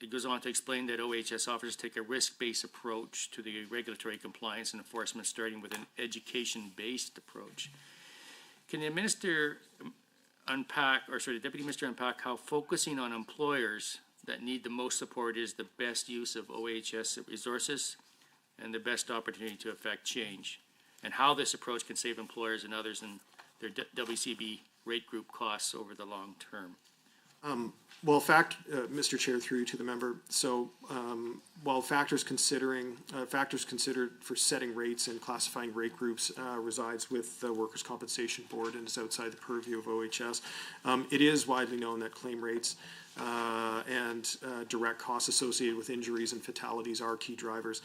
It goes on to explain that OHS officers take a risk-based approach to the regulatory compliance and enforcement, starting with an education-based approach. Can the Minister Deputy Minister unpack how focusing on employers that need the most support is the best use of OHS resources and the best opportunity to affect change, and how this approach can save employers and others in their WCB rate group costs over the long term? Well, Mr. Chair, through to the member. So, while factors considered for setting rates and classifying rate groups resides with the Workers' Compensation Board and is outside the purview of OHS, it is widely known that claim rates and direct costs associated with injuries and fatalities are key drivers.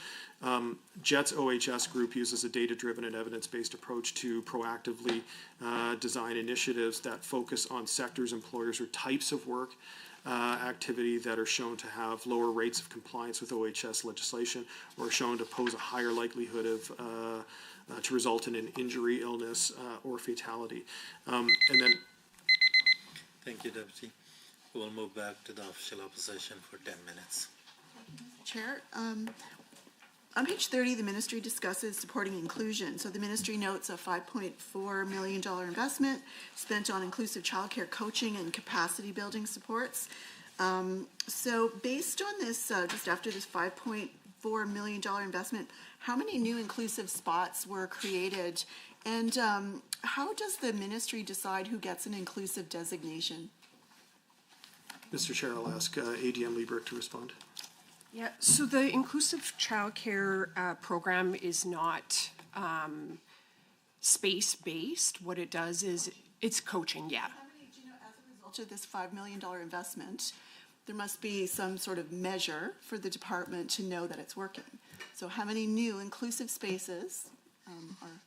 JET's OHS group uses a data-driven and evidence-based approach to proactively design initiatives that focus on sectors, employers, or types of work activity that are shown to have lower rates of compliance with OHS legislation, or shown to pose a higher likelihood of to result in an injury, illness, or fatality. And then, thank you, Deputy. We'll move back to the official opposition for 10 minutes. Chair, on page 30, the ministry discusses supporting inclusion. So the ministry notes a $5.4 million investment spent on inclusive childcare coaching and capacity building supports. So based on this, just after this $5.4 million investment, how many new inclusive spots were created? And how does the ministry decide who gets an inclusive designation? Mr. Chair, I'll ask ADM Liebert to respond. Yeah, so the inclusive childcare program is not space-based. What it does is it's coaching, yeah. How many, do you know, as a result of this $5 million investment, there must be some sort of measure for the department to know that it's working. So how many new inclusive spaces are?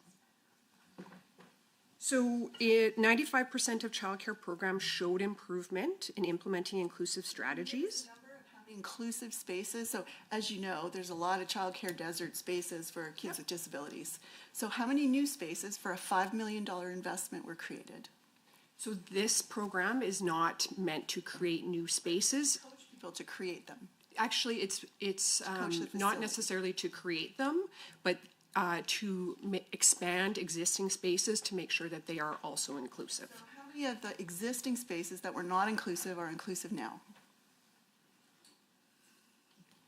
So 95% of childcare programs showed improvement in implementing inclusive strategies. inclusive spaces? So as you know, there's a lot of childcare desert spaces for kids with disabilities. So how many new spaces for a $5 million investment were created? So this program is not meant to create new spaces. People to create them. Actually, it's not facility. necessarily to create them, but to expand existing spaces to make sure that they are also inclusive. How many of the existing spaces that were not inclusive are inclusive now?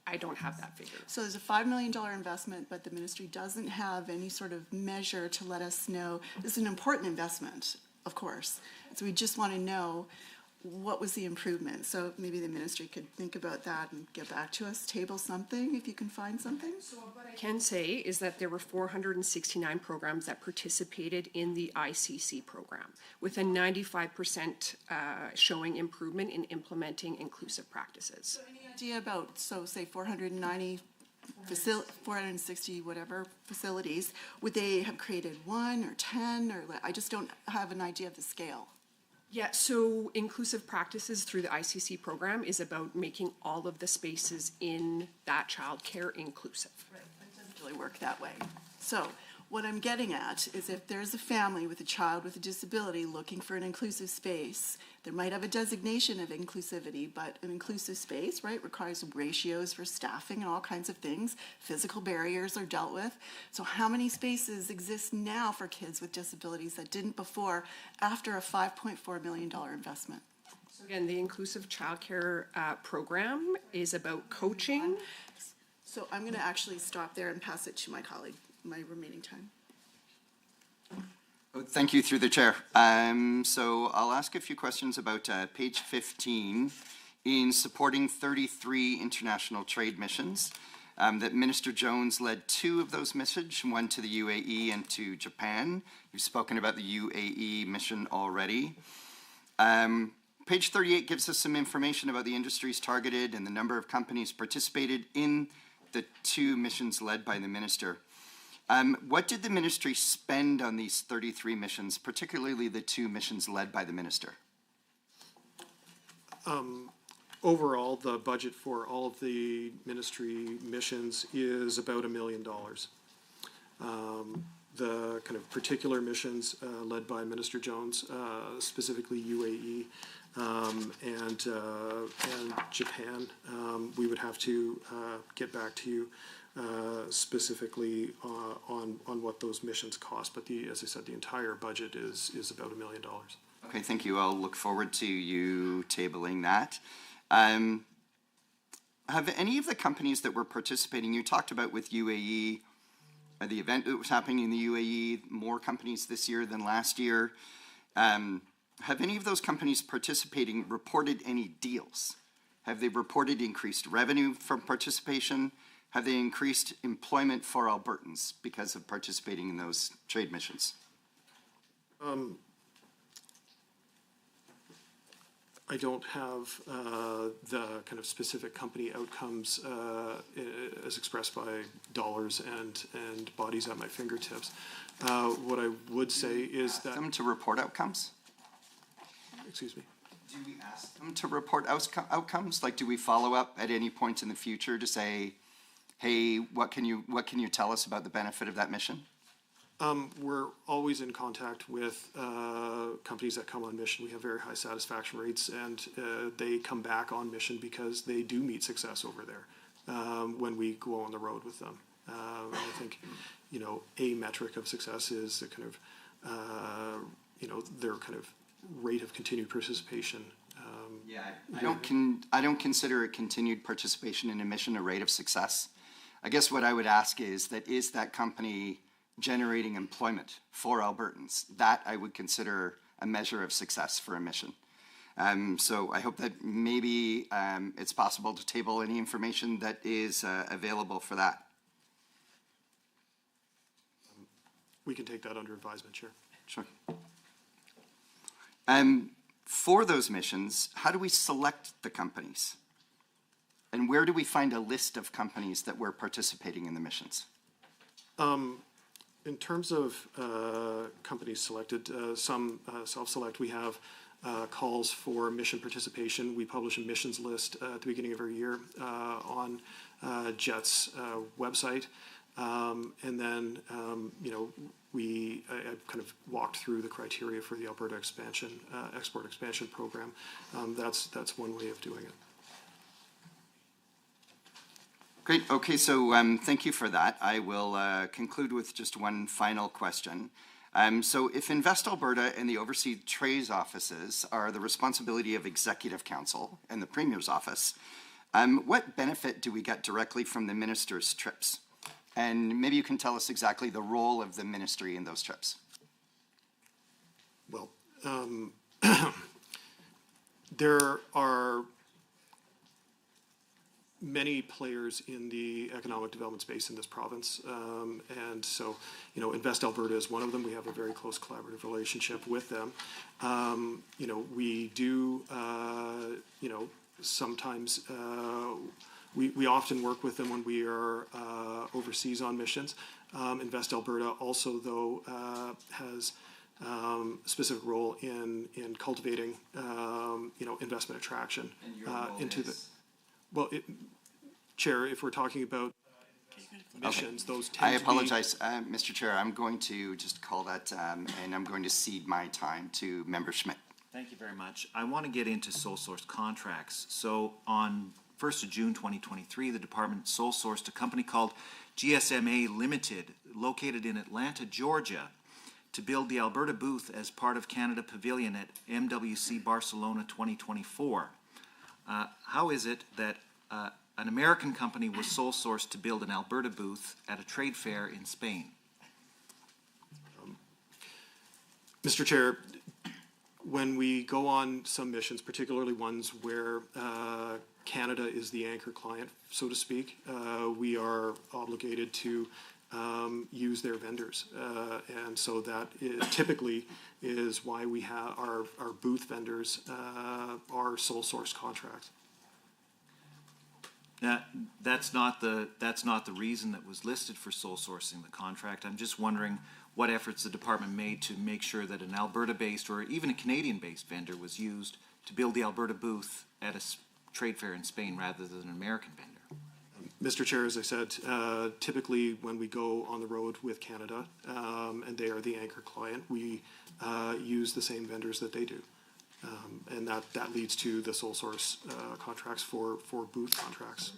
I don't have that figure. So there's a $5 million investment, but the ministry doesn't have any sort of measure to let us know. This is an important investment, of course. So we just want to know what was the improvement. So maybe the ministry could think about that and get back to us, table something if you can find something. So what I can say is that there were 469 programs that participated in the ICC program, with a 95% showing improvement in implementing inclusive practices. So any idea about, so say 490 460 whatever facilities, would they have created 1 or 10 or I just don't have an idea of the scale. Yeah, so inclusive practices through the ICC program is about making all of the spaces in that childcare inclusive. Right, it doesn't really work that way. So what I'm getting at is if there's a family with a child with a disability looking for an inclusive space, there might have a designation of inclusivity, but an inclusive space, right, requires ratios for staffing and all kinds of things. Physical barriers are dealt with. So how many spaces exist now for kids with disabilities that didn't before after a $5.4 million investment? So again, the inclusive childcare program is about coaching. So I'm going to actually stop there and pass it to my colleague, my remaining time. Thank you, through the chair. So I'll ask a few questions about page 15 in supporting 33 international trade missions. That Minister Jones led 2 of those missions, one to the UAE and to Japan. You've spoken about the UAE mission already. Page 38 gives us some information about the industries targeted and the number of companies participated in the 2 missions led by the minister. What did the ministry spend on these 33 missions, particularly the 2 missions led by the minister? Overall, the budget for all of the ministry missions is about $1 million. The kind of particular missions led by Minister Jones, specifically UAE and Japan, we would have to get back to you specifically on what those missions cost. But as I said, the entire budget is about $1 million. Okay, thank you. I'll look forward to you tabling that. Have any of the companies that were participating, you talked about with UAE, the event that was happening in the UAE, more companies this year than last year. Have any of those companies participating reported any deals? Have they reported increased revenue from participation? Have they increased employment for Albertans because of participating in those trade missions? I don't have the kind of specific company outcomes as expressed by dollars and bodies at my fingertips. What I would say is that... them to report outcomes? Excuse me? Do we ask them to report outcomes? Like, do we follow up at any point in the future to say, hey, what can you tell us about the benefit of that mission? We're always in contact with companies that come on mission. We have very high satisfaction rates, and they come back on mission because they do meet success over there when we go on the road with them. And I think, a metric of success is the kind of, their kind of rate of continued participation. I don't consider a continued participation in a mission a rate of success. I guess what I would ask is that company generating employment for Albertans? That I would consider a measure of success for a mission. So I hope that maybe it's possible to table any information that is available for that. We can take that under advisement, Chair. Sure. For those missions, how do we select the companies? And where do we find a list of companies that were participating in the missions? In terms of companies selected, some self-select, we have calls for mission participation. We publish a missions list at the beginning of every year on JET's website. And then, I kind of walked through the criteria for the Alberta expansion, export expansion program. That's one way of doing it. Great. Okay, so thank you for that. I will conclude with just one final question. So if Invest Alberta and the Overseas Trades offices are the responsibility of Executive Council and the Premier's office, what benefit do we get directly from the minister's trips? And maybe you can tell us exactly the role of the ministry in those trips. Well, there are many players in the economic development space in this province. And so, Invest Alberta is one of them. We have a very close collaborative relationship with them. We do, sometimes we often work with them when we are overseas on missions. Invest Alberta also, though, has a specific role in cultivating, investment attraction into the. Well, Chair, if we're talking about missions, those tend to be. I apologize, Mr. Chair. I'm going to just call that, and I'm going to cede my time to Member Schmidt. Thank you very much. I want to get into sole source contracts. So on 1st of June 2023, the department sole sourced a company called GSMA Limited, located in Atlanta, Georgia, to build the Alberta booth as part of Canada Pavilion at MWC Barcelona 2024. How is it that an American company was sole sourced to build an Alberta booth at a trade fair in Spain? Mr. Chair, when we go on some missions, particularly ones where Canada is the anchor client, so to speak, we are obligated to use their vendors. And so that typically is why we have our booth vendors are sole source contracts. That's not the reason that was listed for sole sourcing the contract. I'm just wondering what efforts the department made to make sure that an Alberta-based or even a Canadian-based vendor was used to build the Alberta booth at a trade fair in Spain rather than an American vendor. Mr. Chair, as I said, typically when we go on the road with Canada and they are the anchor client, we use the same vendors that they do. And that leads to the sole source contracts for booth contracts.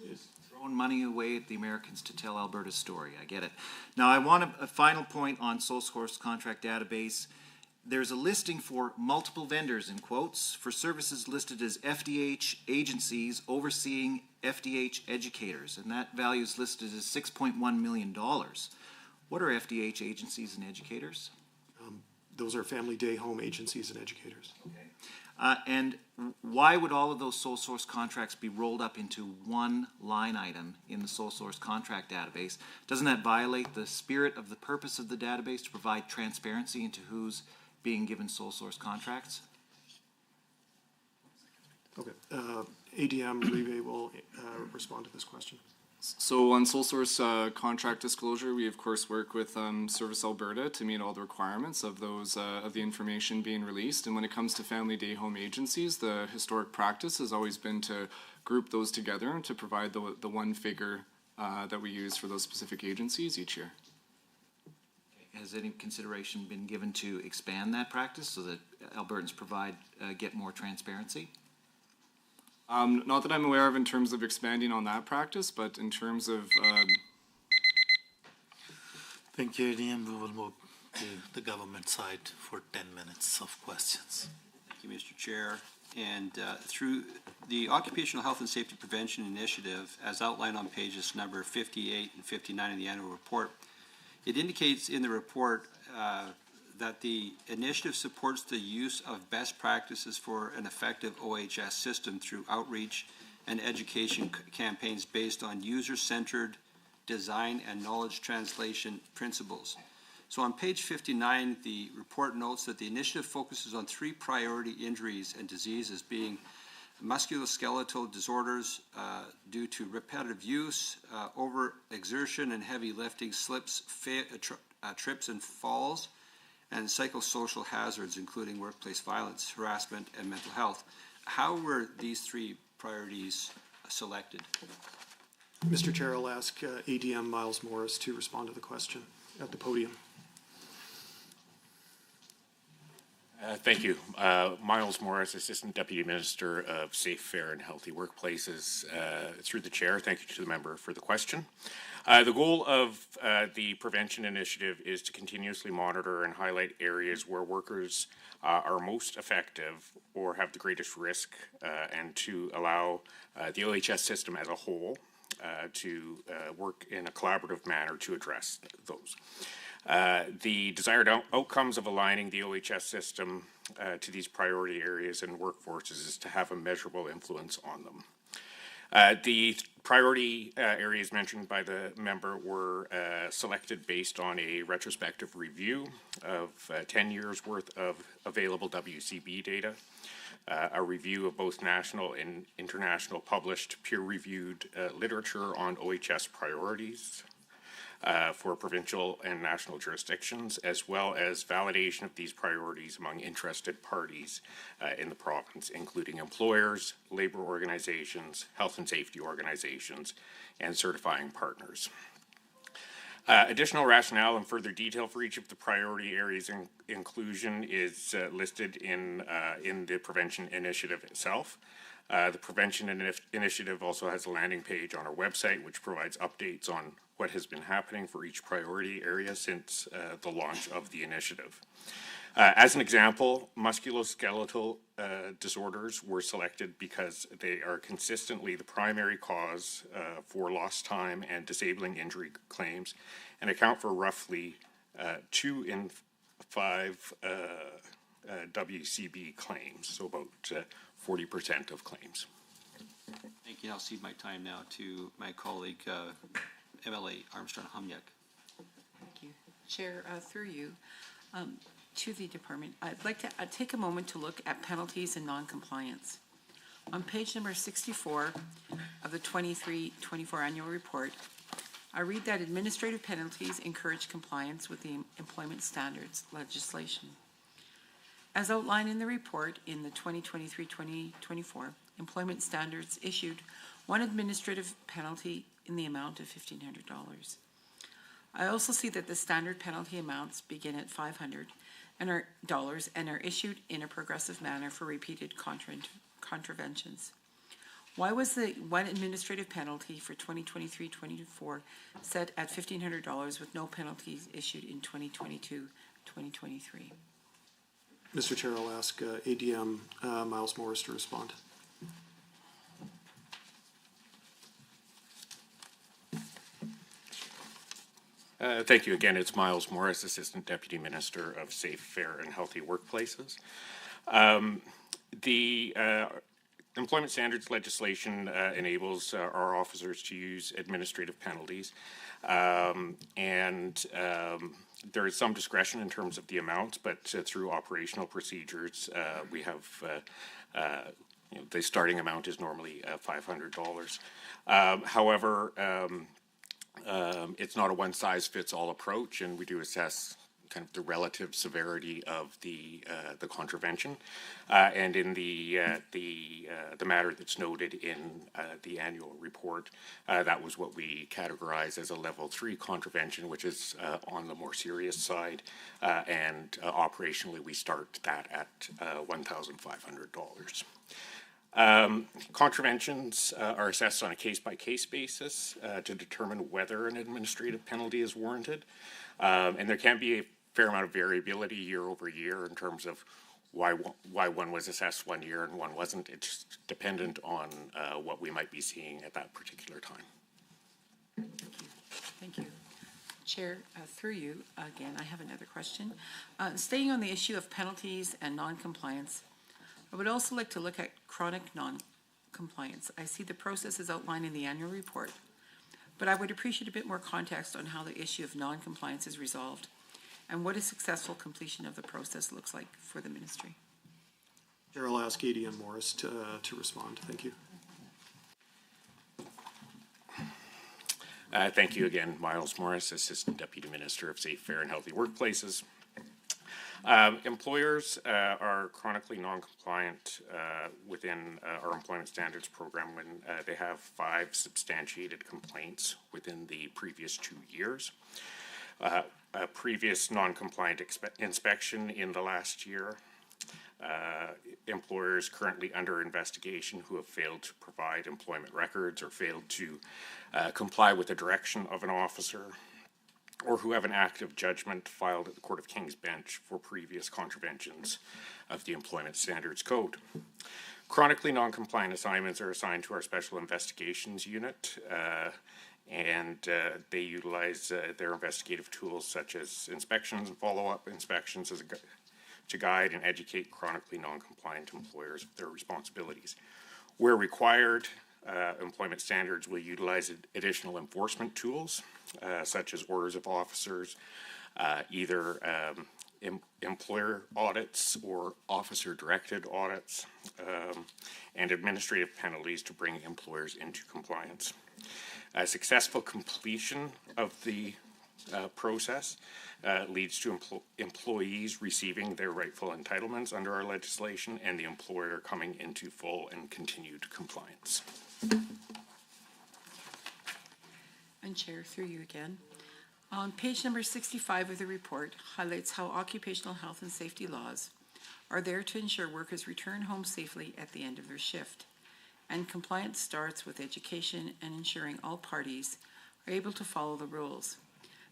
Throwing money away at the Americans to tell Alberta's story. I get it. Now, I want a final point on sole source contract database. There's a listing for multiple vendors, in quotes, for services listed as FDH agencies overseeing FDH educators, and that value is listed as $6.1 million. What are FDH agencies and educators? Those are family day home agencies and educators. Okay. And why would all of those sole source contracts be rolled up into one line item in the sole source contract database? Doesn't that violate the spirit of the purpose of the database to provide transparency into who's being given sole source contracts? Okay. ADM Rive will respond to this question. So on sole source contract disclosure, we of course work with Service Alberta to meet all the requirements of those of the information being released. And when it comes to family day home agencies, the historic practice has always been to group those together and to provide the one figure that we use for those specific agencies each year. Has any consideration been given to expand that practice so that Albertans get more transparency? Not that I'm aware of in terms of expanding on that practice, but in terms of... Thank you, ADM. We will move to the government side for 10 minutes of questions. Thank you, Mr. Chair. And through the Occupational Health and Safety Prevention Initiative, as outlined on pages number 58 and 59 in the annual report, it indicates in the report that the initiative supports the use of best practices for an effective OHS system through outreach and education campaigns based on user-centered design and knowledge translation principles. So on page 59, the report notes that the initiative focuses on 3 priority injuries and diseases, being musculoskeletal disorders due to repetitive use, overexertion and heavy lifting, slips, trips and falls, and psychosocial hazards, including workplace violence, harassment, and mental health. How were these three priorities selected? Mr. Chair, I'll ask ADM Miles Morris to respond to the question at the podium. Thank you. Miles Morris, Assistant Deputy Minister of Safe, Fair and Healthy Workplaces. Through the Chair, thank you to the member for the question. The goal of the prevention initiative is to continuously monitor and highlight areas where workers are most effective or have the greatest risk, and to allow the OHS system as a whole to work in a collaborative manner to address those. The desired outcomes of aligning the OHS system to these priority areas and workforces is to have a measurable influence on them. The priority areas mentioned by the member were selected based on a retrospective review of 10 years worth of available WCB data, a review of both national and international published peer-reviewed literature on OHS priorities for provincial and national jurisdictions, as well as validation of these priorities among interested parties in the province, including employers, labor organizations, health and safety organizations, and certifying partners. Additional rationale and further detail for each of the priority areas inclusion is listed in the prevention initiative itself. The prevention initiative also has a landing page on our website, which provides updates on what has been happening for each priority area since the launch of the initiative. As an example, musculoskeletal disorders were selected because they are consistently the primary cause for lost time and disabling injury claims, and account for roughly 2 in 5 WCB claims, so about 40% of claims. Thank you. I'll cede my time now to my colleague, MLA Armstrong Humniak. Thank you. Chair, through you, to the department, I'd like to take a moment to look at penalties and non-compliance. On page number 64 of the 23-24 annual report, I read that administrative penalties encourage compliance with the employment standards legislation. As outlined in the report, in the 2023-2024 employment standards issued one administrative penalty in the amount of $1,500. I also see that the standard penalty amounts begin at $500 and are issued in a progressive manner for repeated contraventions. Why was the one administrative penalty for 2023-24 set at $1,500 with no penalties issued in 2022-2023? Mr. Chair, I'll ask ADM Miles Morris to respond. Thank you again. It's Miles Morris, Assistant Deputy Minister of Safe, Fair and Healthy Workplaces. The employment standards legislation enables our officers to use administrative penalties, and there is some discretion in terms of the amounts, but through operational procedures, we have the starting amount is normally $500. However, it's not a one-size-fits-all approach, and we do assess kind of the relative severity of the contravention. And in the matter that's noted in the annual report, that was what we categorize as a level 3 contravention, which is on the more serious side. And operationally, we start that at $1,500. Contraventions are assessed on a case-by-case basis to determine whether an administrative penalty is warranted. And there can be a fair amount of variability year over year in terms of why one was assessed one year and one wasn't. It's just dependent on what we might be seeing at that particular time. Thank you. Chair, through you, again, I have another question. Staying on the issue of penalties and non-compliance, I would also like to look at chronic non-compliance. I see the process is outlined in the annual report, but I would appreciate a bit more context on how the issue of non-compliance is resolved and what a successful completion of the process looks like for the ministry. Chair, I'll ask ADM Morris to respond. Thank you. Thank you again, Miles Morris, Assistant Deputy Minister of Safe, Fair and Healthy Workplaces. Employers are chronically non-compliant within our employment standards program when they have 5 substantiated complaints within the previous 2 years. A previous non-compliant inspection in the last year. Employers currently under investigation who have failed to provide employment records or failed to comply with the direction of an officer, or who have an active judgment filed at the Court of King's Bench for previous contraventions of the Employment Standards Code. Chronically non-compliant assignments are assigned to our Special Investigations Unit, and they utilize their investigative tools such as inspections and follow-up inspections as to guide and educate chronically non-compliant employers of their responsibilities. Where required, employment standards will utilize additional enforcement tools, such as orders of officers, either employer audits or officer-directed audits, and administrative penalties to bring employers into compliance. A successful completion of the process leads to employees receiving their rightful entitlements under our legislation and the employer coming into full and continued compliance. And Chair, through you again. On page number 65 of the report highlights how occupational health and safety laws are there to ensure workers return home safely at the end of their shift. And compliance starts with education and ensuring all parties are able to follow the rules.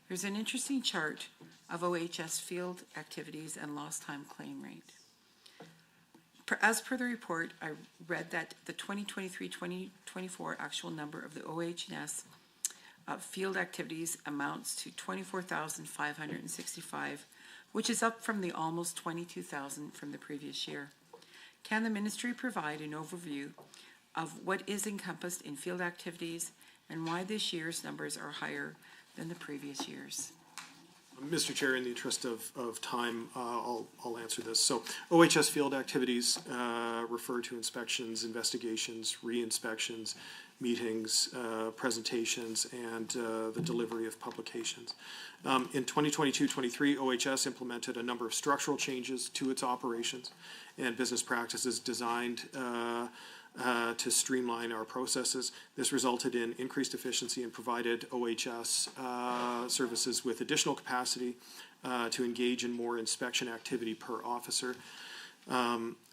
There's an interesting chart of OHS field activities and lost time claim rate. As per the report, I read that the 2023-2024 actual number of the OHS field activities amounts to 24,565, which is up from the almost 22,000 from the previous year. Can the ministry provide an overview of what is encompassed in field activities and why this year's numbers are higher than the previous years? Mr. Chair, in the interest of time, I'll answer this. So OHS field activities refer to inspections, investigations, re-inspections, meetings, presentations, and the delivery of publications. In 2022-23, OHS implemented a number of structural changes to its operations and business practices designed to streamline our processes. This resulted in increased efficiency and provided OHS services with additional capacity to engage in more inspection activity per officer.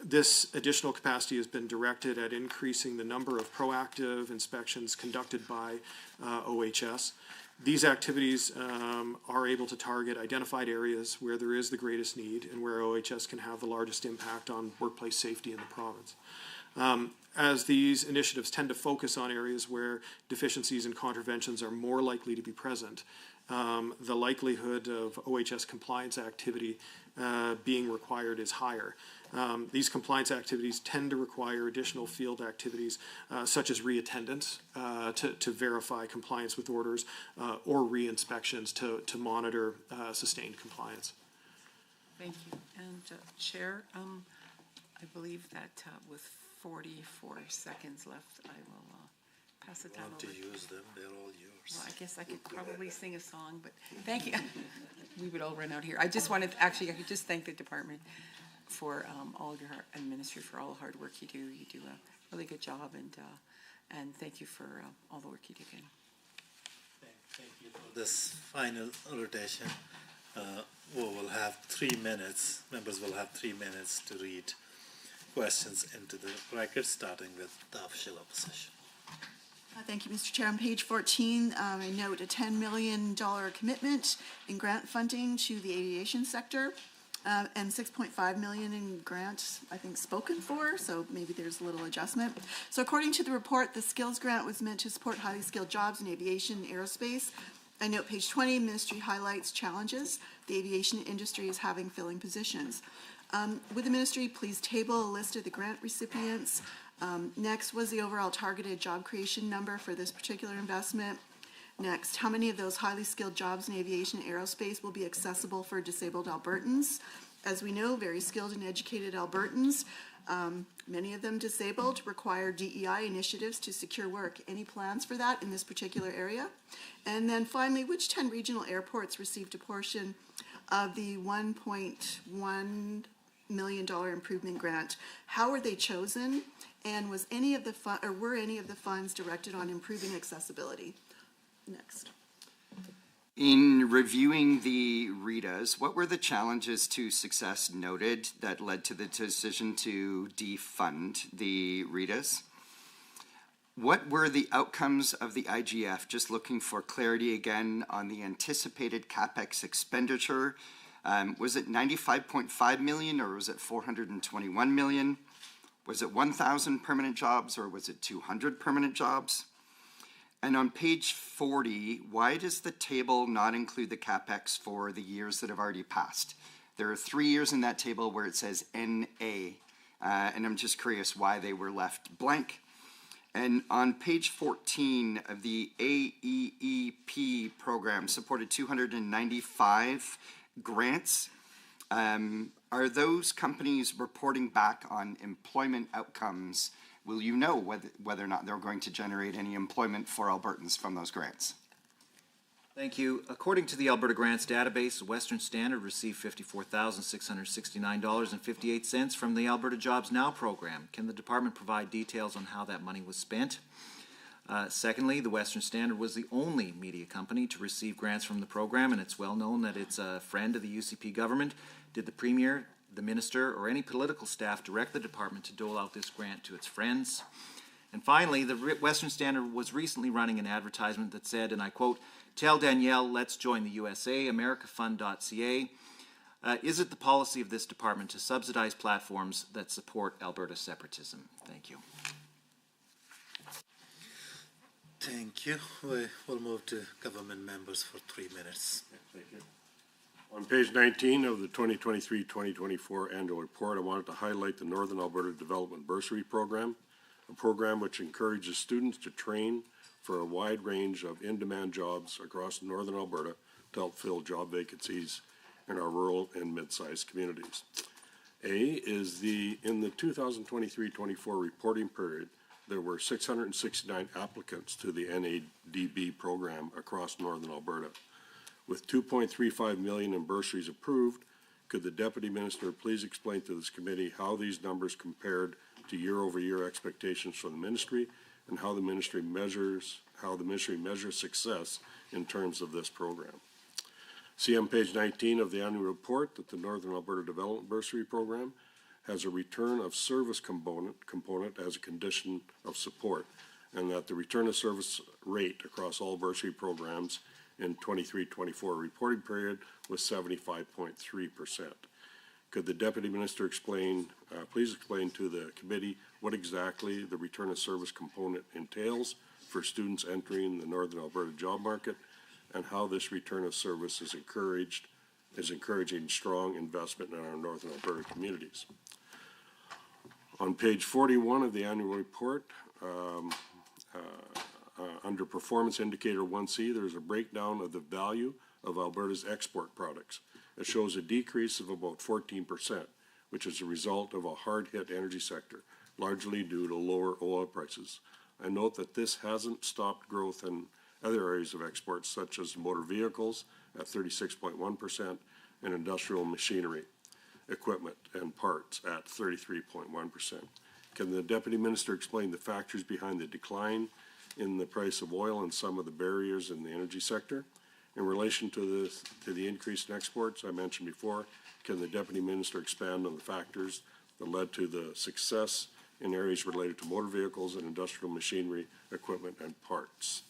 This additional capacity has been directed at increasing the number of proactive inspections conducted by OHS. These activities are able to target identified areas where there is the greatest need and where OHS can have the largest impact on workplace safety in the province. As these initiatives tend to focus on areas where deficiencies and contraventions are more likely to be present, the likelihood of OHS compliance activity being required is higher. These compliance activities tend to require additional field activities such as re-attendance to verify compliance with orders or re-inspections to monitor sustained compliance. Thank you. And Chair, I believe that with 44 seconds left, I will pass it down over. Want to use them? They're all yours. Well, I guess I could probably sing a song, but thank you. We would all run out here. I just wanted, actually, I could just thank the department for all your, and ministry for all the hard work you do. You do a really good job, and thank you for all the work you do again. Thank you for this final rotation. We will have 3 minutes. Members will have 3 minutes to read questions into the record, starting with the official opposition. Thank you, Mr. Chair. On page 14, I note a $10 million commitment in grant funding to the aviation sector, and $6.5 million in grants, I think, spoken for, so maybe there's a little adjustment. So according to the report, the skills grant was meant to support highly skilled jobs in aviation and aerospace. I note page 20, ministry highlights challenges the aviation industry is having filling positions. Would the ministry please table a list of the grant recipients? Next, was the overall targeted job creation number for this particular investment? Next, how many of those highly skilled jobs in aviation and aerospace will be accessible for disabled Albertans? As we know, very skilled and educated Albertans, many of them disabled, require DEI initiatives to secure work. Any plans for that in this particular area? And then finally, which 10 regional airports received a portion of the $1.1 million improvement grant, how were they chosen? And was any of the were any of the funds directed on improving accessibility? Next. In reviewing the RETAs, what were the challenges to success noted that led to the decision to defund the RETAs? What were the outcomes of the IGF? Just looking for clarity again on the anticipated CapEx expenditure. Was it 95.5 million or was it 421 million? Was it 1,000 permanent jobs or was it 200 permanent jobs? And on page 40, why does the table not include the CapEx for the years that have already passed? There are 3 years in that table where it says NA, and I'm just curious why they were left blank. And on page 14 of the AEEP program, supported 295 grants. Are those companies reporting back on employment outcomes? Will you know whether or not they're going to generate any employment for Albertans from those grants? Thank you. According to the Alberta Grants Database, Western Standard received $54,669.58 from the Alberta Jobs Now program. Can the department provide details on how that money was spent? Secondly, the Western Standard was the only media company to receive grants from the program, and it's well known that it's a friend of the UCP government. Did the Premier, the Minister, or any political staff direct the department to dole out this grant to its friends? And finally, the Western Standard was recently running an advertisement that said, and I quote, "Tell Danielle, let's join the USA, americafund.ca. Is it the policy of this department to subsidize platforms that support Alberta separatism?" Thank you. Thank you. We will move to government members for 3 minutes. Thank you. On page 19 of the 2023-2024 annual report, I wanted to highlight the Northern Alberta Development Bursary Program, a program which encourages students to train for a wide range of in-demand jobs across Northern Alberta to help fill job vacancies in our rural and mid-sized communities. In the 2023-24 reporting period, there were 669 applicants to the NADB program across Northern Alberta. With $2.35 million in bursaries approved, could the Deputy Minister please explain to this committee how these numbers compared to year-over-year expectations from the Ministry and how the Ministry measures success in terms of this program? See on page 19 of the annual report that the Northern Alberta Development Bursary Program has a return of service component as a condition of support, and that the return of service rate across all bursary programs in 23-24 reporting period was 75.3%. Could the Deputy Minister please explain to the committee what exactly the return of service component entails for students entering the Northern Alberta job market, and how this return of service is encouraging strong investment in our Northern Alberta communities. On page 41 of the annual report, under Performance Indicator 1C, there's a breakdown of the value of Alberta's export products. It shows a decrease of about 14%, which is a result of a hard-hit energy sector, largely due to lower oil prices. I note that this hasn't stopped growth in other areas of exports, such as motor vehicles at 36.1% and industrial machinery, equipment and parts at 33.1%. Can the Deputy Minister explain the factors behind the decline in the price of oil and some of the barriers in the energy sector? In relation to the increase in exports I mentioned before, can the Deputy Minister expand on the factors that led to the success in areas related to motor vehicles and industrial machinery, equipment and parts?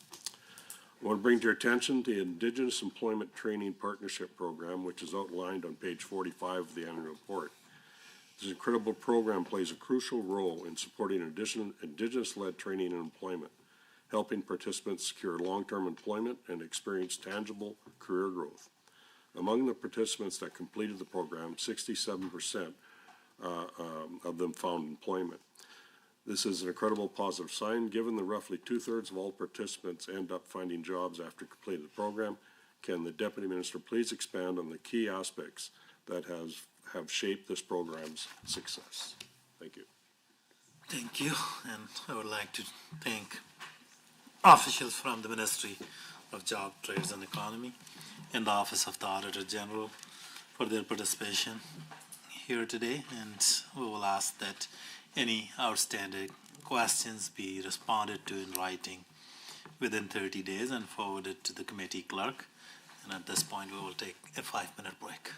I want to bring to your attention the Indigenous Employment Training Partnership Program, which is outlined on page 45 of the annual report. This incredible program plays a crucial role in supporting Indigenous-led training and employment, helping participants secure long-term employment and experience tangible career growth. Among the participants that completed the program, 67% of them found employment. This is an incredible positive sign, given that roughly 2/3 of all participants end up finding jobs after completing the program. Can the Deputy Minister please expand on the key aspects that have shaped this program's success? Thank you. Thank you, and I would like to thank officials from the Ministry of Job, Trades and Economy and the Office of the Auditor General for their participation here today, and we will ask that any outstanding questions be responded to in writing within 30 days and forwarded to the committee clerk. And at this point, we will take a 5-minute break.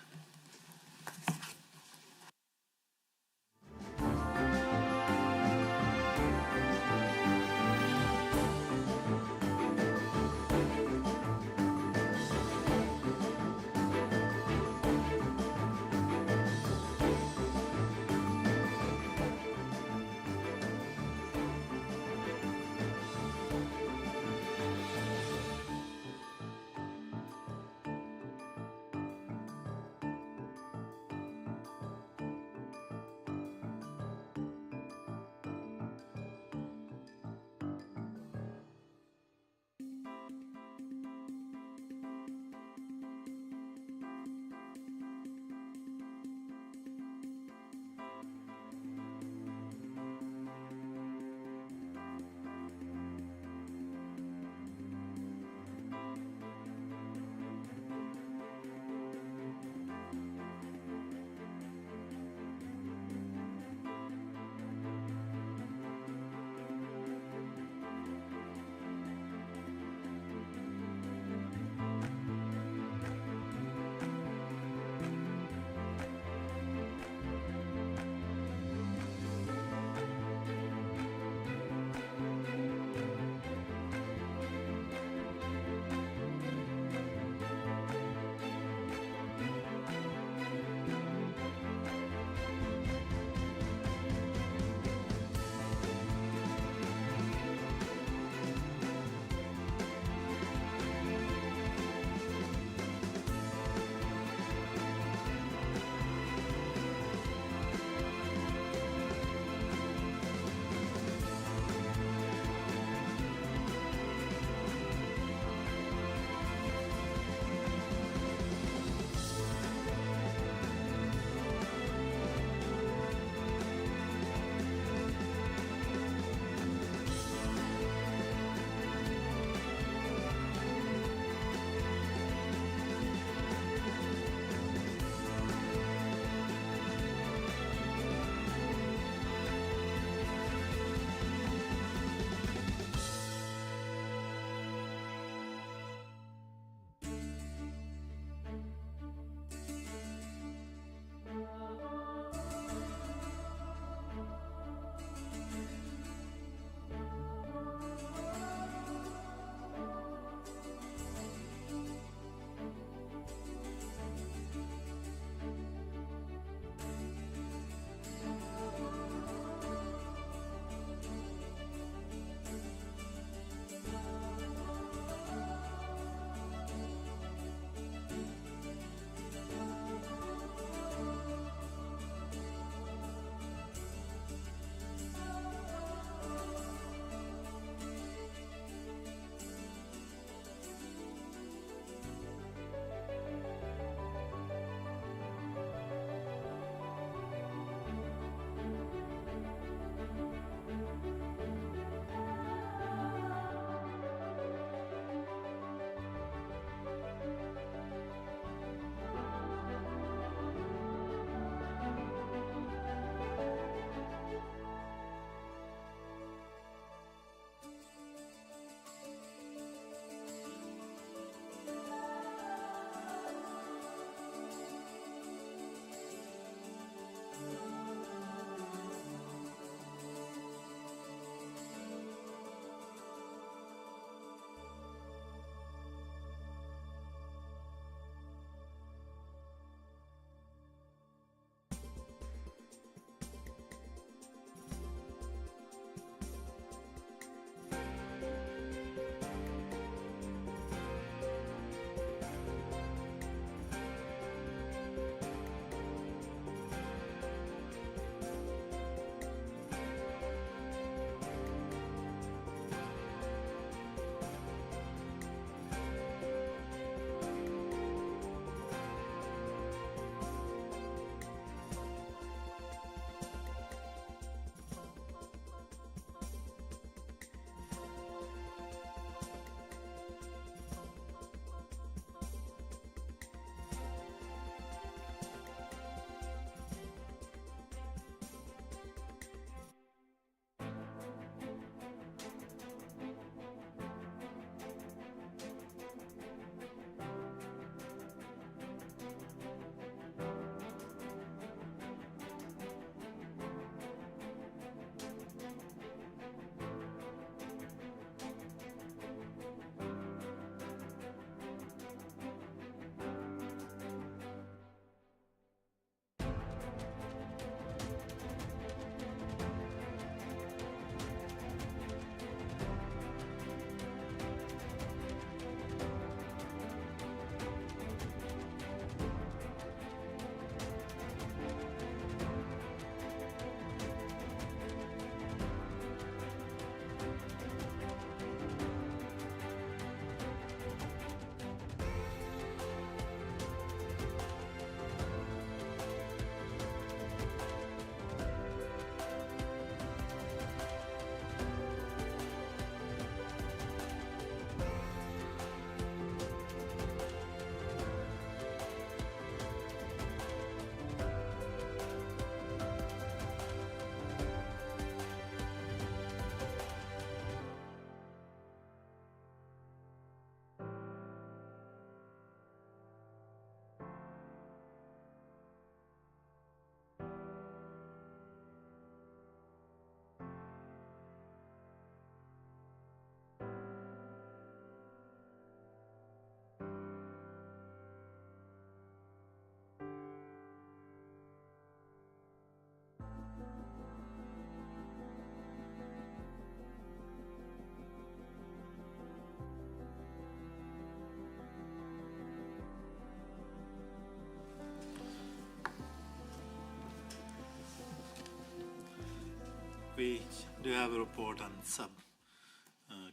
We do have a report on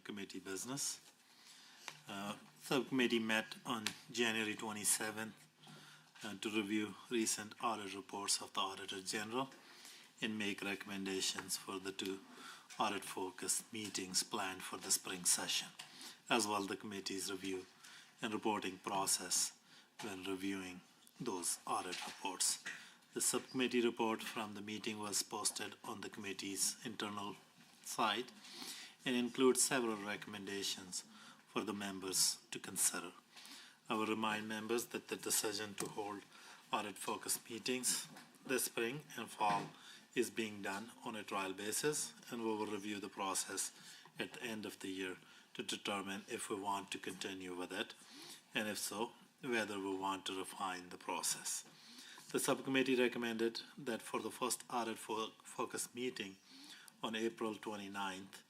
committee business. Subcommittee met on January 27th to review recent audit reports of the Auditor General and make recommendations for the two audit-focused meetings planned for the spring session, as well as the committee's review and reporting process when reviewing those audit reports. The subcommittee report from the meeting was posted on the committee's internal site and includes several recommendations for the members to consider. I will remind members that the decision to hold audit-focused meetings this spring and fall is being done on a trial basis, and we will review the process at the end of the year to determine if we want to continue with it, and if so, whether we want to refine the process. The subcommittee recommended that for the first audit-focused meeting on April 29th,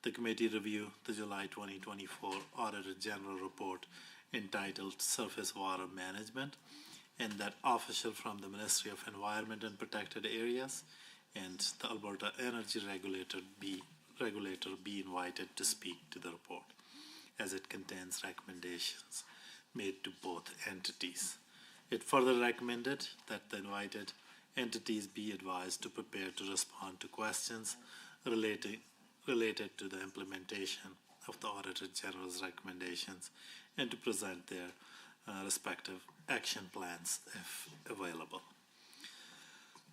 the committee review the July 2024 Auditor General report entitled Surface Water Management, and that official from the Ministry of Environment and Protected Areas and the Alberta Energy Regulator be invited to speak to the report, as it contains recommendations made to both entities. It further recommended that the invited entities be advised to prepare to respond to questions related to the implementation of the Auditor General's recommendations and to present their respective action plans if available.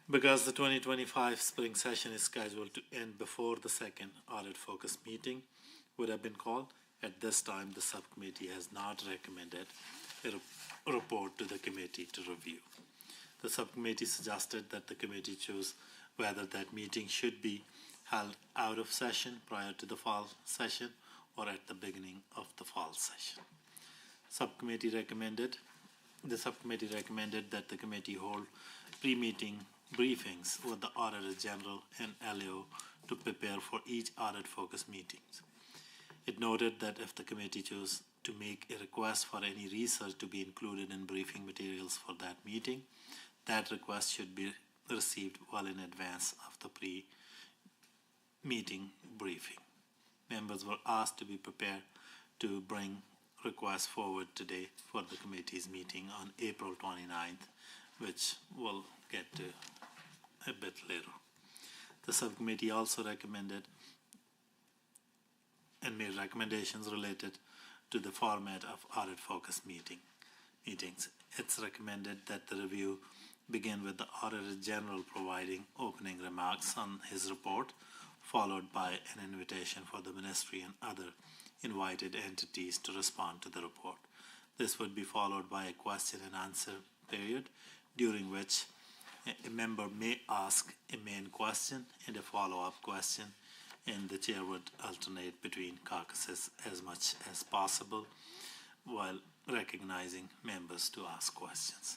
Because the 2025 spring session is scheduled to end before the second audit-focused meeting would have been called, at this time the subcommittee has not recommended a report to the committee to review. The subcommittee suggested that the committee choose whether that meeting should be held out of session prior to the fall session or at the beginning of the fall session. The subcommittee recommended that the committee hold pre-meeting briefings with the Auditor General and LAO to prepare for each audit-focused meeting. It noted that if the committee chose to make a request for any research to be included in briefing materials for that meeting, that request should be received well in advance of the pre-meeting briefing. Members were asked to be prepared to bring requests forward today for the committee's meeting on April 29th, which we'll get to a bit later. The subcommittee also recommended and made recommendations related to the format of audit-focused meetings. It's recommended that the review begin with the Auditor General providing opening remarks on his report, followed by an invitation for the Ministry and other invited entities to respond to the report. This would be followed by a question and answer period, during which a member may ask a main question and a follow-up question, and the chair would alternate between caucuses as much as possible while recognizing members to ask questions.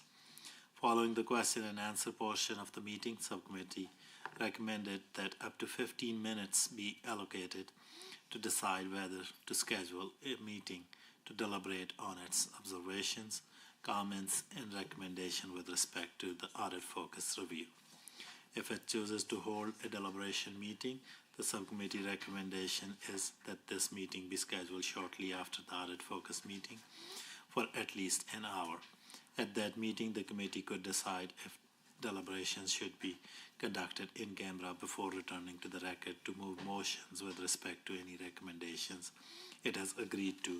Following the question and answer portion of the meeting, subcommittee recommended that up to 15 minutes be allocated to decide whether to schedule a meeting to deliberate on its observations, comments, and recommendation with respect to the audit-focused review. If it chooses to hold a deliberation meeting, the subcommittee recommendation is that this meeting be scheduled shortly after the audit-focused meeting for at least an hour. At that meeting, the committee could decide if deliberations should be conducted in camera before returning to the record to move motions with respect to any recommendations it has agreed to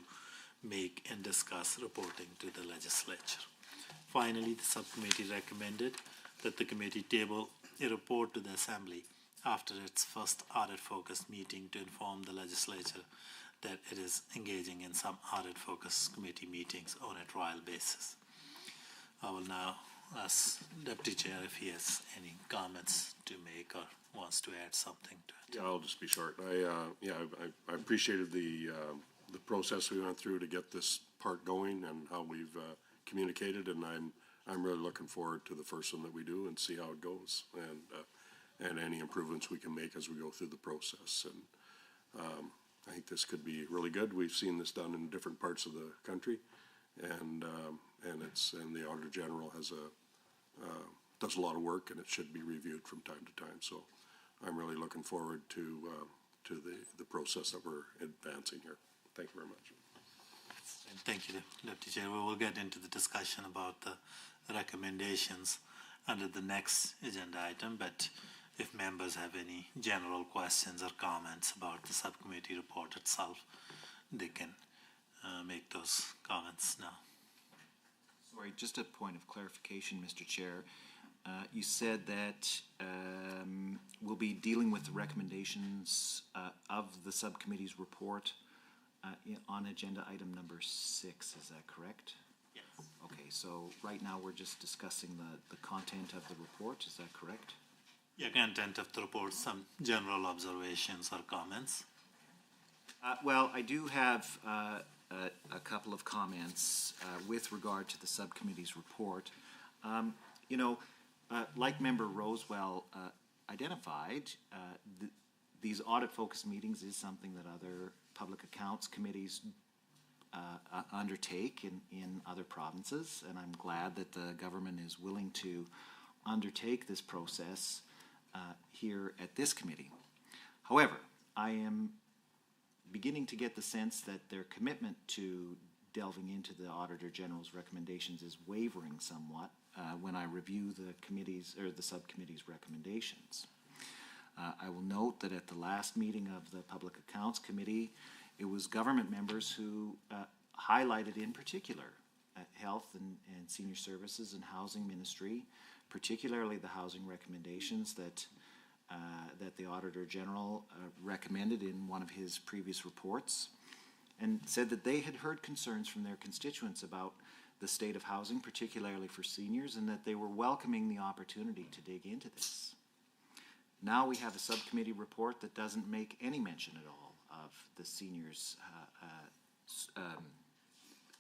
make and discuss reporting to the legislature. Finally, the subcommittee recommended that the committee table a report to the Assembly after its first audit-focused meeting to inform the legislature that it is engaging in some audit-focused committee meetings on a trial basis. I will now ask Deputy Chair if he has any comments to make or wants to add something to it. Yeah, I'll just be short. I appreciated the process we went through to get this part going and how we've communicated, and I'm really looking forward to the first one that we do and see how it goes, and any improvements we can make as we go through the process. And I think this could be really good. We've seen this done in different parts of the country, and the Auditor General does a lot of work, and it should be reviewed from time to time. So I'm really looking forward to the process that we're advancing here. Thank you very much. Thank you, Deputy Chair. We will get into the discussion about the recommendations under the next agenda item, but if members have any general questions or comments about the subcommittee report itself, they can make those comments now. Sorry, just a point of clarification, Mr. Chair. You said that we'll be dealing with the recommendations of the subcommittee's report on agenda item number 6. Is that correct? Yes. Okay, so right now we're just discussing the content of the report. Is that correct? Yeah, content of the report, some general observations or comments. Well, I do have a couple of comments with regard to the subcommittee's report. You know, like Member Rosewell identified, these audit-focused meetings is something that other public accounts committees undertake in other provinces, and I'm glad that the government is willing to undertake this process here at this committee. However, I am beginning to get the sense that their commitment to delving into the Auditor General's recommendations is wavering somewhat when I review the committee's or the subcommittee's recommendations. I will note that at the last meeting of the Public Accounts Committee, it was government members who highlighted in particular health and senior services and housing ministry, particularly the housing recommendations that the Auditor General recommended in one of his previous reports, and said that they had heard concerns from their constituents about the state of housing, particularly for seniors, and that they were welcoming the opportunity to dig into this. Now we have a subcommittee report that doesn't make any mention at all of the seniors'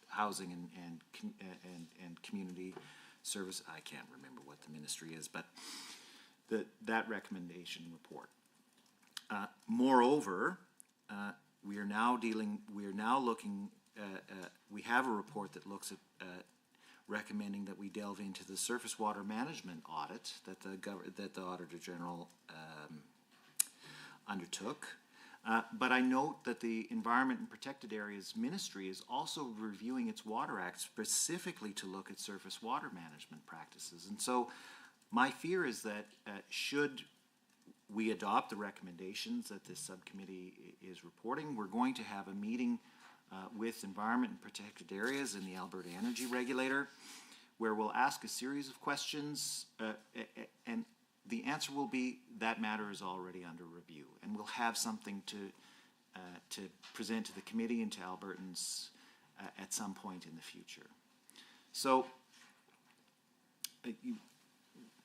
housing and community service. I can't remember what the ministry is, but that recommendation report. Moreover, we have a report that looks at recommending that we delve into the surface water management audit that the Auditor General undertook. But I note that the Environment and Protected Areas Ministry is also reviewing its Water Act specifically to look at surface water management practices. And so my fear is that should we adopt the recommendations that this subcommittee is reporting, we're going to have a meeting with Environment and Protected Areas and the Alberta Energy Regulator, where we'll ask a series of questions, and the answer will be that matter is already under review, and we'll have something to present to the committee and to Albertans at some point in the future. So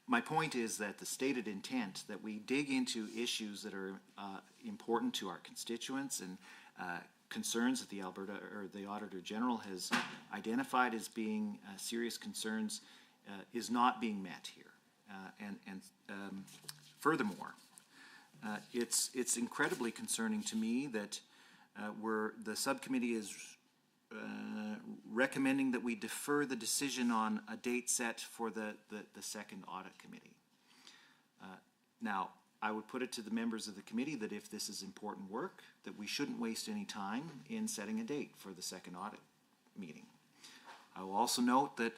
my point is that the stated intent that we dig into issues that are important to our constituents and concerns that the Auditor General has identified as being serious concerns is not being met here. Furthermore, it's incredibly concerning to me that the subcommittee is recommending that we defer the decision on a date set for the second audit committee. Now, I would put it to the members of the committee that if this is important work, that we shouldn't waste any time in setting a date for the second audit meeting. I will also note that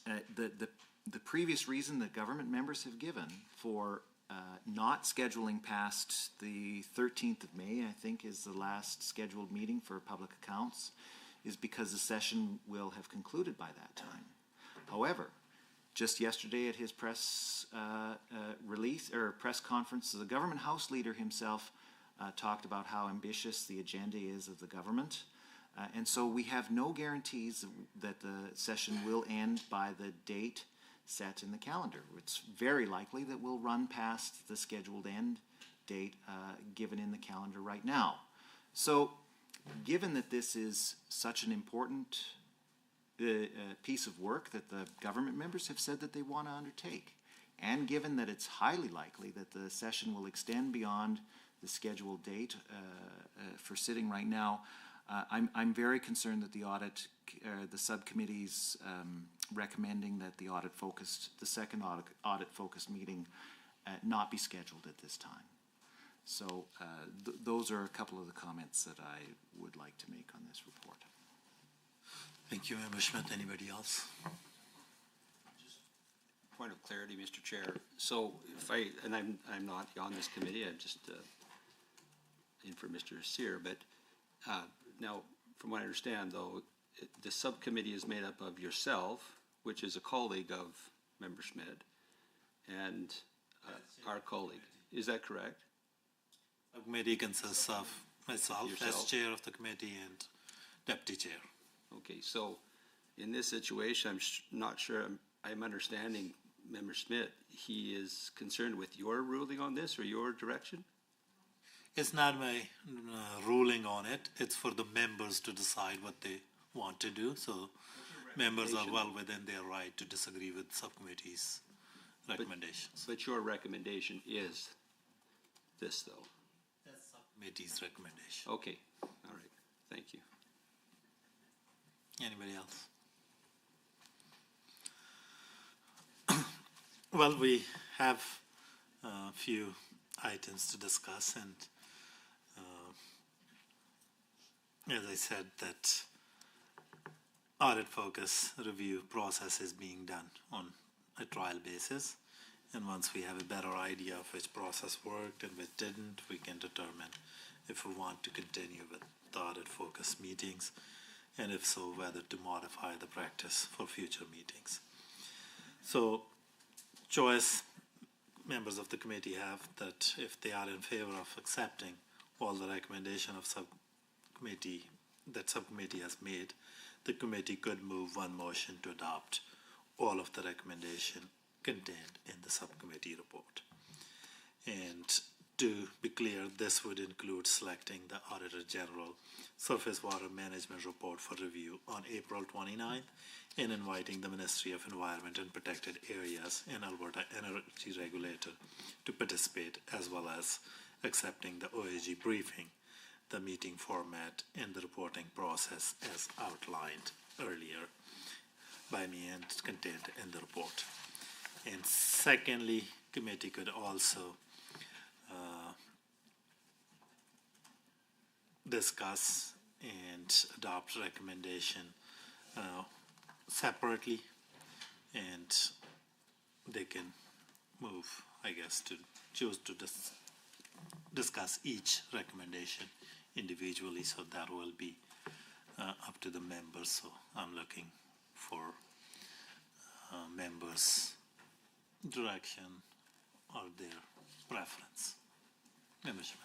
the previous reason that government members have given for not scheduling past the 13th of May, I think is the last scheduled meeting for public accounts, is because the session will have concluded by that time. However, just yesterday at his press press conference, the government house leader himself talked about how ambitious the agenda is of the government. And so we have no guarantees that the session will end by the date set in the calendar. It's very likely that we'll run past the scheduled end date given in the calendar right now. So given that this is such an important piece of work that the government members have said that they want to undertake, and given that it's highly likely that the session will extend beyond the scheduled date for sitting right now, I'm very concerned that the subcommittee's recommending that the second audit-focused meeting not be scheduled at this time. So those are a couple of the comments that I would like to make on this report. Thank you, Member Schmidt. Anybody else? Point of clarity, Mr. Chair. So if I'm not on this committee, I'm just in for Mr. Sear, but now, from what I understand, though, the subcommittee is made up of yourself, which is a colleague of Member Schmidt, and our colleague. Is that correct? The committee consists of myself as Yourself? chair of the committee and deputy chair. Okay, so in this situation, I'm not sure I'm understanding Member Schmidt. He is concerned with your ruling on this or your direction? It's not my ruling on it. It's for the members to decide what they want to do. So members are well within their right to disagree with subcommittee's recommendations. But your recommendation is this, though? That's subcommittee's recommendation. Okay, all right, thank you. Anybody else? Well, we have a few items to discuss, and as I said, that audit focus review process is being done on a trial basis, and once we have a better idea of which process worked and which didn't, we can determine if we want to continue with the audit focus meetings, and if so, whether to modify the practice for future meetings. So, choice members of the committee have that if they are in favor of accepting all the recommendation of subcommittee has made, the committee could move one motion to adopt all of the recommendation contained in the subcommittee report. And to be clear, this would include selecting the Auditor General Surface Water Management Report for review on April 29th and inviting the Ministry of Environment and Protected Areas and Alberta Energy Regulator to participate, as well as accepting the OAG briefing, the meeting format, and the reporting process as outlined earlier by me and contained in the report. And secondly, committee could also discuss and adopt recommendation separately, and they can move, I guess, to choose to discuss each recommendation individually, so that will be up to the members. So I'm looking for members' direction or their preference. Member Schmidt.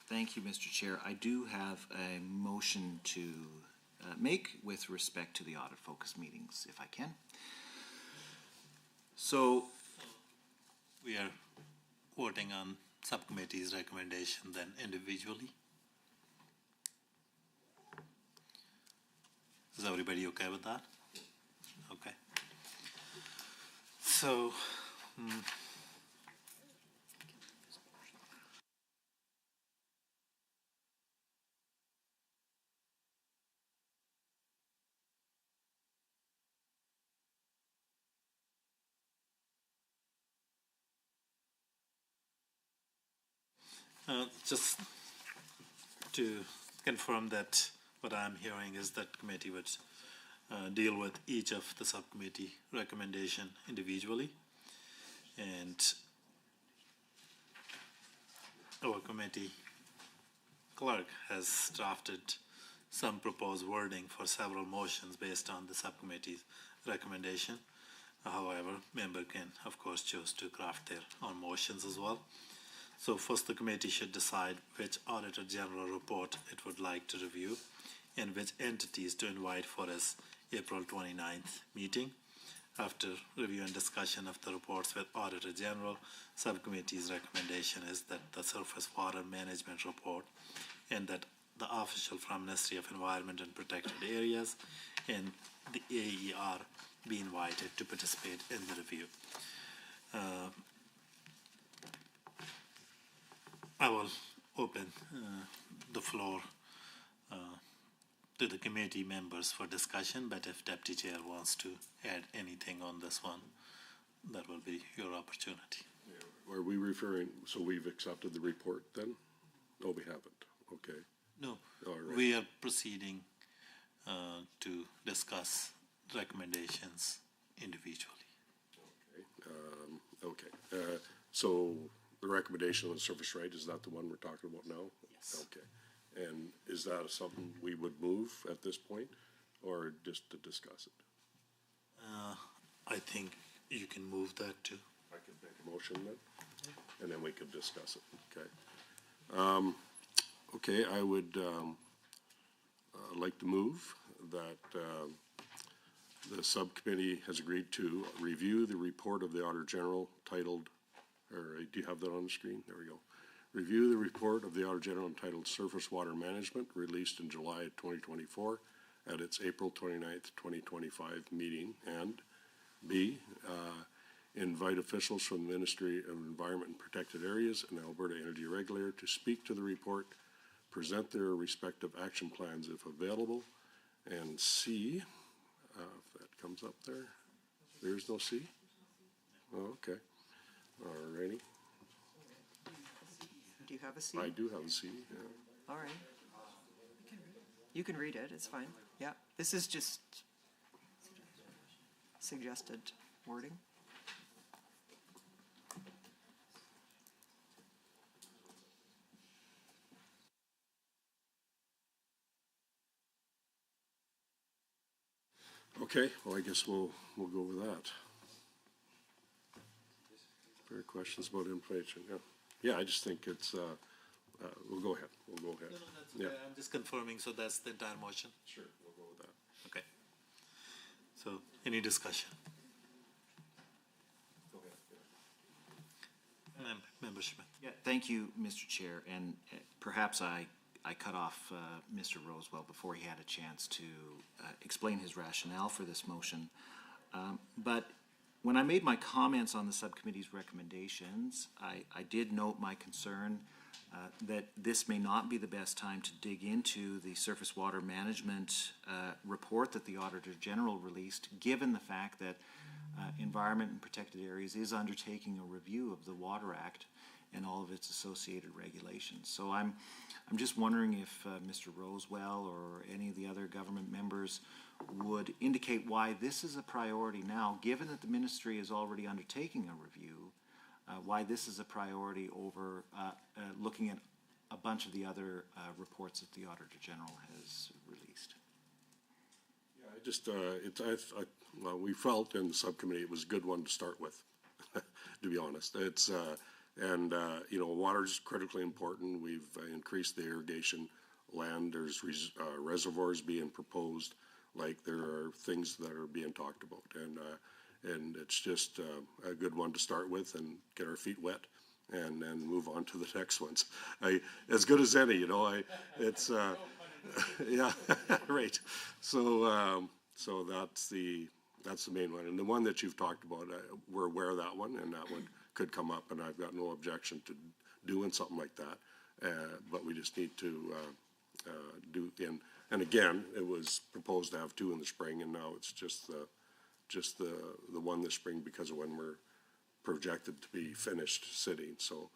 Thank you, Mr. Chair. I do have a motion to make with respect to the audit focus meetings, if I can. So we are voting on subcommittee's recommendation then individually. Is everybody okay with that? Okay. So, just to confirm that what I'm hearing is that committee would deal with each of the subcommittee recommendation individually, and our committee clerk has drafted some proposed wording for several motions based on the subcommittee's recommendation. However, member can, of course, choose to craft their own motions as well. So first, the committee should decide which Auditor General report it would like to review and which entities to invite for its April 29th meeting. After review and discussion of the reports with Auditor General, Subcommittee's recommendation is that the Surface Water Management Report and that the official from Ministry of Environment and Protected Areas and the AER be invited to participate in the review. I will open the floor to the committee members for discussion, but if Deputy Chair wants to add anything on this one, that will be your opportunity. Are we referring, so we've accepted the report then? No, we haven't. Okay. No, All right. we are proceeding to discuss recommendations individually. Okay. So the recommendation on the surface right, is that the one we're talking about now? Yes. Okay. And is that something we would move at this point, or just to discuss it? I think you can move that too. I could make a motion then, and then we could discuss it, okay? Okay, I would like to move that the subcommittee has agreed to review the report of the Auditor General titled, or do you have that on the screen? There we go. Review the report of the Auditor General entitled Surface Water Management, released in July 2024 at its April 29th, 2025 meeting, and B, invite officials from the Ministry of Environment and Protected Areas and Alberta Energy Regulator to speak to the report, present their respective action plans if available, and C, if that comes up there, there's no C? Oh, okay, all righty. Do you have a C? I do have a C, yeah. All right. You can read it, it's fine. Yeah, this is just suggested wording. Okay, well, I guess we'll go with that. Fair questions about inflation, yeah. Yeah, I just think it's, we'll go ahead, No, that's okay. I'm just confirming, so that's the entire motion? Sure, we'll go with that. Okay. So, any discussion? Go ahead. Member Schmidt. Yeah, thank you, Mr. Chair, and perhaps I cut off Mr. Rosewell before he had a chance to explain his rationale for this motion. But when I made my comments on the subcommittee's recommendations, I did note my concern that this may not be the best time to dig into the surface water management report that the Auditor General released, given the fact that Environment and Protected Areas is undertaking a review of the Water Act and all of its associated regulations. So I'm just wondering if Mr. Rosewell or any of the other government members would indicate why this is a priority now, given that the ministry is already undertaking a review, why this is a priority over looking at a bunch of the other reports that the Auditor General has released. Yeah, I just, well, we felt in the subcommittee it was a good one to start with, to be honest. It's, you know, water is critically important. We've increased the irrigation land. There's reservoirs being proposed. Like, there are things that are being talked about, and it's just a good one to start with and get our feet wet, and then move on to the next ones. As good as any, you know. It's yeah, right. So so that's the main one, and the one that you've talked about, we're aware of that one, and that one could come up, and I've got no objection to doing something like that. But we just need to do in. And again, it was proposed to have two in the spring, and now it's just the one this spring because of when we're projected to be finished sitting. So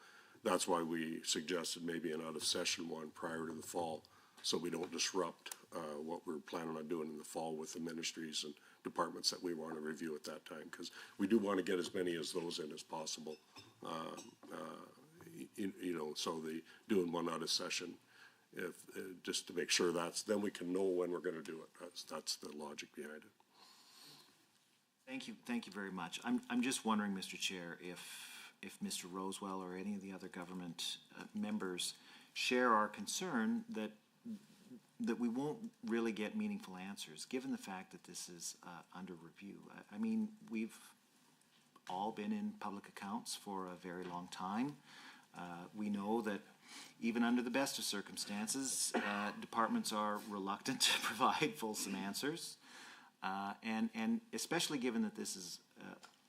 that's why we suggested maybe an out-of-session one prior to the fall, so we don't disrupt what we're planning on doing in the fall with the ministries and departments that we want to review at that time, because we do want to get as many of those in as possible. You know, so doing one out of session, if just to make sure then we can know when we're going to do it. That's the logic behind it. Thank you very much. I'm just wondering, Mr. Chair, if Mr. Rosewell or any of the other government members share our concern that we won't really get meaningful answers, given the fact that this is under review. I mean, we've all been in public accounts for a very long time. We know that even under the best of circumstances, departments are reluctant to provide fulsome answers. And especially given that this is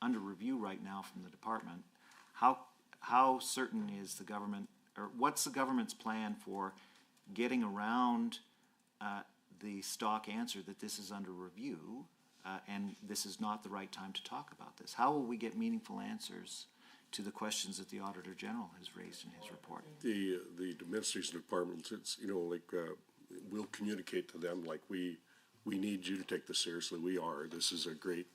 under review right now from the department, how certain is the government, or what's the government's plan for getting around the stock answer that this is under review, and this is not the right time to talk about this? How will we get meaningful answers to the questions that the Auditor General has raised in his report? The administration departments, it's, you know, like, we'll communicate to them, like, we need you to take this seriously. We are. This is a great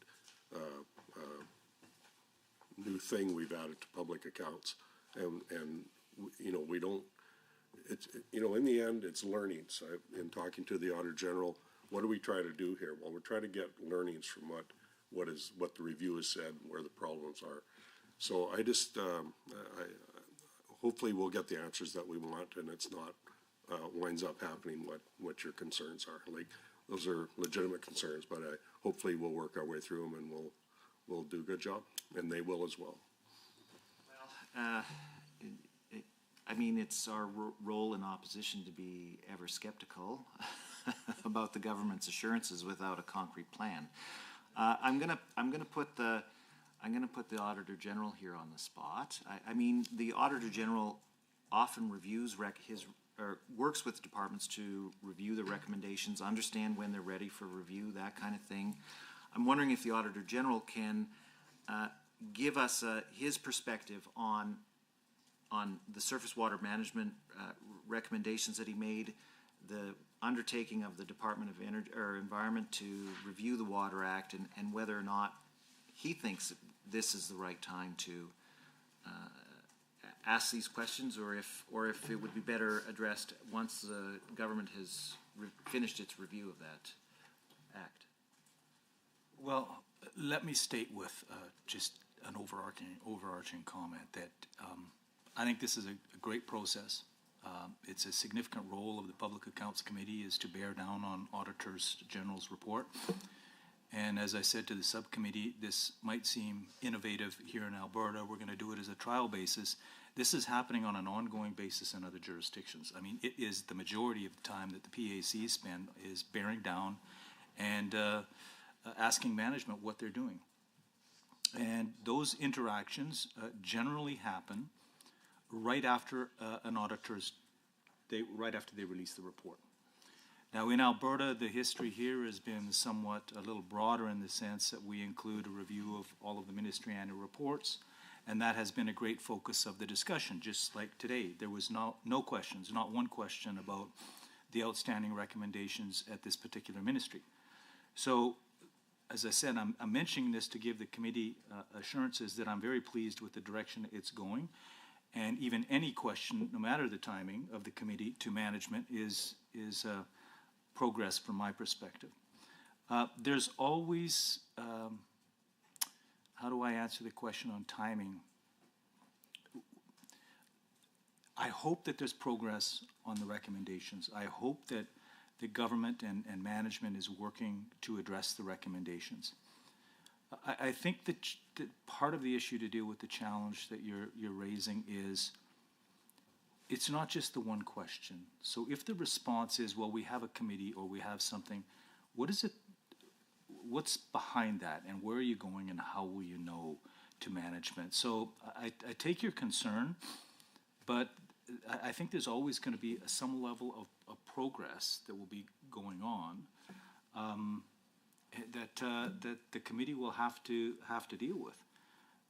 new thing we've added to public accounts. And you know, we don't, it's, you know, in the end, it's learnings. In talking to the Auditor General, what do we try to do here? Well, we're trying to get learnings from what the review has said, where the problems are. So I just, hopefully we'll get the answers that we want, and it's not, winds up happening what your concerns are. Like, those are legitimate concerns, but hopefully we'll work our way through them, and we'll do a good job, and they will as well. I mean, it's our role in opposition to be ever skeptical about the government's assurances without a concrete plan. I'm gonna put the Auditor General here on the spot. I mean, the Auditor General often reviews works with departments to review the recommendations, understand when they're ready for review, that kind of thing. I'm wondering if the Auditor General can give us his perspective on the surface water management recommendations that he made, the undertaking of the Department of Environment to review the Water Act, and whether or not he thinks that this is the right time to ask these questions, or if it would be better addressed once the government has finished its review of that act. Well, let me state with just an overarching comment that I think this is a great process. It's a significant role of the Public Accounts Committee is to bear down on Auditor General's report. And as I said to the subcommittee, this might seem innovative here in Alberta. We're going to do it as a trial basis. This is happening on an ongoing basis in other jurisdictions. I mean, it is the majority of the time that the PAC spend is bearing down and asking management what they're doing. And those interactions generally happen right after right after they release the report. Now, in Alberta, the history here has been somewhat a little broader in the sense that we include a review of all of the ministry annual reports, and that has been a great focus of the discussion. Just like today, there was no questions, not one question about the outstanding recommendations at this particular ministry. So, as I said, I'm mentioning this to give the committee assurances that I'm very pleased with the direction it's going, and even any question, no matter the timing of the committee to management, is progress from my perspective. There's always, how do I answer the question on timing? I hope that there's progress on the recommendations. I hope that the government and management is working to address the recommendations. I think that part of the issue to deal with the challenge that you're raising is it's not just the one question. So if the response is, well, we have a committee or we have something, what's behind that, and where are you going, and how will you know to management? So I take your concern, but I think there's always going to be some level of progress that will be going on that the committee will have to deal with.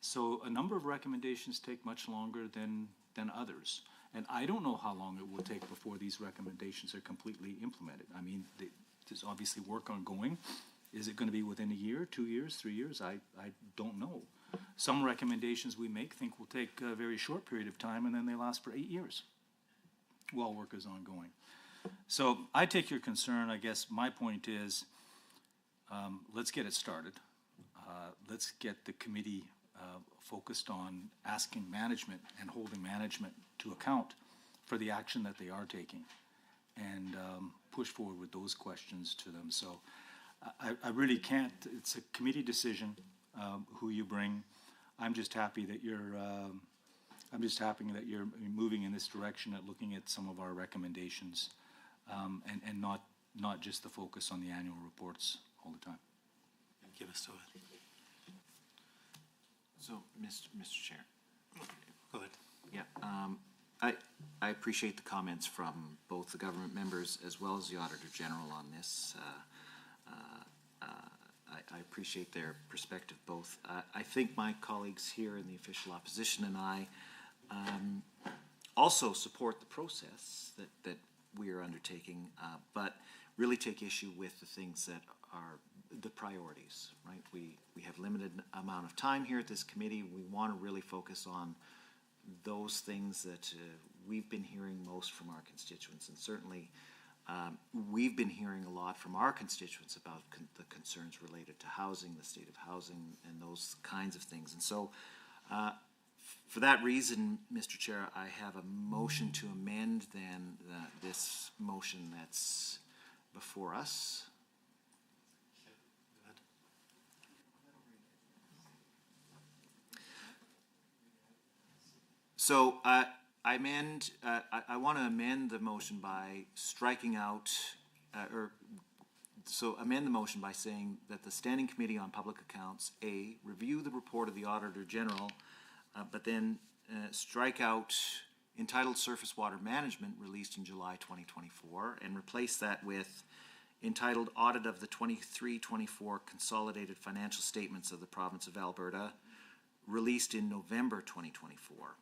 So a number of recommendations take much longer than others. And I don't know how long it will take before these recommendations are completely implemented. I mean, there's obviously work ongoing. Is it going to be within a year, 2 years, 3 years? I don't know. Some recommendations we think will take a very short period of time, and then they last for 8 years while work is ongoing. So I take your concern. I guess my point is, let's get it started. Let's get the committee focused on asking management and holding management to account for the action that they are taking, and push forward with those questions to them. So I really can't, it's a committee decision who you bring. I'm just happy that you're moving in this direction at looking at some of our recommendations, and not just the focus on the annual reports all the time. Thank you, Mr. Wood. So, Mr. Chair. Go ahead. Yeah, I appreciate the comments from both the government members as well as the Auditor General on this. I appreciate their perspective both. I think my colleagues here in the official opposition and I also support the process that we are undertaking, but really take issue with the things that are the priorities, right? We have limited amount of time here at this committee. We want to really focus on those things that we've been hearing most from our constituents, and certainly we've been hearing a lot from our constituents about the concerns related to housing, the state of housing, and those kinds of things. And so for that reason, Mr. Chair, I have a motion to amend then this motion that's before us. So I want to amend the motion by striking out, amend the motion by saying that the Standing Committee on Public Accounts, A, review the report of the Auditor General, but then strike out entitled Surface Water Management released in July 2024 and replace that with entitled Audit of the 23-24 Consolidated Financial Statements of the Province of Alberta released in November 2024.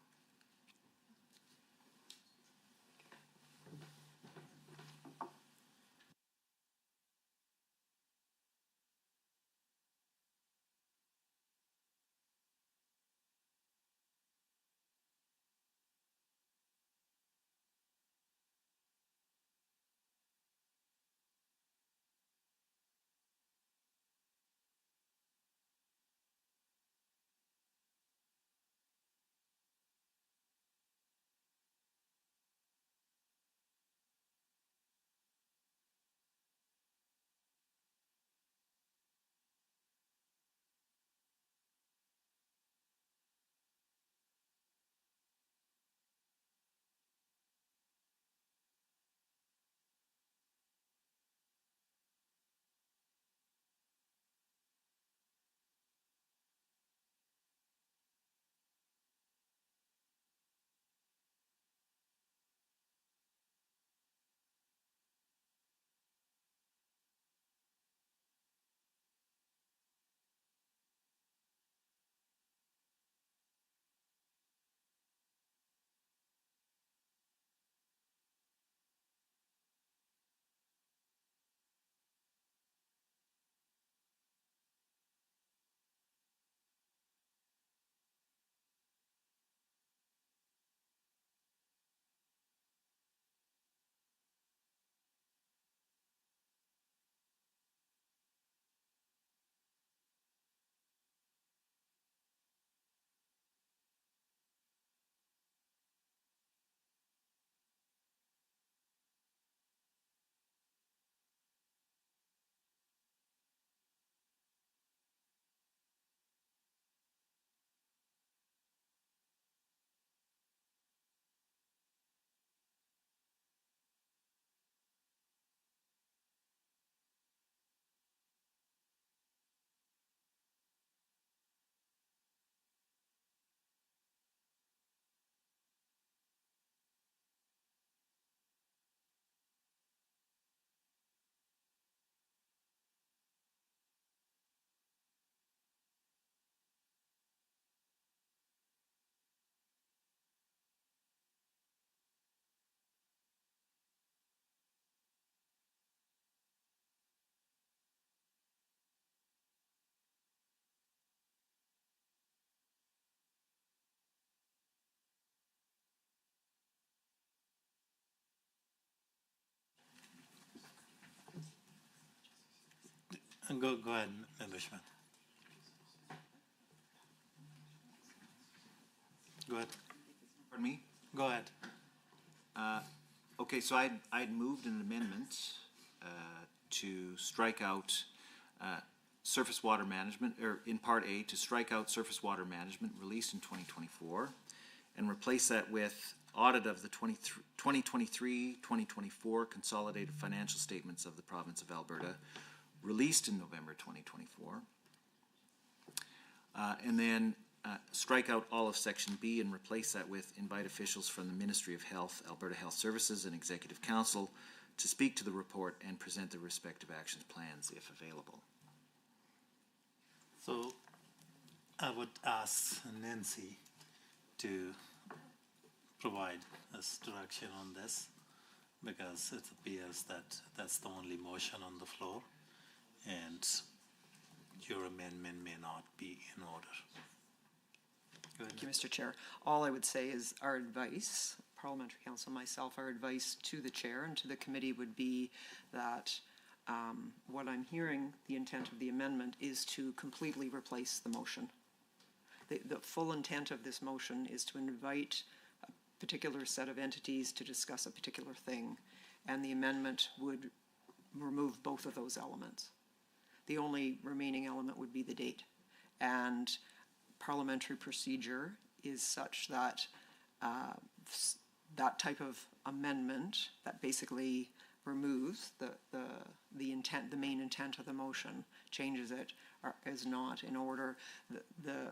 Go ahead, Member Schmidt. Go ahead. Pardon me? Go ahead. Okay, so I'd moved an amendment to strike out surface water management, or in Part A, to strike out surface water management released in 2024 and replace that with audit of the 2023-2024 consolidated financial statements of the Province of Alberta released in November 2024, and then strike out all of Section B and replace that with invite officials from the Ministry of Health, Alberta Health Services, and Executive Council to speak to the report and present their respective actions plans if available. So I would ask Nancy to provide us direction on this, because it appears that that's the only motion on the floor, and your amendment may not be in order. Go ahead. Thank you, Mr. Chair. All I would say is our advice, Parliamentary Council, myself, our advice to the Chair and to the committee would be that what I'm hearing, the intent of the amendment, is to completely replace the motion. The full intent of this motion is to invite a particular set of entities to discuss a particular thing, and the amendment would remove both of those elements. The only remaining element would be the date. And parliamentary procedure is such that that type of amendment that basically removes the intent, the main intent of the motion, changes it, is not in order.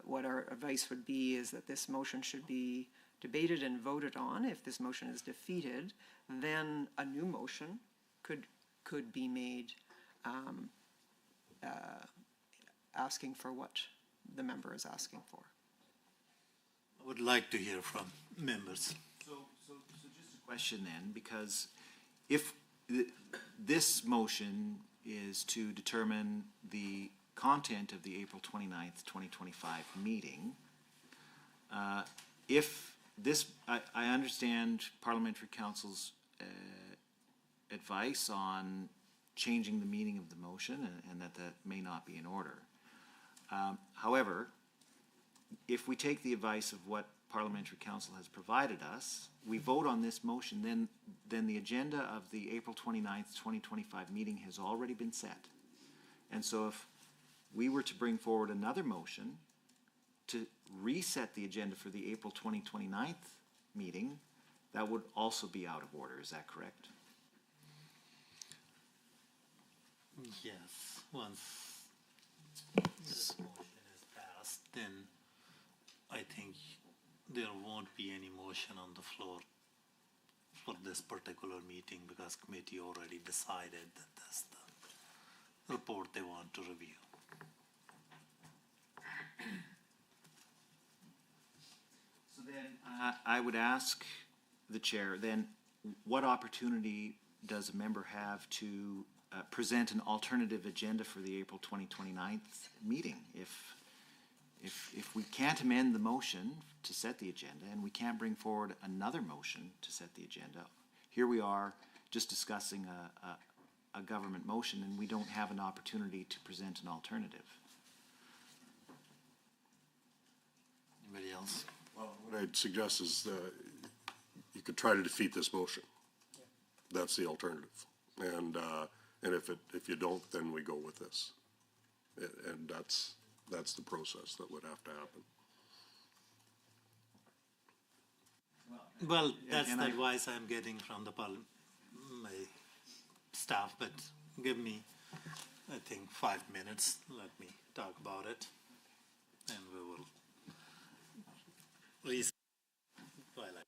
What our advice would be is that this motion should be debated and voted on. If this motion is defeated, then a new motion could be made asking for what the member is asking for. I would like to hear from members. So just a question then, because if this motion is to determine the content of the April 29th, 2025 meeting, if this, I understand Parliamentary Council's advice on changing the meaning of the motion, and that may not be in order. However, if we take the advice of what Parliamentary Council has provided us, we vote on this motion, then the agenda of the April 29th, 2025 meeting has already been set. And so if we were to bring forward another motion to reset the agenda for the April 2029 meeting, that would also be out of order. Is that correct? Yes, once this motion is passed, then I think there won't be any motion on the floor for this particular meeting, because committee already decided that that's the report they want to review. So then I would ask the chair, then what opportunity does a member have to present an alternative agenda for the April 2029 meeting? If we can't amend the motion to set the agenda, and we can't bring forward another motion to set the agenda, here we are just discussing a government motion, and we don't have an opportunity to present an alternative. Anybody else? Well, what I'd suggest is you could try to defeat this motion. That's the alternative. And if you don't, then we go with this. And that's the process that would have to happen. Well, that's the advice I'm getting from my staff, but give me, I think, 5 minutes. Let me talk about it, and we will reset while I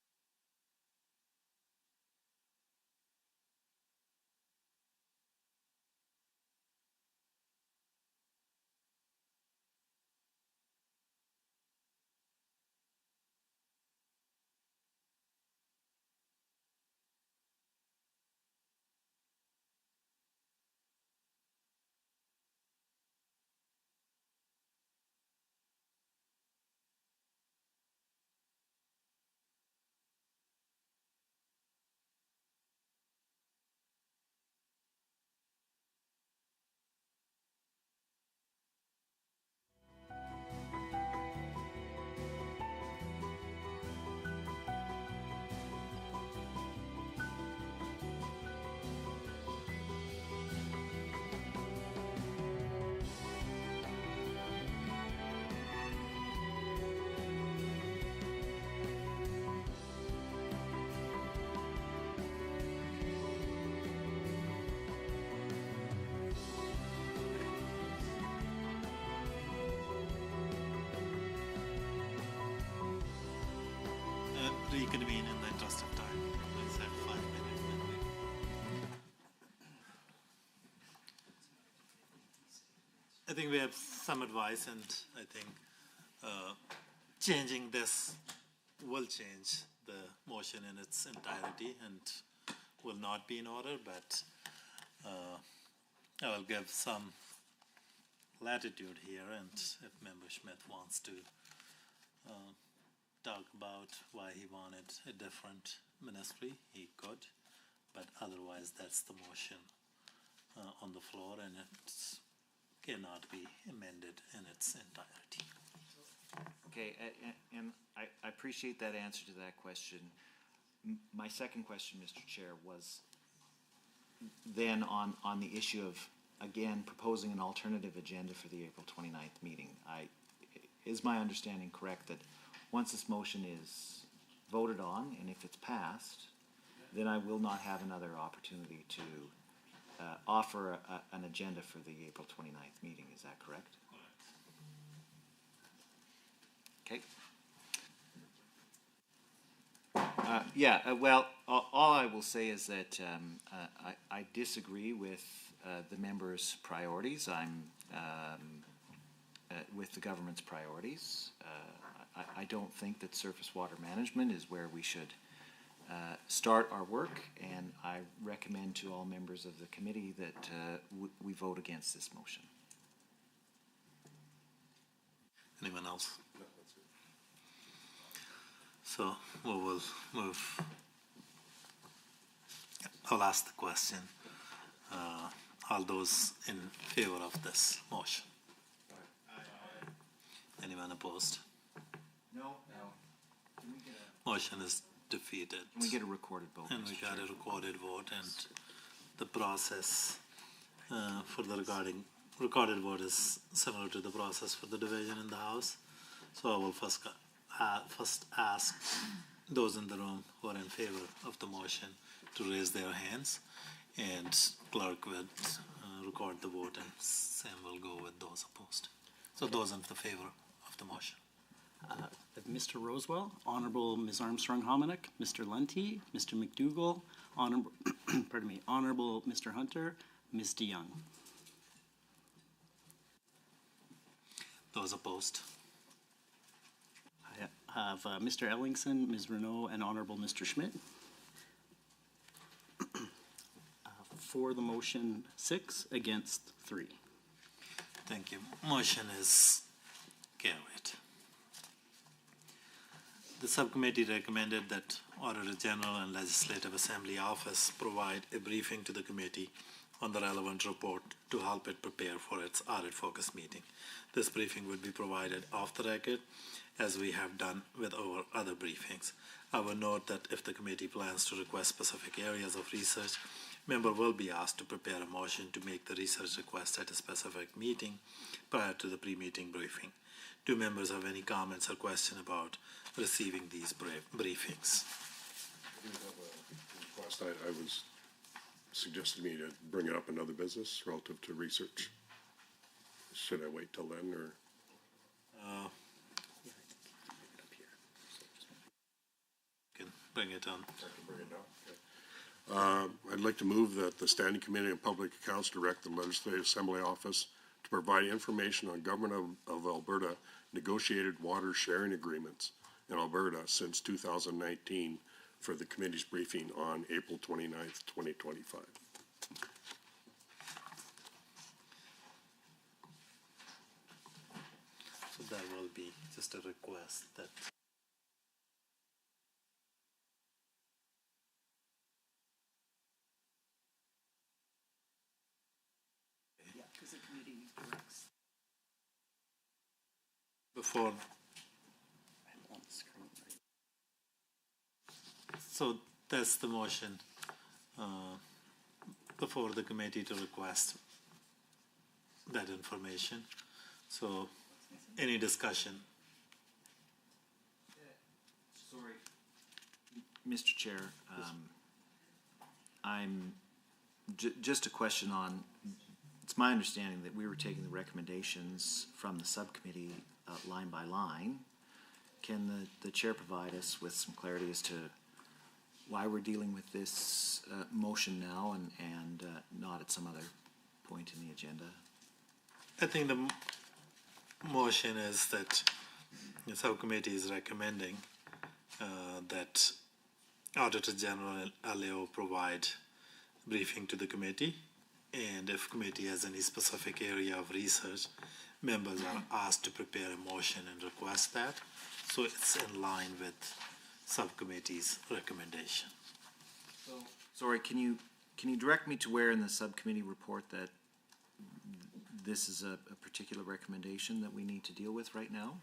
reconvene in the interest of time. I said 5 minutes. I think we have some advice, and I think changing this will change the motion in its entirety and will not be in order, but I will give some latitude here, and if Member Schmidt wants to talk about why he wanted a different ministry, he could, but otherwise that's the motion on the floor, and it cannot be amended in its entirety. Okay, and I appreciate that answer to that question. My second question, Mr. Chair, was then on the issue of, again, proposing an alternative agenda for the April 29th meeting. Is my understanding correct that once this motion is voted on, and if it's passed, then I will not have another opportunity to offer an agenda for the April 29th meeting? Is that correct? Okay. Well, all I will say is that I disagree with the members' priorities. I'm with the government's priorities. I don't think that surface water management is where we should start our work, and I recommend to all members of the committee that we vote against this motion. Anyone else? So we will move. I'll ask the question. All those in favor of this motion? Anyone opposed? No. Motion is defeated. Can we get a recorded vote? And we got a recorded vote, and the process for the recorded vote is similar to the process for the division in the House. So I will first ask those in the room who are in favor of the motion to raise their hands, and clerk would record the vote, and Sam will go with those opposed. So those in the favor of the motion. Mr. Rosewell, Honorable Ms. Armstrong-Hominick, Mr. Lunty, Mr. McDougall, Honorable, pardon me, Honorable Mr. Hunter, Ms. DeYoung. Those opposed? I have Mr. Ellingson, Ms. Renault, and Honorable Mr. Schmidt. For the motion, 6, against 3. Thank you. Motion is carried. The subcommittee recommended that Auditor General and Legislative Assembly Office provide a briefing to the committee on the relevant report to help it prepare for its audit focus meeting. This briefing would be provided off the record, as we have done with our other briefings. I will note that if the committee plans to request specific areas of research, member will be asked to prepare a motion to make the research request at a specific meeting prior to the pre-meeting briefing. Do members have any comments or questions about receiving these briefings? Request I was suggested me to bring it up in other business relative to research. Should I wait till then, or? Can bring it on. I can bring it down. Okay. I'd like to move that the Standing Committee on Public Accounts direct the Legislative Assembly Office to provide information on Government of Alberta negotiated water sharing agreements in Alberta since 2019 for the committee's briefing on April 29th, 2025. So that will be just a request that Because the committee directs. before. So that's the motion before the committee to request that information. So any discussion? Sorry. Mr. Chair, I'm just a question on, it's my understanding that we were taking the recommendations from the subcommittee line by line. Can the chair provide us with some clarity as to why we're dealing with this motion now and not at some other point in the agenda? I think the motion is that the subcommittee is recommending that Auditor General Aleo provide briefing to the committee, and if committee has any specific area of research, members are asked to prepare a motion and request that, so it's in line with subcommittee's recommendation. Sorry, can you direct me to where in the subcommittee report that this is a particular recommendation that we need to deal with right now?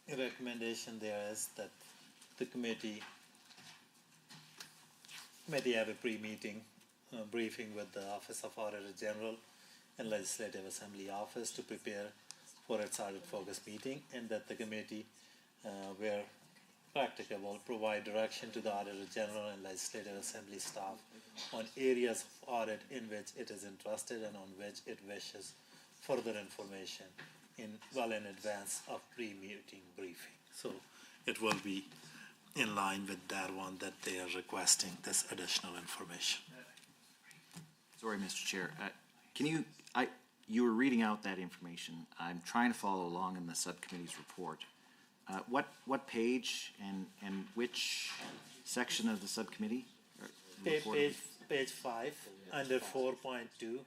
The recommendation there is that the committee have a pre-meeting briefing with the Office of Auditor General and Legislative Assembly Office to prepare for its audit focus meeting, and that the committee, where practicable, provide direction to the Auditor General and Legislative Assembly staff on areas of audit in which it is interested and on which it wishes further information well in advance of pre-meeting briefing. So it will be in line with that one, that they are requesting this additional information. Sorry, Mr. Chair. You were reading out that information. I'm trying to follow along in the subcommittee's report. What page and which section of the subcommittee? Page 5, under 4.2,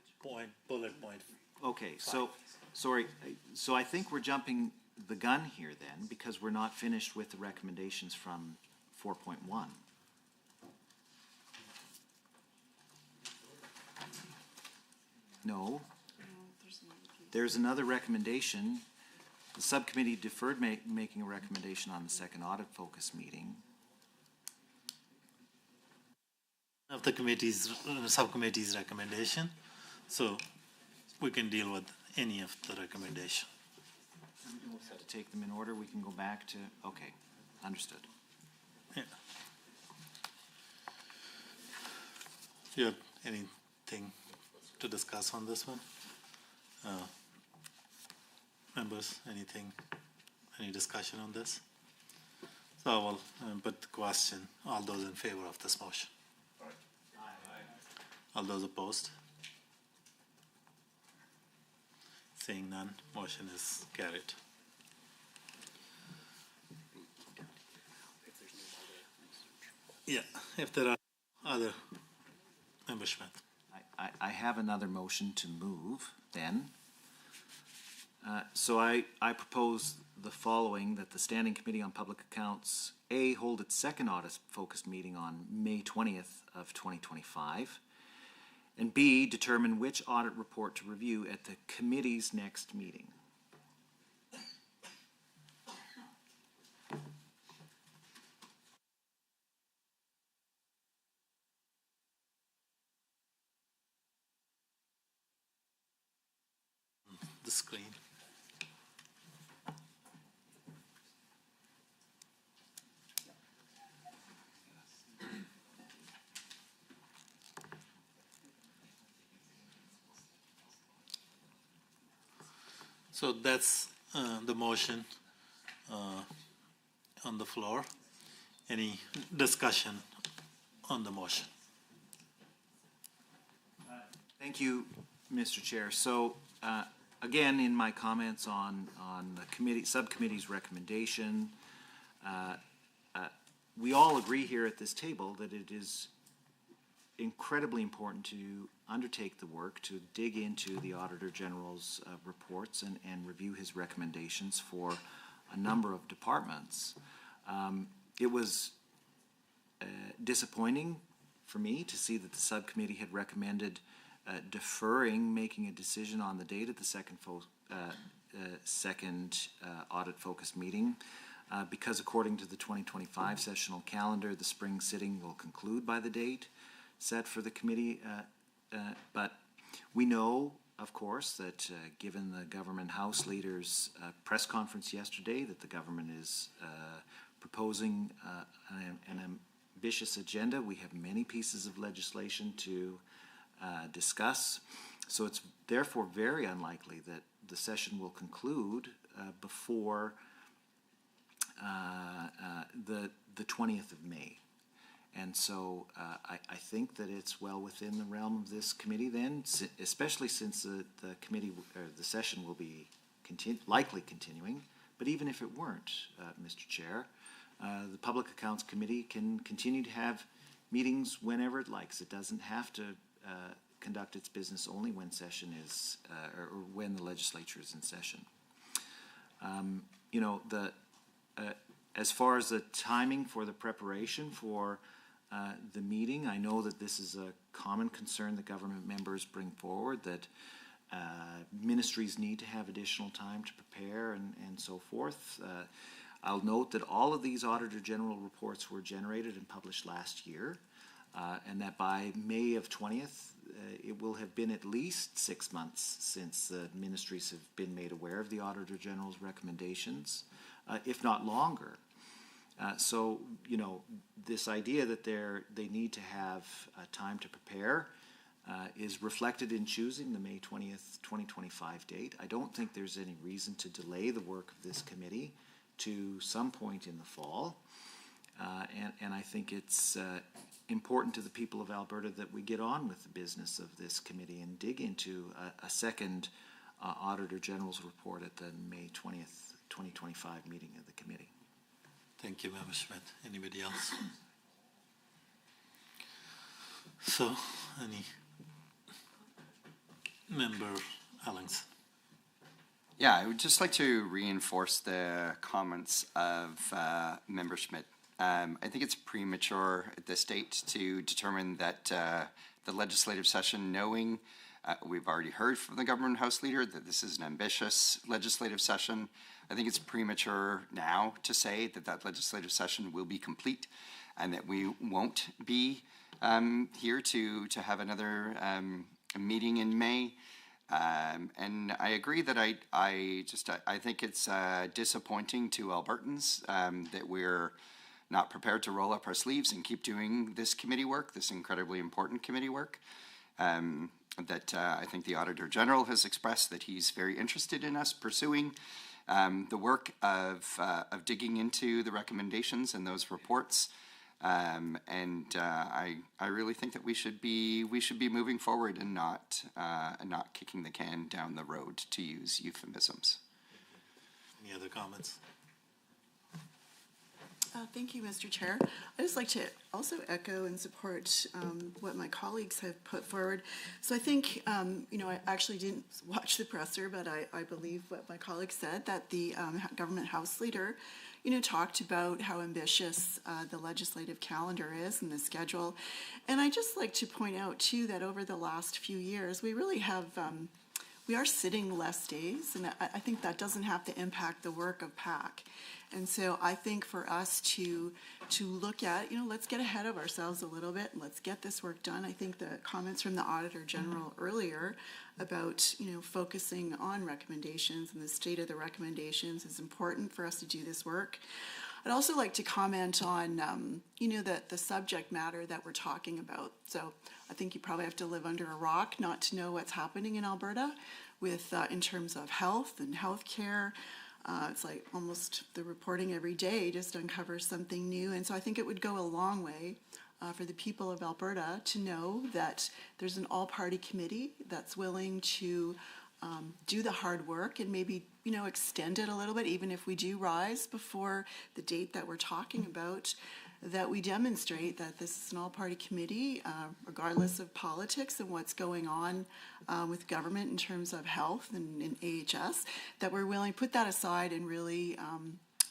bullet point. Okay, so, sorry, so I think we're jumping the gun here then, because we're not finished with the recommendations from 4.1. No. There's another recommendation. The subcommittee deferred making a recommendation on the second audit focus meeting. Of the subcommittee's recommendation, so we can deal with any of the recommendation. To take them in order, we can go back to, okay, understood. Yeah. Do you have anything to discuss on this one? Members, any discussion on this? So I will put the question, all those in favor of this motion? Aye. All those opposed? Seeing none, motion is carried. Yeah, if there are other, Member Schmidt. I have another motion to move then. So I propose the following, that the Standing Committee on Public Accounts, A, hold its second audit-focused meeting on May 20th of 2025, and B, determine which audit report to review at the committee's next meeting. The screen. So that's the motion on the floor. Any discussion on the motion? Thank you, Mr. Chair. So again, in my comments on the subcommittee's recommendation, we all agree here at this table that it is incredibly important to undertake the work to dig into the Auditor General's reports and review his recommendations for a number of departments. It was disappointing for me to see that the subcommittee had recommended deferring making a decision on the date of the second audit focus meeting, because according to the 2025 sessional calendar, the spring sitting will conclude by the date set for the committee. But we know, of course, that given the government House leader's press conference yesterday, that the government is proposing an ambitious agenda. We have many pieces of legislation to discuss. So it's therefore very unlikely that the session will conclude before the 20th of May. And so I think that it's well within the realm of this committee then, especially since the committee, or the session will be likely continuing. But even if it weren't, Mr. Chair, the Public Accounts Committee can continue to have meetings whenever it likes. It doesn't have to conduct its business only when session is, or when the legislature is in session. You know, as far as the timing for the preparation for the meeting, I know that this is a common concern that government members bring forward, that ministries need to have additional time to prepare and so forth. I'll note that all of these Auditor General reports were generated and published last year, and that by May of 20th, it will have been at least 6 months since the ministries have been made aware of the Auditor General's recommendations, if not longer. So, you know, this idea that they need to have time to prepare is reflected in choosing the May 20th, 2025 date. I don't think there's any reason to delay the work of this committee to some point in the fall. And I think it's important to the people of Alberta that we get on with the business of this committee and dig into a second Auditor General's report at the May 20th, 2025 meeting of the committee. Thank you, Member Schmidt. Anybody else? So, any member Allings? Yeah, I would just like to reinforce the comments of Member Schmidt. I think it's premature at this date to determine that the legislative session, knowing we've already heard from the Government House Leader that this is an ambitious legislative session. I think it's premature now to say that that legislative session will be complete and that we won't be here to have another meeting in May. And I agree that I think it's disappointing to Albertans that we're not prepared to roll up our sleeves and keep doing this committee work, this incredibly important committee work. That I think the Auditor General has expressed that he's very interested in us pursuing the work of digging into the recommendations in those reports. I really think that we should be moving forward and not kicking the can down the road, to use euphemisms. Any other comments? Thank you, Mr. Chair. I'd just like to also echo and support what my colleagues have put forward. So I think, you know, I actually didn't watch the presser, but I believe what my colleague said, that the Government House Leader, you know, talked about how ambitious the legislative calendar is and the schedule. And I just like to point out, too, that over the last few years, we really have we are sitting less days, and I think that doesn't have to impact the work of PAC. And so I think for us to look at, you know, let's get ahead of ourselves a little bit and let's get this work done. I think the comments from the Auditor General earlier about, you know, focusing on recommendations and the state of the recommendations is important for us to do this work. I'd also like to comment on, you know, the subject matter that we're talking about. So I think you probably have to live under a rock not to know what's happening in Alberta with in terms of health and healthcare. It's like almost the reporting every day just uncovers something new. And so I think it would go a long way for the people of Alberta to know that there's an all-party committee that's willing to do the hard work and maybe, you know, extend it a little bit, even if we do rise before the date that we're talking about, that we demonstrate that this is an all-party committee, regardless of politics and what's going on with government in terms of health and in AHS, that we're willing to put that aside and really,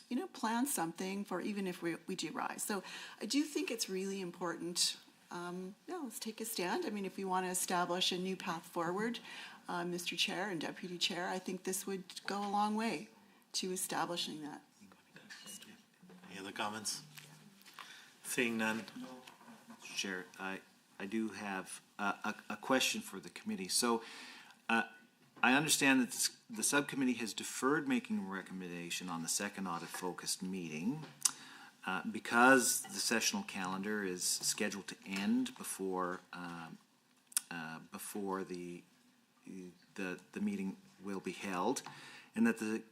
you know, plan something for even if we do rise. So I do think it's really important. Yeah, let's take a stand. I mean, if we want to establish a new path forward, Mr. Chair and Deputy Chair, I think this would go a long way to establishing that. Any other comments? Seeing none. Chair, I do have a question for the committee. So I understand that the subcommittee has deferred making a recommendation on the second audit-focused meeting because the sessional calendar is scheduled to end before the meeting will be held. and that the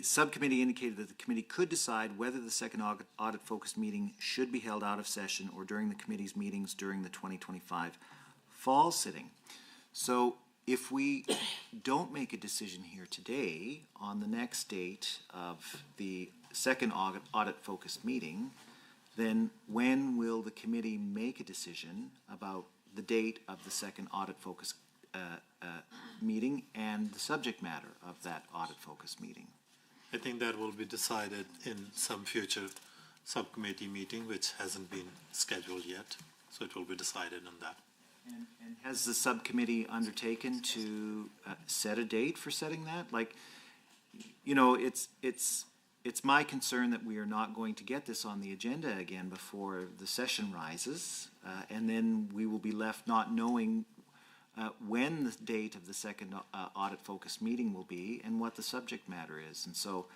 subcommittee indicated that the committee could decide whether the second audit-focused meeting should be held out of session or during the committee's meetings during the 2025 fall sitting. So if we don't make a decision here today on the next date of the second audit-focused meeting, then when will the committee make a decision about the date of the second audit-focused meeting and the subject matter of that audit-focused meeting? I think that will be decided in some future subcommittee meeting, which hasn't been scheduled yet. So it will be decided on that. And has the subcommittee undertaken to set a date for setting that? Like, you know, it's my concern that we are not going to get this on the agenda again before the session rises, and then we will be left not knowing when the date of the second audit-focused meeting will be and what the subject matter is. And so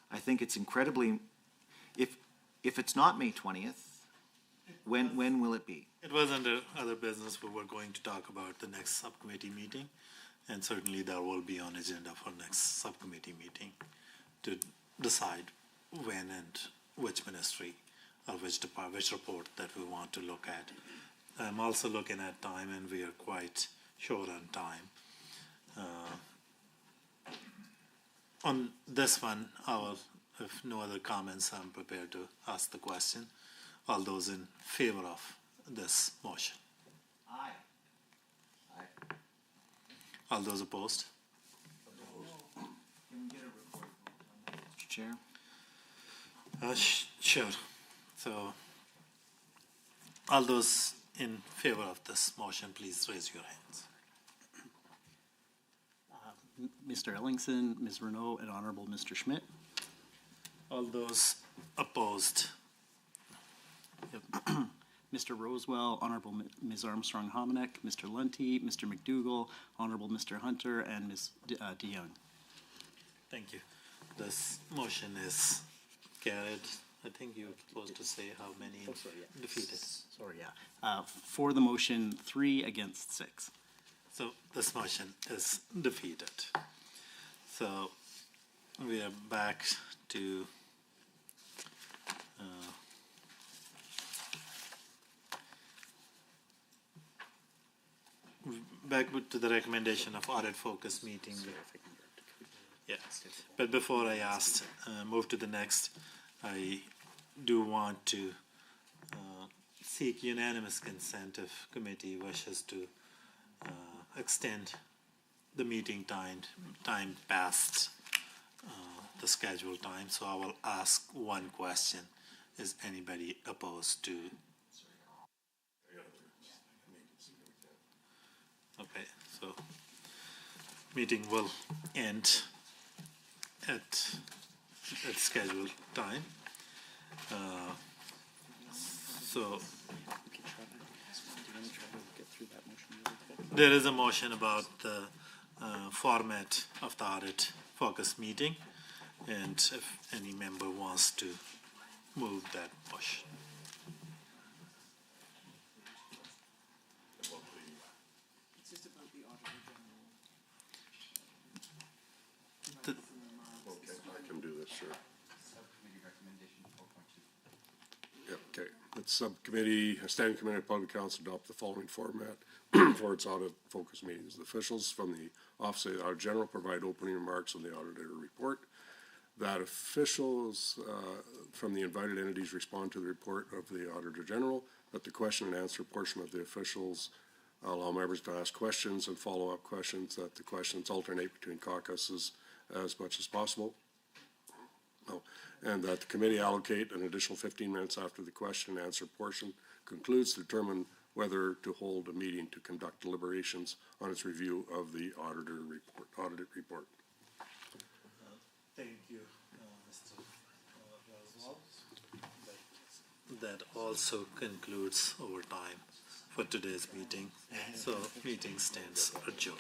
I think it's incredibly, if it's not May 20th, when will it be? It was under other business we were going to talk about the next subcommittee meeting, and certainly that will be on agenda for next subcommittee meeting to decide when and which ministry or which department, which report that we want to look at. I'm also looking at time, and we are quite short on time. On this one, if no other comments, I'm prepared to ask the question. All those in favor of this motion? Aye. Aye. All those opposed? Can we get a report on that, Mr. Chair? Sure. So, all those in favor of this motion, please raise your hands. Mr. Ellingson, Ms. Renault, and Honorable Mr. Schmidt. All those opposed? Mr. Rosewell, Honorable Ms. Armstrong-Hominick, Mr. Lunty, Mr. McDougall, Honorable Mr. Hunter, and Ms. DeYoung. Thank you. This motion is carried. I think you're supposed to say how many defeated. Sorry, yeah. For the motion, 3 against 6. So this motion is defeated. So we are back to the recommendation of audit focus meeting. Yeah, but before I move to the next, I do want to seek unanimous consent if committee wishes to extend the meeting time past the scheduled time. So I will ask one question. Is anybody opposed to? Okay, so meeting will end at scheduled time. So there is a motion about the format of the audit focus meeting, and if any member wants to move that motion. I can do this, sure. Yeah, okay. The subcommittee, a standing committee of public council adopt the following format for its audit focus meetings. The officials from the Office of the Auditor General provide opening remarks on the auditor report. That officials from the invited entities respond to the report of the Auditor General. That the question and answer portion of the officials allow members to ask questions and follow-up questions. That the questions alternate between caucuses as much as possible. And that the committee allocate an additional 15 minutes after the question and answer portion concludes to determine whether to hold a meeting to conduct deliberations on its review of the audited report. Thank you, Mr. Roswell. That also concludes our time for today's meeting. So meeting stands adjourned.